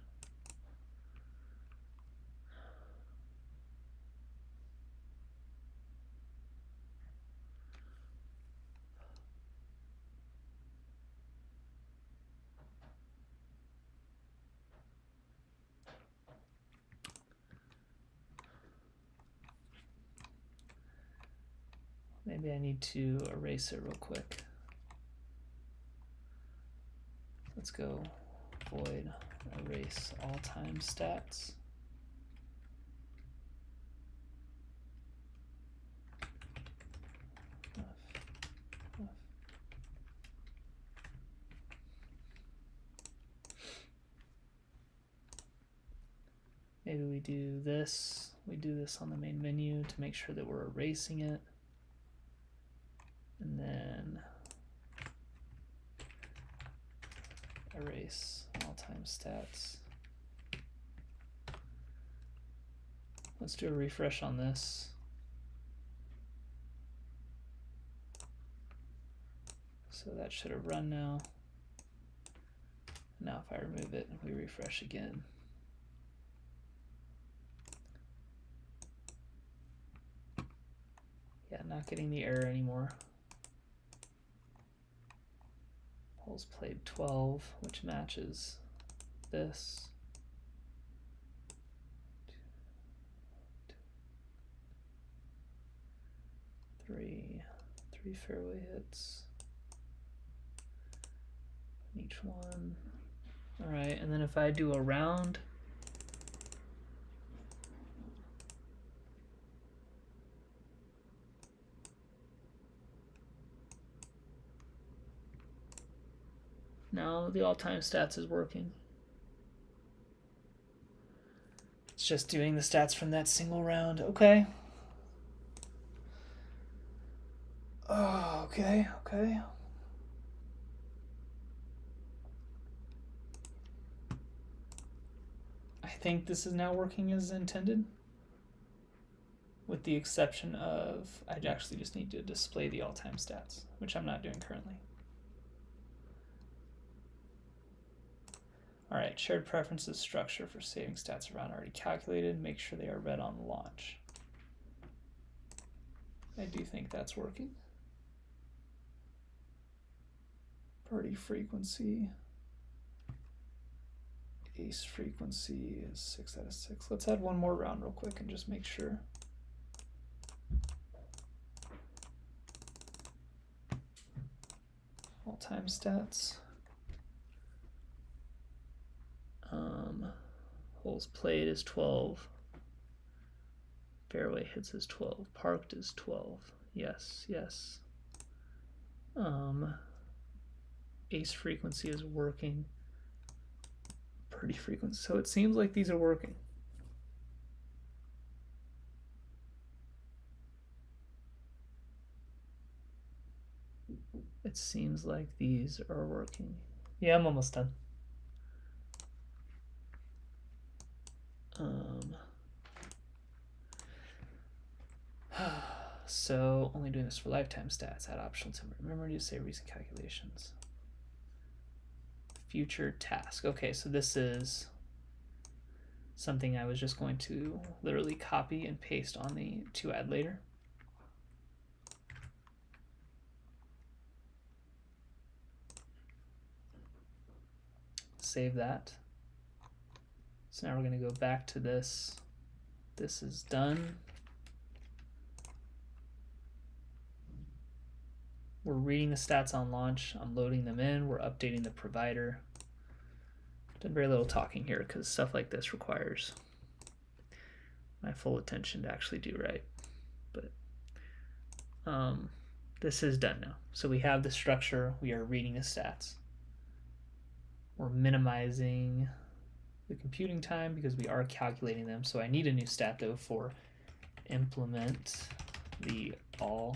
Maybe I need to erase it real quick. Let's go void erase all time stats. Maybe we do this. We do this on the main menu to make sure that we're erasing it. And then erase all time stats. Let's do a refresh on this. So that should have run now. Now if I remove it, we refresh again. Yeah, not getting the error anymore. Holes played 12, which matches this. 3 fairway hits. Each one. All right, and then if I do a round, now the all-time stats is working. It's just doing the stats from that single round. Okay. Oh, okay. I think this is now working as intended, with the exception of I actually just need to display the all-time stats, which I'm not doing currently. All right, shared preferences structure for saving stats around already calculated. Make sure they are read on launch. I do think that's working. Party frequency. Ace frequency is 6 out of 6. Let's add one more round real quick and just make sure. All-time stats. Holes played is 12. Fairway hits is 12. Parked is 12. Yes. Ace frequency is working. Pretty frequency. So it seems like these are working. It seems like these are working. Yeah, I'm almost done. So only doing this for lifetime stats. Add optional to remember to save recent calculations. future task. Okay, so this is something I was just going to literally copy and paste on the to add later. Save that. So now we're going to go back to this. This is done. We're reading the stats on launch. I'm loading them in. We're updating the provider. Done very little talking here because stuff like this requires my full attention to actually do right. But this is done now. So we have the structure. We are reading the stats. We're minimizing the computing time because we are calculating them. So I need a new stat though for implement the all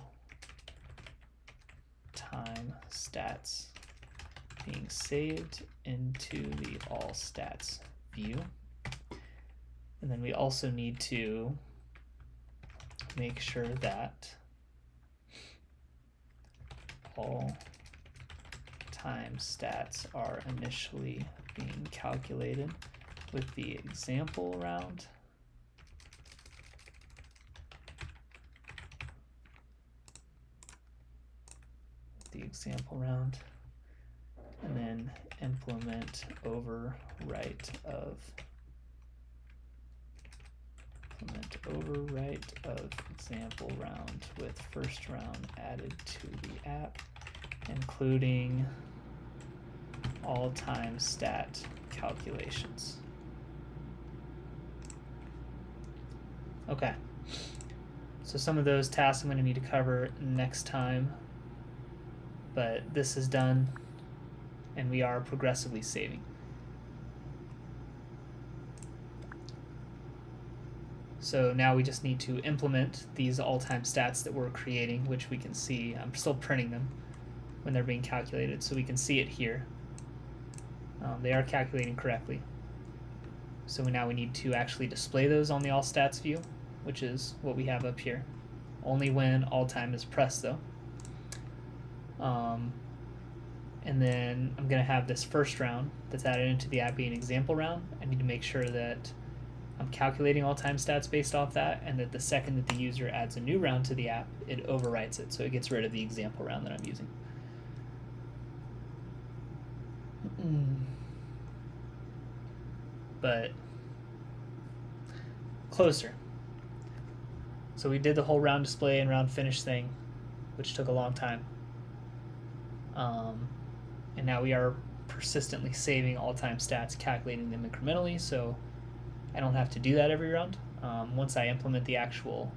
time stats being saved into the all stats view. And then we also need to make sure that all time stats are initially being calculated with the example round. And then implement overwrite of example round with first round added to the app, including all time stat calculations. Okay, so some of those tasks I'm going to need to cover next time, but this is done and we are progressively saving. So now we just need to implement these all-time stats that we're creating, which we can see. I'm still printing them when they're being calculated, so we can see it here. They are calculating correctly. So now we need to actually display those on the all stats view, which is what we have up here. Only when all time is pressed though. And then I'm going to have this first round that's added into the app be an example round. I need to make sure that I'm calculating all time stats based off that, and that the second that the user adds a new round to the app, it overwrites it, so it gets rid of the example round that I'm using. But closer. So we did the whole round display and round finish thing, which took a long time. And now we are persistently saving all-time stats, calculating them incrementally, so I don't have to do that every round. Once I implement the actual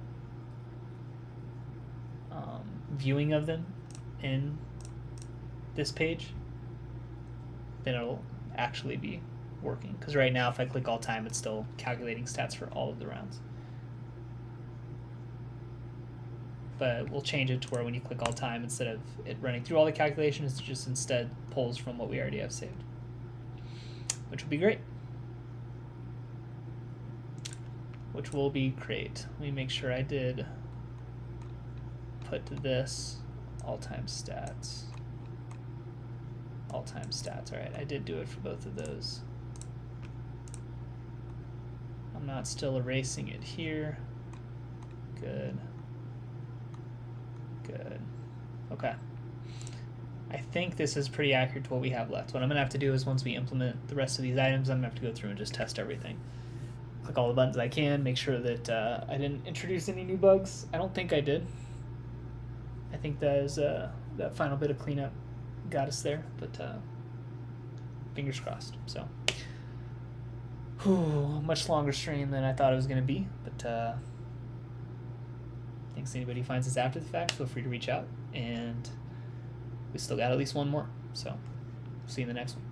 viewing of them in this page, then it'll actually be working. Because right now, if I click all time, it's still calculating stats for all of the rounds. But we'll change it to where when you click all time, instead of it running through all the calculations, it just instead pulls from what we already have saved, which will be great. Which will be great. Let me make sure I did put this all-time stats. All-time stats. All right, I did do it for both of those. I'm not still erasing it here. Good. Good. Okay. I think this is pretty accurate to what we have left. What I'm going to have to do is once we implement the rest of these items, I'm going to have to go through and just test everything. Click all the buttons I can, make sure that I didn't introduce any new bugs. I don't think I did. I think that is that final bit of cleanup got us there, but fingers crossed. So, much longer stream than I thought it was going to be, but thanks to anybody who finds this after the fact. Feel free to reach out, and we still got at least one more. So, see you in the next one.